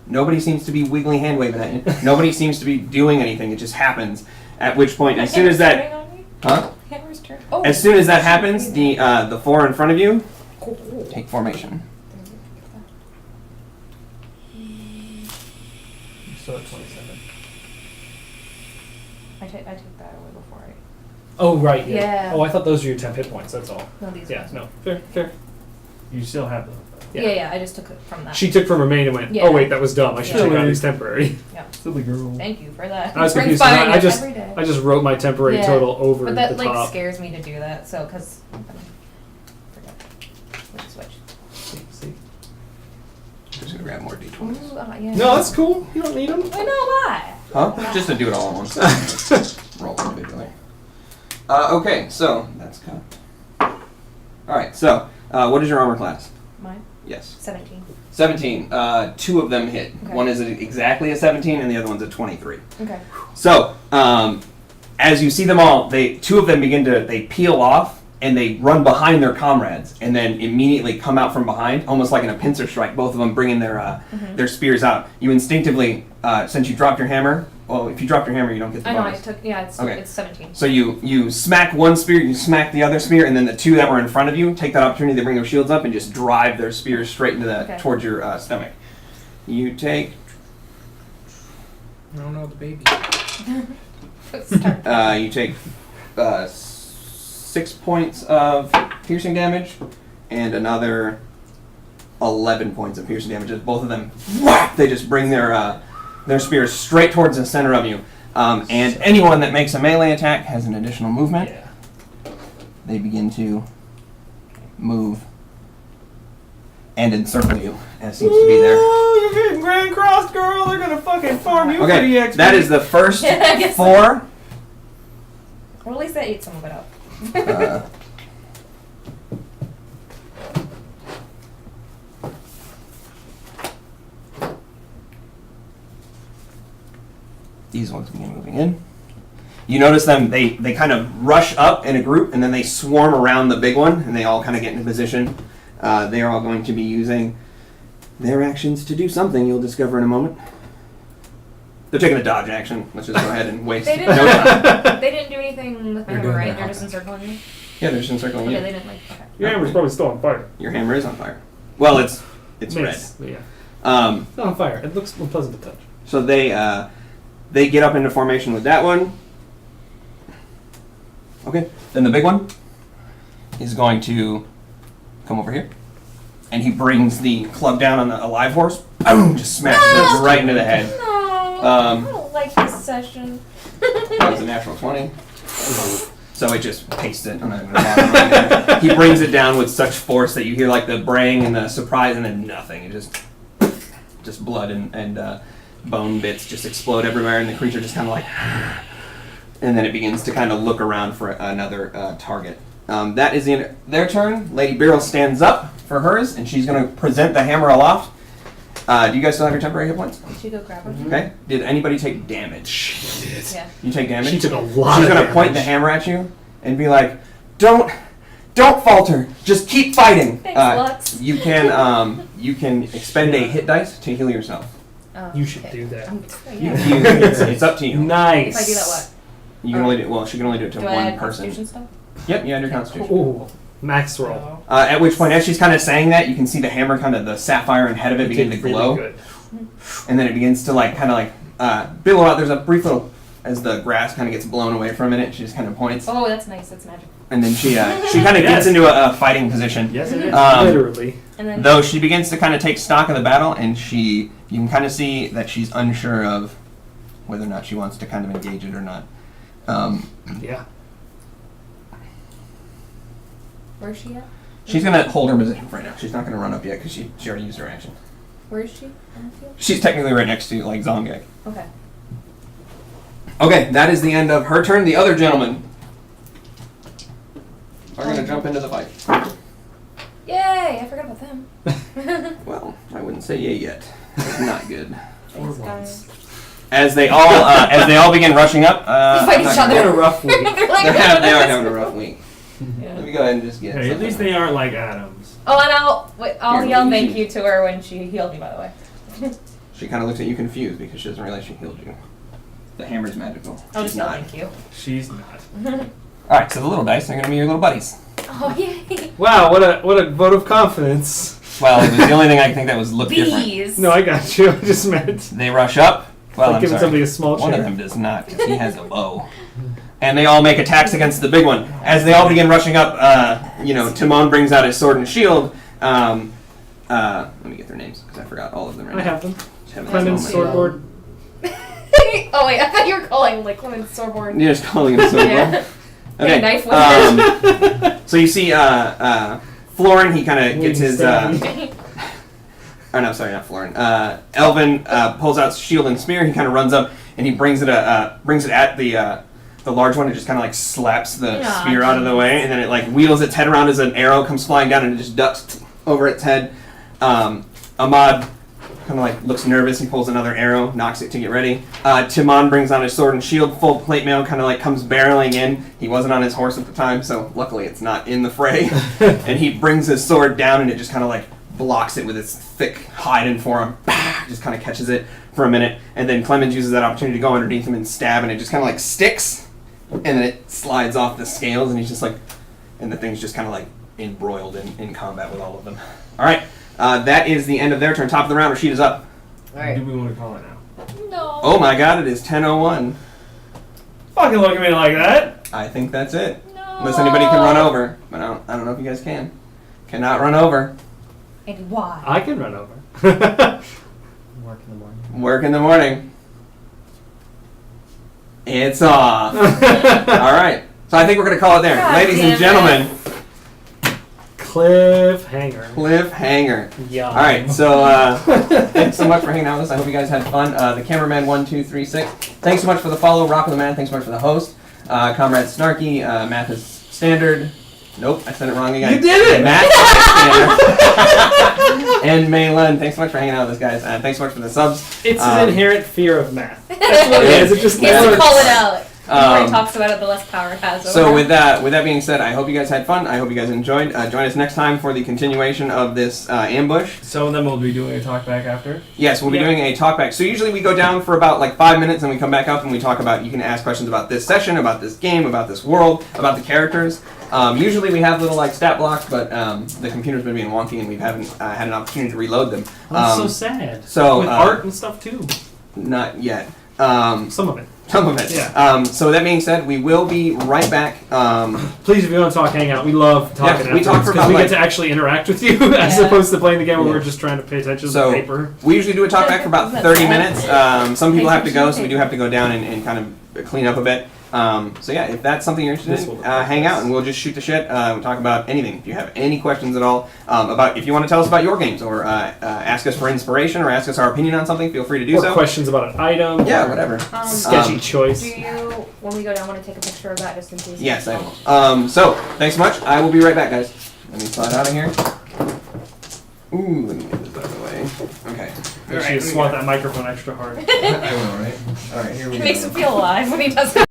Nobody seems to be wiggly hand waving at you. Nobody seems to be doing anything. It just happens. At which point, as soon as that, Hammer's turning on me? huh? Hammer's turn. Oh. As soon as that happens, the 4 in front of you Cool. take formation. You're still at 27. I take that away before I. Oh right. Yeah. Yeah. Oh, I thought those were your 10 hit points. That's all. No, these Yeah. ones. No. Fair. Fair. You still have them. Yeah, I just took it from that. She took from her main and went. Yeah. Oh wait, that was dumb. I should Yeah. take out these temporary. Silly girl. Thank you for that. I was Brings confused. fire I just every day. I just wrote my temporary Yeah. total over But that the like top. scares me to do that. So because. Switch. See? I'm just gonna grab more d20s. Ooh, yeah. No, that's cool. You don't need them. I know why. Huh? Just to do it all at once. Roll individually. Okay, so that's kind of. All right, so what is your armor class? Mine. Yes. 17. 17. 2 of them hit. Okay. One is exactly a 17, and the other one's a 23. Okay. So, as you see them all, 2 of them begin to peel off, and they run behind their comrades, and then immediately come out from behind, almost like in a pincer strike. Both of them bringing their spears out. You instinctively, since you dropped your hammer. Well, if you dropped your hammer, you don't get the I know. bonus. It's 17. So you smack one spear, you smack the other spear, and then the two that were in front of you take that opportunity. They bring their shields up and just drive their spears straight into towards your stomach. You take. I don't know the baby. You take 6 points of piercing damage, and another 11 points of piercing damage. As both of them, whack, they just bring their spears straight towards the center of you. And anyone that makes a melee attack has an additional movement. Yeah. They begin to move and encircle you, as seems to be there. Ooh, you're getting Grand Cross, girl. They're gonna fucking farm you for the Okay, XP. that is the first Yeah, I guess so. 4. Or at least I ate some of it up. Uh, these ones begin moving in. You notice them, they kind of rush up in a group, and then they swarm around the big one, and they all kind of get into position. They are all going to be using their actions to do something you'll discover in a moment. They're taking a dodge action. Let's just go ahead and waste They no didn't. time. They didn't do anything with my They're hammer, doing right? their They're just offense. encircling me. Yeah, they're just encircling Okay, you. they didn't like. Okay. Your hammer's probably still on fire. Your hammer is on fire. Well, it's red. Mace, but yeah. Um, Not on fire. It looks unpleasant to touch. So they get up into formation with that one. Okay. Then the big one is going to come over here, and he brings the club down on the alive horse. Boom! Just smashes it right into the head. No, I don't like this session. That was a natural 20. So it just pastes it on the bottom right there. He brings it down with such force that you hear like the braying and the surprise, and then nothing. It just blood and bone bits just explode everywhere, and the creature just kind of like, and then it begins to kind of look around for another target. That is the end of their turn. Lady Beryl stands up for hers, and she's going to present the hammer aloft. Do you guys still have your temporary hit points? Did you go grab her? Okay. Did anybody take damage? Yeah. You take damage? She took a lot She's of gonna damage. point the hammer at you and be like, "Don't falter. Just keep fighting." Thanks, Lux. You can expend a hit dice to heal yourself. Oh, You should okay. do that. It's up to you. Nice. If I do that, what? You can only do well. She can only do it to Do I one add person. Constitution stuff? Yep, you add your constitution. Ooh, max roll. At which point, as she's kind of saying that, you can see the hammer, kind of the sapphire and head of it begin to Did really glow, good. and then it begins to like kind of like billow out. There's a brief little as the grass kind of gets blown away for a minute. She just kind of points, Oh, that's nice. That's magic. and then she kind of Yes. gets into a fighting position. Yes, it is. Literally. And then Though she begins to kind of take stock of the battle, and you can kind of see that she's unsure of whether or not she wants to kind of engage it or not. Yeah. where's she at? She's gonna hold her position for right now. She's not gonna run up yet because she already used her action. Where is she on the field? She's technically right next to like Zongek. Okay. Okay, that is the end of her turn. The other gentlemen are gonna jump into the fight. Yay! I forgot about them. Well, I wouldn't say yay yet. It's not good. Thanks, guys. As they all begin rushing up. Fight each I'm not other. gonna- a rough week. They're like, They are having a rough week. Yeah. Let me go ahead and just get. Hey, at least they aren't like atoms. Oh, and I'll You're yell easy. thank you to her when she healed me, by the way. She kind of looks at you confused because she doesn't realize she healed you. The hammer's magical. I'll She's just yell not. thank you. She's not. All right, so the little dice are going to be your little buddies. Oh, yay! Wow, what a vote of confidence. Well, it was the only thing I can think that was look different. Bees! No, I got you. I just meant They rush up. Well, like I'm giving sorry. somebody a small One chair. of them does not because he has a bow. And they all make attacks against the big one. As they all begin rushing up, Timon brings out his sword and shield. Let me get their names because I forgot all of them right I now. have them. Just having this Clemens moment. Swordboard. Oh, wait, I thought you were calling like Clemens Sorbord. You're just calling him sword. Yeah. Okay. Knife with So you see, Florin. He kind of gets his. Wing Oh no, sorry, not Florin. Elvin pulls out shield and spear. He kind of runs up and he brings it at the large one. It just kind of like slaps the Aw, spear out of the way, and then it like wheels its head around as an arrow comes flying down and it just ducks over its head. Ahmad kind of like looks nervous. He pulls another arrow, knocks it to get ready. Timon brings on his sword and shield, full plate mail, kind of like comes barreling in. He wasn't on his horse at the time, so luckily it's not in the fray. And he brings his sword down, and it just kind of like blocks it with its thick hide and forearm. Bah! Just kind of catches it for a minute, and then Clemens uses that opportunity to go underneath him and stab, and it just kind of like sticks, and then it slides off the scales, and he's just like, and the thing's just kind of like embroiled in combat with all of them. All right, that is the end of their turn. Top of the round, Rashid is up. Alright. Do we want to call it now? No. Oh my God, it is 10:01. Fucking look at me like that. I think that's it. No. Unless anybody can run over, but I don't know if you guys can. Cannot run over. And why? I can run over. Work in the morning. Work in the morning. It's off. All right. So I think we're going to call it there. God Ladies damn and gentlemen, Cliffhanger. cliffhanger. Yeah. All right. So thanks so much for hanging out with us. I hope you guys had fun. The cameraman 1236. Thanks so much for the follow. Rock with the man. Thanks so much for the host. Comrade Snarky. Mathis Standard. Nope, I said it wrong again. You did it! Matt and Maylin, thanks so much for hanging out with us, guys. Thanks so much for the subs. It's an inherent fear of math. That's what it is. It just He has to works. call it out. The more Um, he talks about it, the less power it has over So him. with that being said, I hope you guys had fun. I hope you guys enjoyed. Join us next time for the continuation of this ambush. Some of them will be doing a talk back after. Yes, we'll be doing a talk back. So usually we go down for about like 5 minutes and we come back up and we talk about, you can ask questions about this session, about this game, about this world, about the characters. Usually we have little like stat blocks, but the computer's been being wonky and we haven't had an opportunity to reload them. That's so sad. so, with art and stuff too. Not yet. Some of it. Some of it. Yeah. So that being said, we will be right back. Please, if you want to talk, hang out. We love talking. Yeah, we talk for because about, we like- get to actually interact with you as Yeah. opposed to playing the game where Yeah. we're just trying to pay attention to So- the paper. We usually do a talk back for about That's 30 sad. minutes. Some people have to go, so we do have to go down and kind of clean up a bit. So yeah, if that's something you're interested This in, will look hang like out this. and we'll just shoot the shit. We'll talk about anything. If you have any questions at all about, if you want to tell us about your games or ask us for inspiration or ask us our opinion on something, feel free to do Or so. questions about an item. Yeah, or whatever. Sketchy Um, choice. Do you, when we go down, want to take a picture of that just in case? Yes, I will. So thanks so much. I will be right back, guys. Let me slide out of here. Ooh, let me get this out of the way. Okay. Make sure you swat that microphone extra hard. I will, right? All right, here we It go. makes him feel alive when he does that.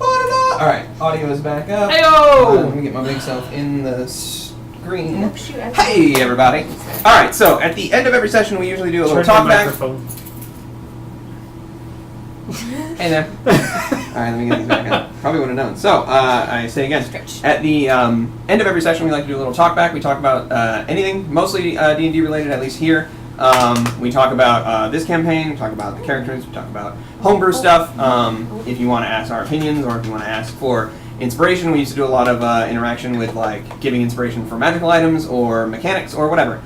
Alright, audio is back up. Heyo! Let me get my big self in the screen green. Oh, shoot, I- Hey, everybody. All right, so at the end of every session, we usually do a little Turn talk your back. microphone. Hey there. All right, let me get these back on. Probably would have known. So, I say again, Stretch. at the end of every session, we like to do a little talk back. We talk about anything, mostly D&D related, at least here. We talk about this campaign, we talk about the characters, we talk about homebrew stuff. If you want to ask our opinions, or if you want to ask for inspiration, we used to do a lot of interaction with like giving inspiration for magical items or mechanics or whatever.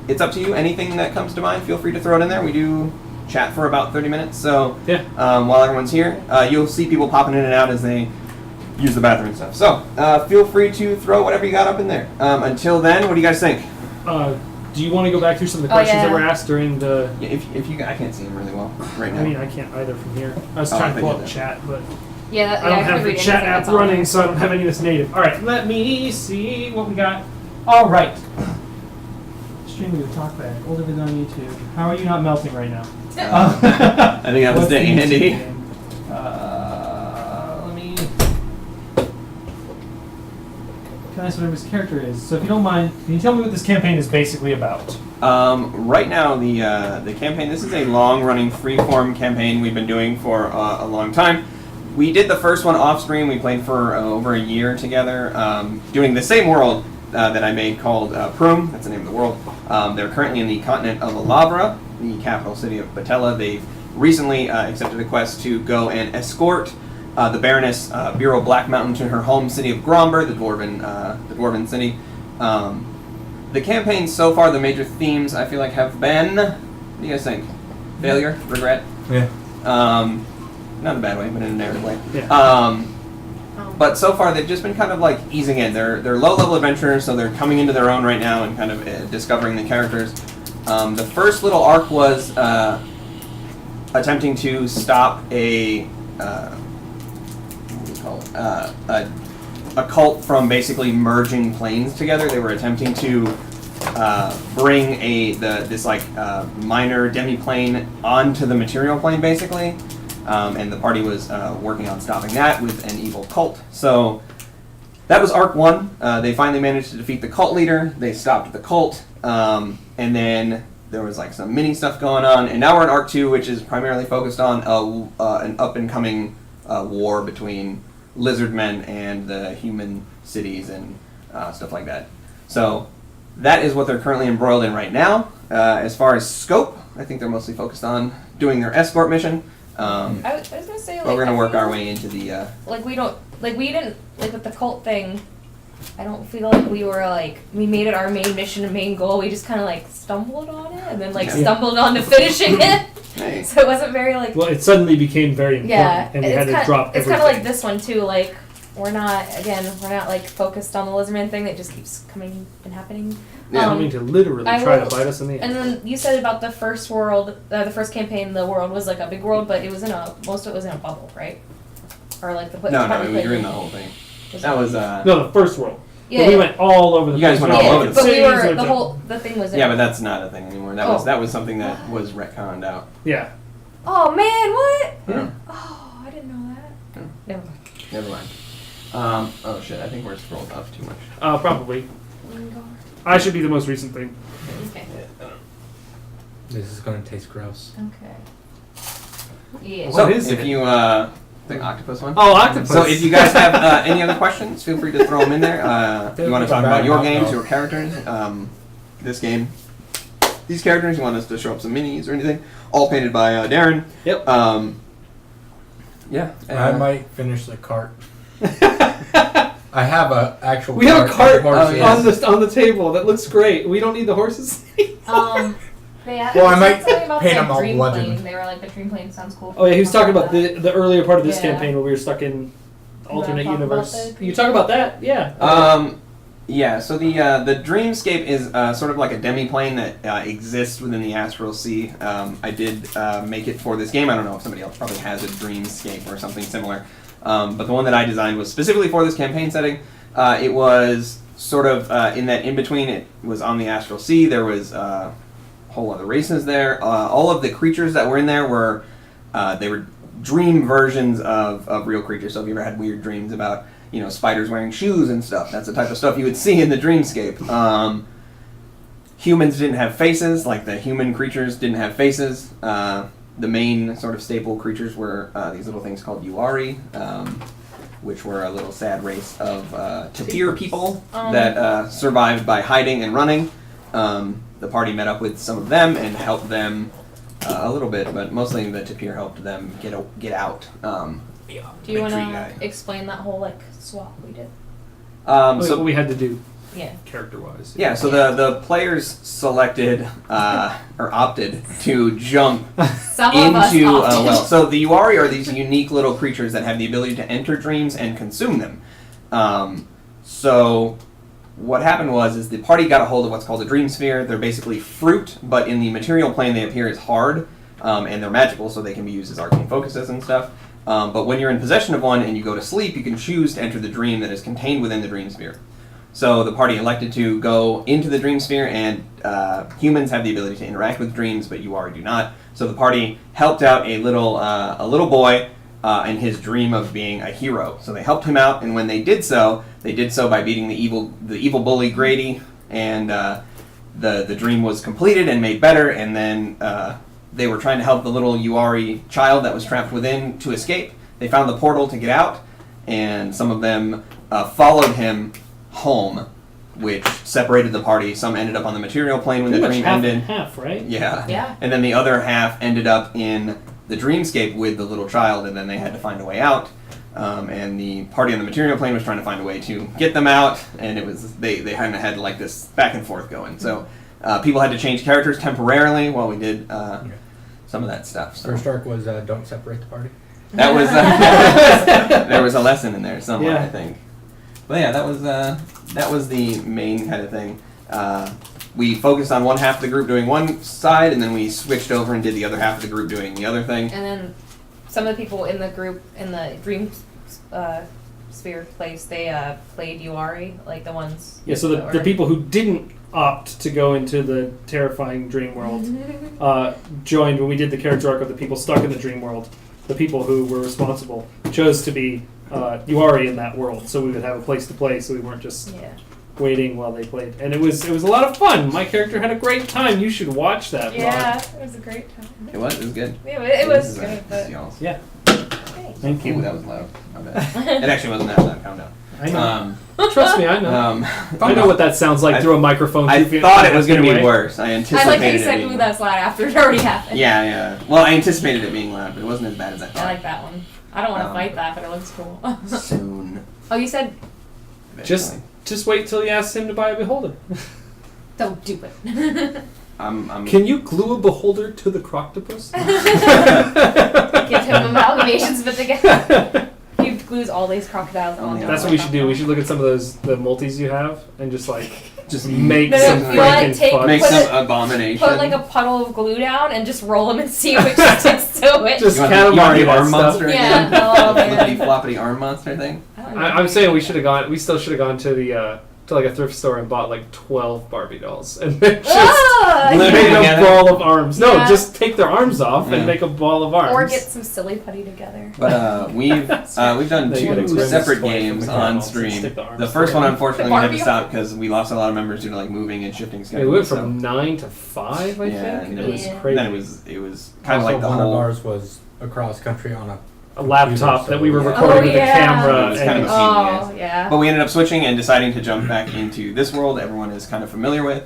It's up to you. Anything that comes to mind, feel free to throw it in there. We do chat for about 30 minutes, so Yeah. while everyone's here, you'll see people popping in and out as they use the bathroom and stuff. So feel free to throw whatever you got up in there. Until then, what do you guys think? Do you want to go back through some of the Oh, questions that yeah. were asked during the? Yeah, if you, I can't see him really well right now. I mean, I can't either from here. I was Oh, trying I to pull did up that. chat, but Yeah, that, I don't couldn't have the read chat anything app that's on running, there. so I don't have any that's native. All right, let me see what we got. All right. Streaming the talkback. Older than on YouTube. How are you not melting right now? I think that was What's the staying YouTube handy. name? Let me. Can I ask whatever his character is? So if you don't mind, can you tell me what this campaign is basically about? Right now, the campaign. This is a long-running free-form campaign we've been doing for a long time. We did the first one off-screen. We played for over a year together, doing the same world that I made called Prum. That's the name of the world. They're currently in the continent of Alavra, the capital city of Batella. They've recently accepted a quest to go and escort the Baroness Bureau Black Mountain to her home city of Gromber, the dwarven city. The campaign so far, the major themes I feel like have been. What do you guys think? Failure, regret. Yeah. Not in a bad way, but in a narrative way. Yeah. But so far, they've just been kind of like easing in. They're low-level adventurers, so they're coming into their own right now and kind of discovering the characters. The first little arc was attempting to stop a what do you call it? A cult from basically merging planes together. They were attempting to bring this minor demi-plane onto the material plane, basically. And the party was working on stopping that with an evil cult. So that was Arc 1. They finally managed to defeat the cult leader. They stopped the cult. And then there was like some mini stuff going on. And now we're in Arc 2, which is primarily focused on an up-and-coming war between lizard men and the human cities and stuff like that. So that is what they're currently embroiled in right now. As far as scope, I think they're mostly focused on doing their escort mission. I was gonna say, like, But we're gonna I work feel our way into the. Like we didn't like with the cult thing. I don't feel like we made it our main mission and main goal. We just kind of like stumbled on it and then like Yeah. stumbled on to finishing it. Hey. So it wasn't very like. Well, it suddenly became very important, Yeah, and we had to drop it's everything. kind of like this one too. Like we're not like focused on the lizardman thing that just keeps coming and happening. Yeah. Coming to literally I try will- to bite us in the And ass. then you said about the first world, the first campaign. The world was like a big world, but it was most of it was in a bubble, right? Or like the No, part we played you're in the whole thing. was That in- was No, the first world. Yeah, But we went all over the You guys place. went all yeah, over the but we cities, were went the to- whole thing was in. Yeah, but that's not a thing anymore. That Oh. was something that was retconned out. Yeah. Oh man, what? Yeah. Oh, I didn't know that. Yeah. Never mind. Never mind. Oh shit! I think we're scrolled up too much. Probably. I should be the most recent thing. Okay. This is gonna taste gross. Okay. Yeah. So What is if it? you the octopus one. Oh, octopus. So if you guys have any other questions, feel free to throw them in there. You want to talk about your games, your characters, this game, these characters. You want us to show up some minis or anything? All painted by Darren. Yep. Yeah. I might finish the cart. I have a actual. We have a cart with horses. on the table that looks great. We don't need the horses. They had Well, I said might something about paint the them all dream bludgeoned. plane. They were like the dream plane sounds cool. Oh yeah, he was talking about that. the earlier part of this Yeah. campaign where we were stuck in alternate talk about universe. the- You talk about that? Yeah. Yeah, so the dreamscape is sort of like a demi-plane that exists within the astral sea. I did make it for this game. I don't know if somebody else probably has a dreamscape or something similar. But the one that I designed was specifically for this campaign setting. It was sort of in that in-between. It was on the astral sea. There was whole other races there. All of the creatures that were in there were they were dream versions of real creatures. So if you ever had weird dreams about spiders wearing shoes and stuff. That's the type of stuff you would see in the dreamscape. Humans didn't have faces, like the human creatures didn't have faces. The main sort of staple creatures were these little things called Yuari, which were a little sad race of tapir people that survived by hiding and running. The party met up with some of them and helped them a little bit, but mostly the tapir helped them get out. Do you want tree to guy. explain that whole swap we did? What we had to do Yeah. character-wise. Yeah, so the players selected or opted to jump Some of us into opted. so the Yuari are these unique little creatures that have the ability to enter dreams and consume them. So what happened was the party got a hold of what's called a dream sphere. They're basically fruit, but in the material plane they appear as hard, and they're magical, so they can be used as arcane focuses and stuff. But when you're in possession of one and you go to sleep, you can choose to enter the dream that is contained within the dream sphere. So the party elected to go into the dream sphere, and humans have the ability to interact with dreams, but Yuari do not. So the party helped out a little boy in his dream of being a hero. So they helped him out, and when they did so by beating the evil bully Grady, and the dream was completed and made better. And then they were trying to help the little Yuari child that was trapped within to escape. They found the portal to get out, and some of them followed him home, which separated the party. Some ended up on the material plane when the Pretty much dream half ended. and half, right? Yeah. Yeah. And then the other half ended up in the dreamscape with the little child, and then they had to find a way out. And the party on the material plane was trying to find a way to get them out, and it was they kind of had like this back and forth going. So people had to change characters temporarily while we did some of that stuff. So First arc was don't separate the party. that was there was a lesson in there somewhere, Yeah. I think. But yeah, that was the main kind of thing. We focused on one half of the group doing one side, and then we switched over and did the other half of the group doing the other thing. And then some of the people in the group in the dream sphere place, they played Yuari, like the ones. Yeah, so that the were- people who didn't opt to go into the terrifying dream world joined when we did the character arc of the people stuck in the dream world. The people who were responsible chose to be Yuari in that world, so we would have a place to play, so we weren't just Yeah. waiting while they played. And it was a lot of fun. My character had a great time. You should watch that. Ron. Yeah, it was a great time. It was good. It was This good, is but y'all's. Yeah. thanks. Thank Ooh, you. that was loud. My bad. It actually wasn't that loud. Calm down. I know. Trust me, I know. I I know what that sounds like through a microphone. I two feet thought it was going to be away. worse. I I anticipated like how you it said being move that slide after it already happened. Yeah. Well, I anticipated it being loud, but it wasn't as bad as I I thought. like that one. I don't want to Um, fight that, but it looks cool. Soon. Oh, you said Just wait till you ask him to buy a beholder. don't do it. I'm Can you glue a beholder to the croctopus? Give him amalgamations put together. He glues all these crocodiles Oh, onto yeah. That's what we should do. We should look at some of the multis you have and just just make No, some you know what? freaking Take- fun. make Put some it- abomination. Put like a puddle of glue down and just roll them and see which sticks to it. Just you want Katamari you want the that arm stuff. monster Yeah, again? oh, The man. flippity floppity arm monster thing? I'm saying we should have gone. We still should have gone to the to like a thrift store and bought like 12 Barbie dolls and then just Ah, Glue made it yeah. a together. ball of arms. No, Yeah. just take their arms off Yeah. and make a ball of arms. Or get some silly putty together. But we've done They got two expensive separate toy from games on McDonald's and stream. stick the arms The first one, together. unfortunately, The we had to Barbie stop because we lost a lot of members due to like moving and shifting Yeah, schedules. we went so- from 9 to 5, I Yeah, think. and It was Yeah. crazy. Then it was kind of Also, like the one whole. of ours was across country on a. A laptop that we were Oh, recording with yeah. a camera. It was kind and of a pain in the Oh, ass. yeah. But we ended up switching and deciding to jump back into this world everyone is kind of familiar with.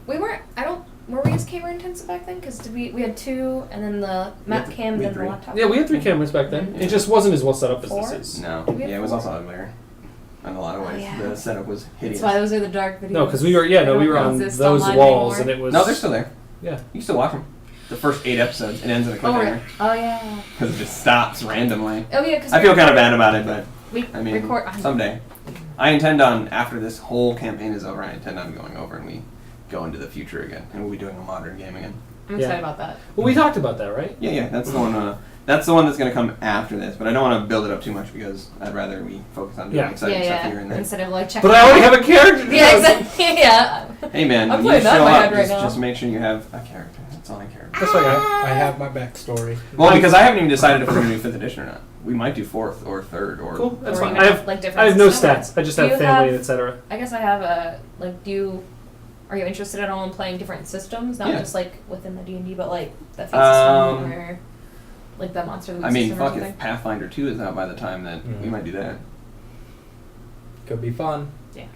We weren't, were we as camera intensive back then? Because we had two, and then the map had- cam, we then had the three. laptop. yeah, we had 3 cameras back then. It just wasn't as well set up as Four? this is. No, Did we have yeah, it was four? also uglier in a lot of Oh, ways. yeah. The setup was hideous. That's why those are the dark videos. No, because we were on exist those online walls anymore. and it was. No, they're still there. Yeah. You can still watch them. The first 8 episodes, it ends in a Oh, cliffhanger really? Oh, yeah. because it just stops randomly. Oh, yeah, because I feel kind of bad about it, but We I mean, record. someday. I intend on, after this whole campaign is over, I intend on going over and we go into the future again, and we'll be doing a modern game again. I'm Yeah. excited about that. Well, we talked about that, right? Yeah, that's the one. That's the one that's going to come after this, but I don't want to build it up too much because I'd rather we focus on doing Yeah. exciting stuff here and there. Instead of like checking. But I already have a character. Yeah, exactly. Yeah. Hey man, I'm when you playing that in show my up, head right just now. make sure you have a character. That's all I care about. That's why I have my backstory. Well, because I haven't even decided if we're going to do 5th edition or not. We might do 4th or 3rd or... Cool. That's Or fine. even I have like different I have no systems. stats. I just Do have you family, have- etc. I guess I have a like. Are you interested at all in playing different systems? Not Yeah. just like within the D&D, but like the Fate system Um, or like the Monster Loot I mean, system or fuck, something. if Pathfinder 2 is out by the time that we might do that. Could be fun.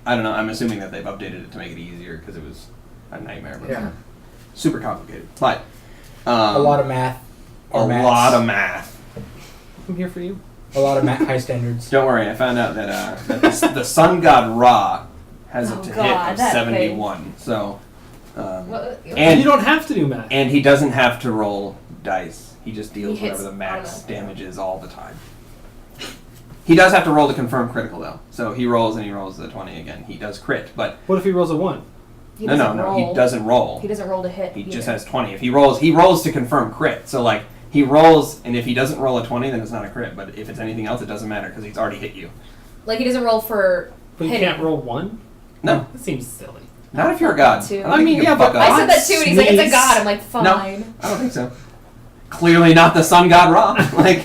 I don't know. I'm assuming that they've updated it to make it easier because it was a nightmare before. Yeah. Super complicated. But A lot of math. a or maths. lot of math. I'm here for you. A lot of high standards. Don't worry, I found out that the sun god Ra has Oh up to God, hit of that 71. So, Well, and you don't have to do math. and he doesn't have to roll dice. He just deals He hits whatever the max automatically. damage is all the time. He does have to roll to confirm critical though. So he rolls and he rolls the 20 again. He does crit, but What if he rolls a 1? he no, doesn't he roll. doesn't roll. He doesn't roll to hit. He either. just has 20. If he rolls to confirm crit. So like he rolls, and if he doesn't roll a 20, then it's not a crit. But if it's anything else, it doesn't matter because he's already hit you. Like he doesn't roll for. But you hitting. can't roll 1? No, That seems silly. not if you're a god. Two. don't I think mean, you can yeah, fuck but up. I said that too, and he's like, "It's a Sneeze. god." I'm like, "Fine." I don't think so. Clearly not the sun god Ra. Like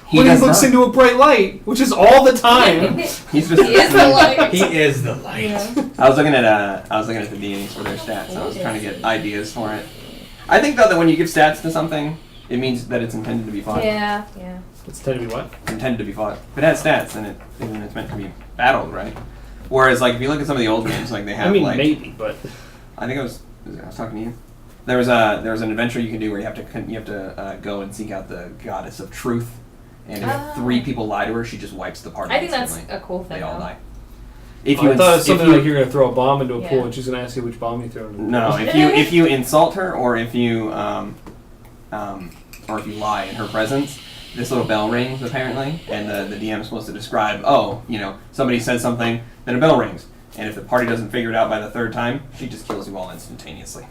he When he does looks not. into a bright light, which is all the time. He's just. He is the light. He is the light. Yeah. I was looking at the D&E's for their stats, and I was trying to get ideas for it. I think though that when you give stats to something, it means that it's intended to be fought. Yeah. It's tend to be what? It's intended to be fought. If it has stats, then it's meant to be battled, right? Whereas like if you look at some of the old games, like they have I mean, like maybe, but I think I was talking to you. There was an adventure you can do where you have to go and seek out the goddess of truth, and if 3 people lie to her, she just wipes the party. I think that's instantly. a cool thing. They all though. die. If I you thought it was if something you- like you're gonna throw a bomb into a pool Yeah. and she's gonna ask you which bomb you throw into the pool. no, if you insult her or if you lie in her presence, this little bell rings apparently, and the DM is supposed to describe, somebody says something, then a bell rings, and if the party doesn't figure it out by the 3rd time, she just kills you all instantaneously.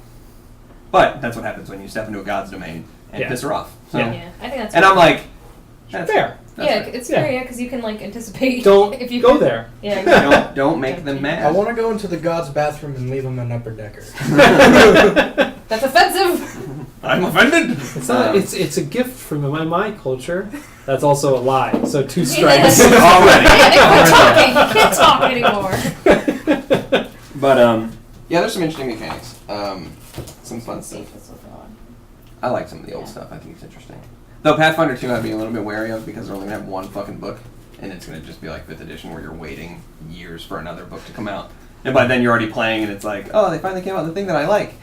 But that's what happens when you step into a god's domain and Yeah. piss her off. So, Yeah. Yeah, I think that's. and cool. I'm like, that's Fair. That's yeah, fair. it's Yeah. fair, yeah, because you can like anticipate. Don't if you go can- there. Yeah. Exactly. don't make them I mad. want to go into the god's bathroom and leave him an upper decker. That's offensive. I'm offended. It's not. It's a gift from my culture. That's also a lie. So 2 strikes. Yeah. Already. Yeah, quit talking. You can't talk anymore. But yeah, there's some interesting mechanics. Some fun stuff. Safe is so fun. I like some of the old Yeah. stuff. I think it's interesting. Though Pathfinder 2 I'd be a little bit wary of because they're only gonna have one fucking book, and it's gonna just be like 5th edition where you're waiting years for another book to come out. And by then you're already playing, and it's like, oh, they finally came out with the thing that I like.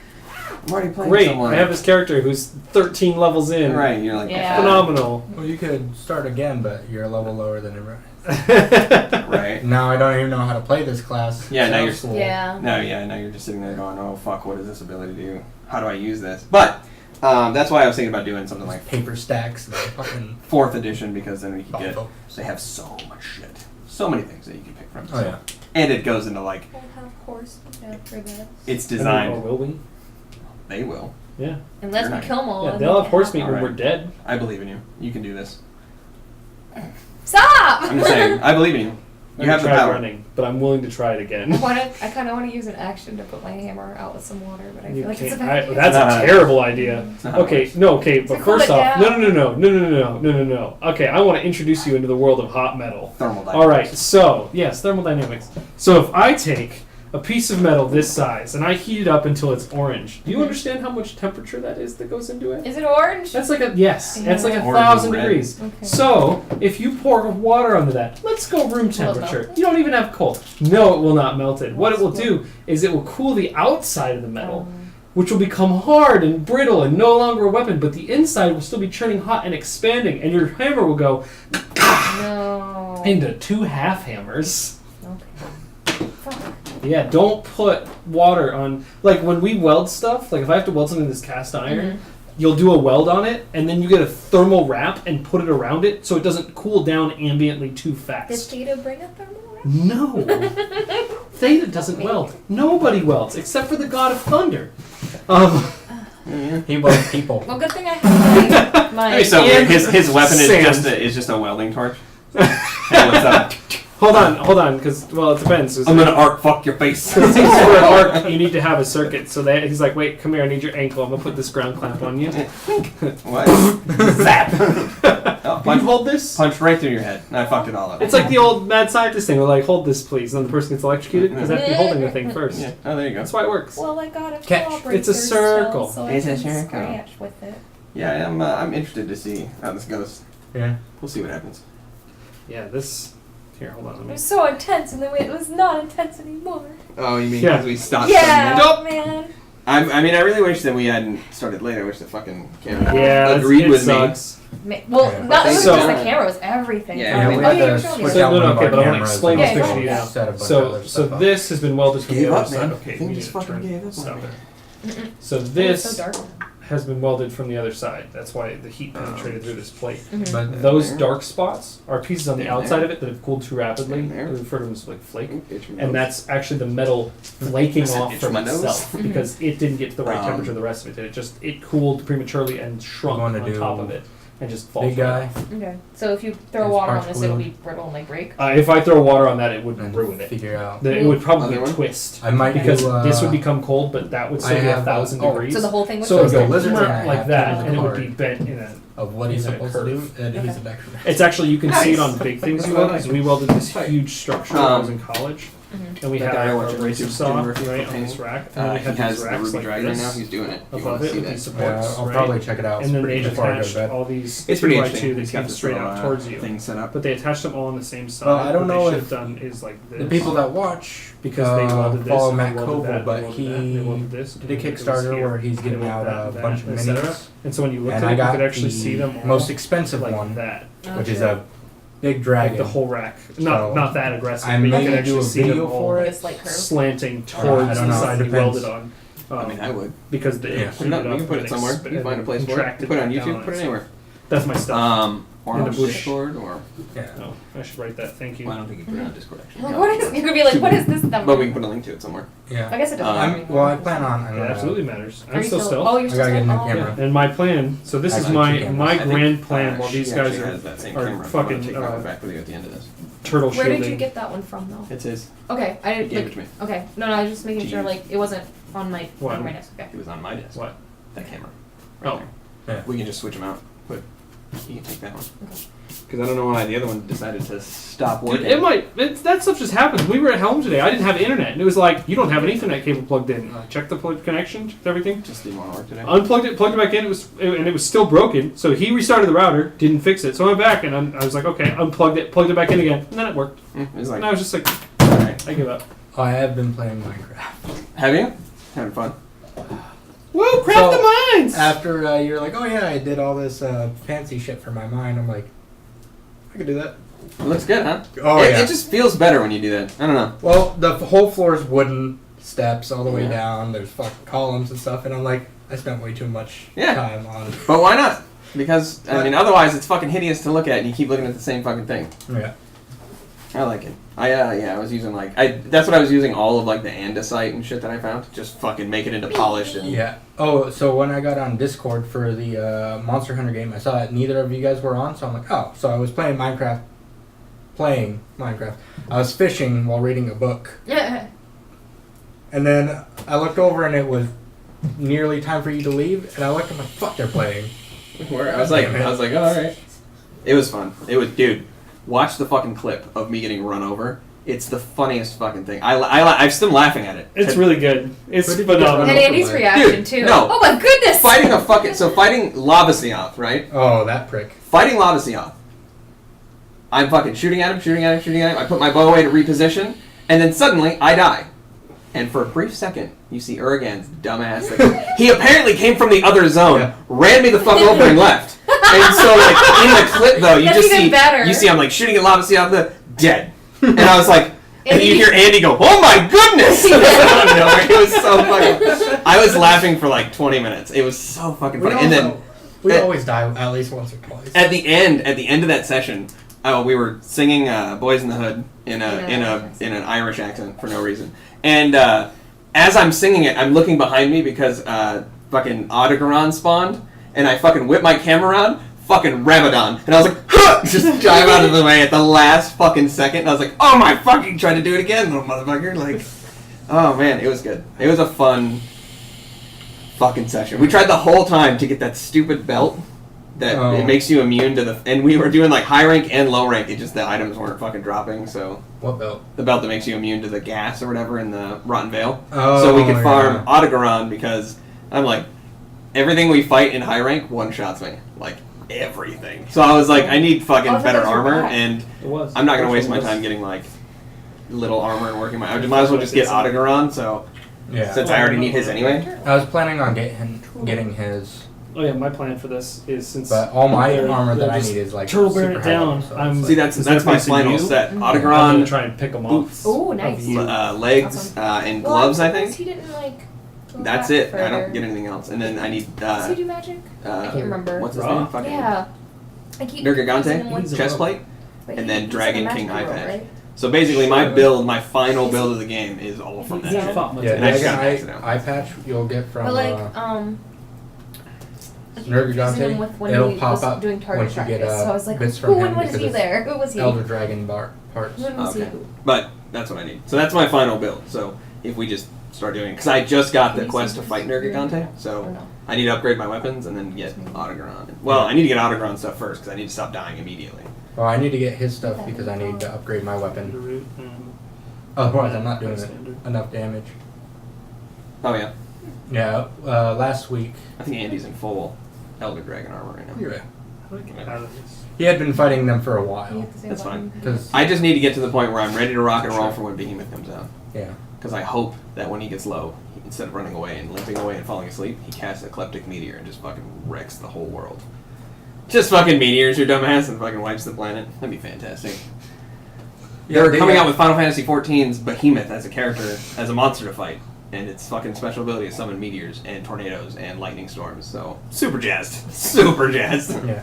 I'm already playing Great. someone. I have this character who's 13 levels in. Right, and you're like, Yeah. Phenomenal. Well, you could start again, but you're a level lower than everyone. right. Now I don't even know how to play this class. Yeah, now Sounds you're- cool. Yeah. No, yeah, now you're just sitting there going, oh fuck, what does this ability do? How do I use this? But that's why I was thinking about doing something like Paper stacks and fucking. 4th edition because then we could get. Oh, They have so much shit, so many things that you can pick from. oh yeah. And it goes into like We'll have horse after that. it's Or designed. will we? They will. Yeah. Unless You're we not- kill them all. Yeah. and They'll then have horse meat we when Alright. we're dead. I believe in you. You can do this. Stop! I'm just saying. I believe in you. You I have the tried power. running, but I'm willing to try it again. I kind of want to use an action to put my hammer out with some water, but I You feel like it's a can't- bad idea. that's a terrible idea. It's not how it Okay, works. no, okay, To but cool first it off, down. no. Okay, I want to introduce you into the world of hot metal. Thermal All right, dynamics. so yes, thermodynamics. So if I take a piece of metal this size and I heat it up until it's orange, do you Mhm. understand how much temperature that is that goes into it? Is it orange? That's like that's like Yeah. 1,000 Orange and red. degrees. Okay. So if you pour water onto that, let's go room Will it temperature. melt? You don't even have cold. No, it will not melt it. What it will do is it will cool the outside of the metal, which will become hard and brittle and no longer a weapon, but the inside will still be churning hot and expanding, and your hammer will go No. into 2 half hammers. Okay. Fuck. Yeah, don't put water on. Like when we weld stuff, like if I have to weld something in this cast iron, you'll do a weld on it, and then you get a thermal wrap and put it around it so it doesn't cool down ambiently too Did fast. Theta bring a thermal wrap? No. Theta doesn't weld. Nobody welds except for the god of thunder. He was people. Well, good thing I have my. Hey, so And his weapon sand. is just a welding torch. Hey, what's up? Hold on, because well, it depends. I'm gonna arc fuck your face. Because for an arc, you need to have a circuit. So that he's like, wait, come here, I need your ankle. I'm gonna put this ground clamp on you. What? Zap! Oh, Can you hold this? punched right through your head. And I fucked it all up. It's like the old mad scientist thing. We're like, hold this, please. And then the person gets electrocuted because they have to be holding the thing first. Yeah. Oh, there you go. That's why it works. Well, I got a Catch. claw It's a breaker circle. Still, so It's I a can circle. scratch with it. Yeah, I'm interested to see how this goes. Yeah. We'll see what happens. Yeah, this. Here, hold on. Let It me. was so intense, and then it was not intense anymore. Oh, you mean Yeah. because we stopped? Yeah, suddenly? man. I mean, I really wish that we hadn't started later. I wish the fucking camera Yeah, agreed it with sucks. Well, Yeah, not it was so- just the camera; it was everything. Yeah, Yeah, we we oh, had yeah, to you showed me switch that. out no, one no, of okay, our but I wanna cameras. explain and this also picture to you now. set a bunch of So, other so stuff up. this has been welded from Gave the up, other side. man. Okay, Thing we just need to fucking turn gave up stop on me. it. So Oh, it's this so dark. has been welded from the other side. That's why the heat penetrated through this plate. Mhm. But Those there. dark spots are pieces on the Down outside there. of it that have cooled too rapidly. Down there. We refer to them as like flake. Itch my And nose. that's actually the metal flaking Does that off itch from my nose? itself Mhm. because it didn't get to the right Um, temperature. The rest of it did. It cooled prematurely and shrunk wanna on do top of it and just falls. big right guy. off. Okay, so if you throw It's water on parts this, it'll glued. be brittle and like break. If I throw water on that, it would And ruin it. figure out. It would probably Other one? twist I might because do, this would become cold, but that would I still be have, 1,000 oh, degrees. So the whole thing would So it would twist. go lizards and I like have that, to and it would record. be bent in a. of what he's in a supposed to do. curve. And he's Okay. an extra. It's actually you can see it on Nice. big things you That's weld what I because we welded this Right. huge structure when I was Um, in college, Mhm. and we that had guy I our watched on razor YouTube, saw Jim Murphy, right on painting. this rack, and then we He had has these the racks Ruby like Dragon right this now. He's doing it. You above want to it see with that? these supports, Yeah, I'll right? probably check it out. And then they before I go to attached bed. all these It's pretty 2x2 interesting. that He's came got this straight little out towards you. thing set up. But they attached them all on the same side. Well, I don't what know they should if have done is like this. The people that watch because they welded this, follow and they Matt welded Koval, that, but they welded he that, they welded this, did a and it was Kickstarter here, where he's they giving welded out that, a that, bunch of et cetera. minis. And so when you looked And at I it, you got could actually the see them all most expensive Oh, like one, that. which is Okay. a big Like dragon. the whole rack. So, Not that aggressive, I but you may could do actually a see them video all for Like it. a slight curve. slanting I towards don't the know, side it you welded depends. on. I mean, I would. Because the Yeah. Put it up. You can put it somewhere. You can find a place for it. Put it on YouTube. Put it anywhere. That's my stuff. Or In on the bush. Discord, or Yeah. Oh, I should write that. Thank you. well, I don't think you can put it on Discord actually. Like, what is? You could be like, what is this number? But we can put a link to it somewhere. Yeah. I guess it doesn't Um, matter Well, I anymore. plan on. I'm It gonna- absolutely matters. Are I'm you still stealth. Oh, you're I gotta get a new still. camera. And my plan. So this is Actually, my two cameras. my I think, grand plan. While she these guys actually are has that same are camera. fucking, I'm gonna take that one back with you at the end of this. turtle Where shielding. did you get that one from, though? It's his. Okay, I He didn't. gave it Like, to me. okay, no, I was just making To sure use. like it wasn't on my What? desk. Okay. It was on my desk. What? That camera. Oh. there. Yeah. We can just switch them out. But you can take that one. Okay. Because I don't know why the other one decided to stop Dude, working. it might. That stuff just happens. We were at home today. I didn't have internet, and it was like, you don't have an Ethernet cable plugged in. I checked the connection, checked everything, Just didn't want to work today. unplugged it, plugged it back in. And it was still broken. So he restarted the router, didn't fix it. So I went back and I was like, okay, unplugged it, plugged it back in again, and then it worked. It was like, And I was just like, alright. I give up. Oh, I have been playing Minecraft. Have you? Having fun. Whoa, craft So, the mines! After you're like, oh yeah, I did all this fancy shit for my mine. I'm like, I could do that. It looks good, huh? Oh It just feels better when you do that. I don't know. Well, the whole floor is wooden steps all the way Yeah. down. There's fucking columns and stuff, and I'm like, I spent way too much Yeah. time on. But why not? Because, I mean, otherwise it's fucking hideous to look at and you keep looking at the same fucking thing. Yeah. I like it. I was using that's what I was using all of like the andesite and shit that I found. Just fucking make it into polished and Yeah. Oh, so when I got on Discord for the Monster Hunter game, I saw that neither of you guys were on, so I'm like, oh. So I was playing Minecraft. I was fishing while reading a book. Yeah. And then I looked over and it was nearly time for you to leave, and I looked and I'm like, fuck, they're playing. I was like, oh, all right. It was fun. It was, dude. Watch the fucking clip of me getting run over. It's the funniest fucking thing. I'm still laughing at it. It's really good. It's Where did you phenomenal. And Andy's Dude, reaction too. no. Oh my goodness. fighting Lavasioth, right? Oh, that prick. Fighting Lavasioth. I'm fucking shooting at him. I put my bow away to reposition, and then suddenly I die. And for a brief second, you see Uragan's dumbass. He apparently came from the other zone, Yeah. ran me the fuck over, and left. And so, like in the clip though, you That's just even see better. I'm like shooting at Lavasioth, dead. And I was like, and Andy- you hear Andy go, "Oh my goodness!" Out of nowhere. It was so fucking. I was laughing for like 20 minutes. It was so fucking funny. And then. we at- always die at least once or twice. At the end of that session, we were singing "Boys in the Hood" in an Irish accent for no reason. And as I'm singing it, I'm looking behind me because fucking Odogaron spawned, and I fucking whip my camera around. fucking Ramadan. And I was like, huh! Just dive out of the way at the last fucking second. And I was like, oh my fucking, tried to do it again, little motherfucker. Like, oh man, it was good. It was a fun fucking session. We tried the whole time to get that stupid belt that it makes you immune to the, and we were doing like high rank and low rank. It just, the items weren't fucking dropping, so. What belt? The belt that makes you immune to the gas or whatever in the Rotten Veil. Oh, So we could farm yeah. Otogaron because I'm like, everything we fight in high rank one-shots me. Like, everything. So I was like, I need fucking Oh, I thought better those were armor, black. and It was. I'm not going to waste my It was. time getting like little armor and working my, I might as well just get Otogaron, so Yeah. since I already need his anyway. I was planning on getting his, Oh yeah, my plan for this is since. but all my they're- armor that they're I just need is like turtle super bearing it high down. level, so I'm- it's See, like- that's Is that's that my facing final you? set. I'm gonna Otogaron, try and pick them off. boots, Oh, nice. Of you. legs, Awesome. and Well, gloves, I'm I surprised think. He didn't like. go That's back it. I don't further. get anything else. And then I need, Does he do magic? I can't remember. What's his Ra? name? Fucking Yeah. I keep confusing him Nergigante, with- chestplate. but and he- then he's Dragon like a King magical eye girl, patch. right? So basically, my build, my final build of the game is all from that Yeah. shit. Fought much. Yeah, And I just Dragon got maxed out. eye patch you'll get from But like, I keep confusing him with when it'll he pop was up doing target once you get, practice. So I was like, bits who from when him was because he it's there? Who was he? Elder Dragon parts. When was he Okay. who? But that's what I need. So that's my final build. So if we just start doing, because I just got the quest to fight Nergigante, Or so no? I need to upgrade my weapons and then get Otogaron. Well, I need to get Otogaron stuff first because I need to stop dying immediately. Well, I need to get his stuff because I need to upgrade my The weapon. root, Otherwise, I'm not doing Standard. enough damage. Oh yeah, Yeah, last week I think Andy's in full Elder Dragon armor right now. How do I get out of this? he had been fighting them for a You while. have to say That's what fine. one. 'Cause- I just need to get to the point where I'm ready to rock and roll for when Behemoth comes out. Yeah. Because I hope that when he gets low, instead of running away and limping away and falling asleep, he casts Eclectic Meteor and just fucking wrecks the whole world. Just fucking meteors, your dumbass, and fucking wipes the planet. That'd be fantastic. Yeah, They're coming got- out with Final Fantasy XIV's Behemoth as a character, as a monster to fight. And its fucking special ability is summon meteors and tornadoes and lightning storms. So, super jazzed. Super jazzed. Yeah.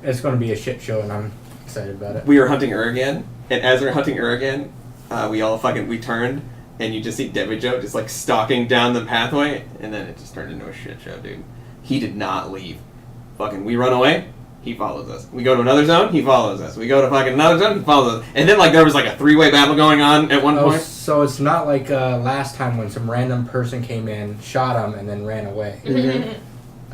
It's going to be a shit show, and I'm excited about it. We were hunting Uragan, and as we were hunting Uragan, we turned, and you just see Devijo just like stalking down the pathway, and then it just turned into a shit show, dude. He did not leave. Fucking, we run away, he follows us. We go to another zone, he follows us. We go to fucking another zone, he follows us. And then like there was like a 3-way battle going on at one Oh, point. so it's not like last time when some random person came in, shot him, and then ran away.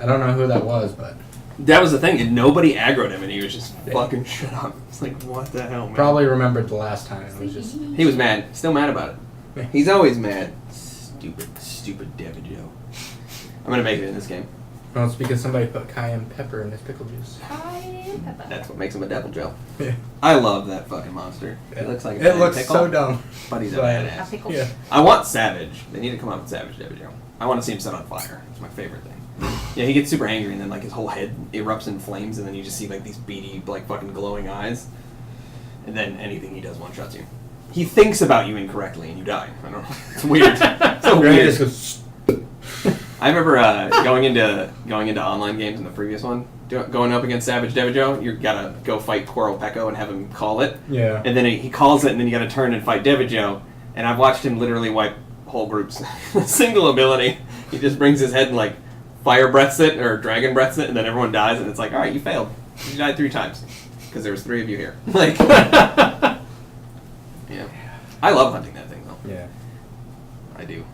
I don't know who that was, but That was the thing, and nobody aggroed him, and he was just fucking shut up. It's like, what the hell, man? probably remembered the last time. It was just He was mad. Still mad about Yeah. it. He's always mad. Stupid Devijo. I'm gonna make it in this game. well, it's because somebody put cayenne pepper in his pickle juice. Cayenne pepper. That's what makes him a Devil Joe. Yeah. I love that fucking monster. It looks like a It giant looks pickle, so dumb. but he's a But- A badass. pickle. Yeah. I want Savage. They need to come up with Savage Devijo. I want to see him set on fire. It's my favorite thing. Yeah, he gets super angry, and then like his whole head erupts in flames, and then you just see like these beady, like fucking glowing eyes, and then anything he does one shots you. He thinks about you incorrectly, and you die. I don't know. It's weird. So Right, weird. it just goes, I remember going into online games in the previous one, going up against Savage Devijo. You gotta go fight Quirrell Pecco and have him call it, yeah. and then he calls it, and then you gotta turn and fight Devijo. And I've watched him literally wipe whole groups. Single ability, he just brings his head and like fire breaths it or dragon breaths it, and then everyone dies, and it's like, all right, you failed. You died 3 times because there was 3 of you here. Like, yeah, I love hunting that thing though. Yeah. I do.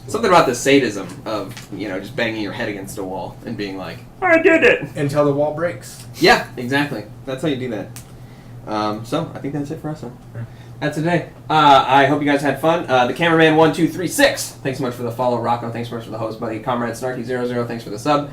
Something about the sadism of, just banging your head against a wall and being like, I did it! Until the wall breaks. Yeah, exactly. That's how you do that. So, I think that's it for us. Huh? That's today. I hope you guys had fun. The cameraman 1236, thanks so much for the follow. Rocco, thanks so much for the host, buddy. Comrade Snarky00, thanks for the sub.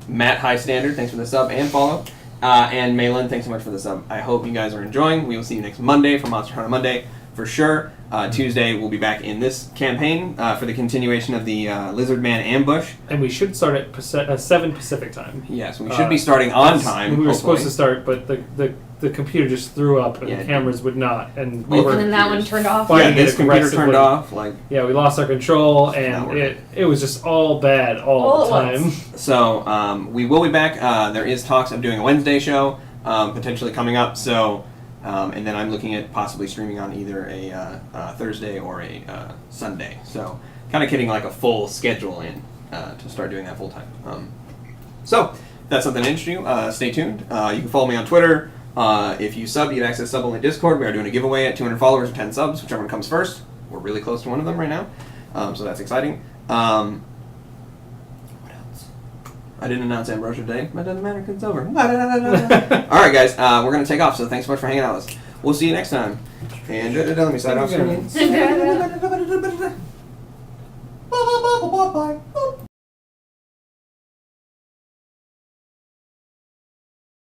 Matt High Standard, thanks for the sub and follow. And Malin, thanks so much for the sub. I hope you guys are enjoying. We will see you next Monday for Monster Hunter Monday for sure. Tuesday we'll be back in this campaign for the continuation of the Lizard Man ambush. And we should start at 7 Pacific time. Yes, we should be starting on time. We were hopefully. supposed to start, but the computer just threw up and Yeah, the cameras would not. And we Both were And then that one computers. turned off. Fine. Yeah, Fighting this it computer turned aggressively. off. Like, yeah, we lost our control Not and working. it was just all bad all All the at time. so we will be back. There is talks of doing a Wednesday show potentially coming up. So. And then I'm looking at possibly streaming on either a Thursday or a Sunday. So kind of getting like a full schedule in to start doing that full time. So that's something that interests you, stay tuned. You can follow me on Twitter. If you sub, you get access to sub only Discord. We are doing a giveaway at 200 followers or 10 subs, whichever one comes first. We're really close to one of them right now, so that's exciting. What else? I didn't announce Ambrosia today, but it doesn't matter because it's over. All right, guys, we're gonna take off. So thanks so much for hanging out with us. We'll see you next time. And let me slide off screen. Bye.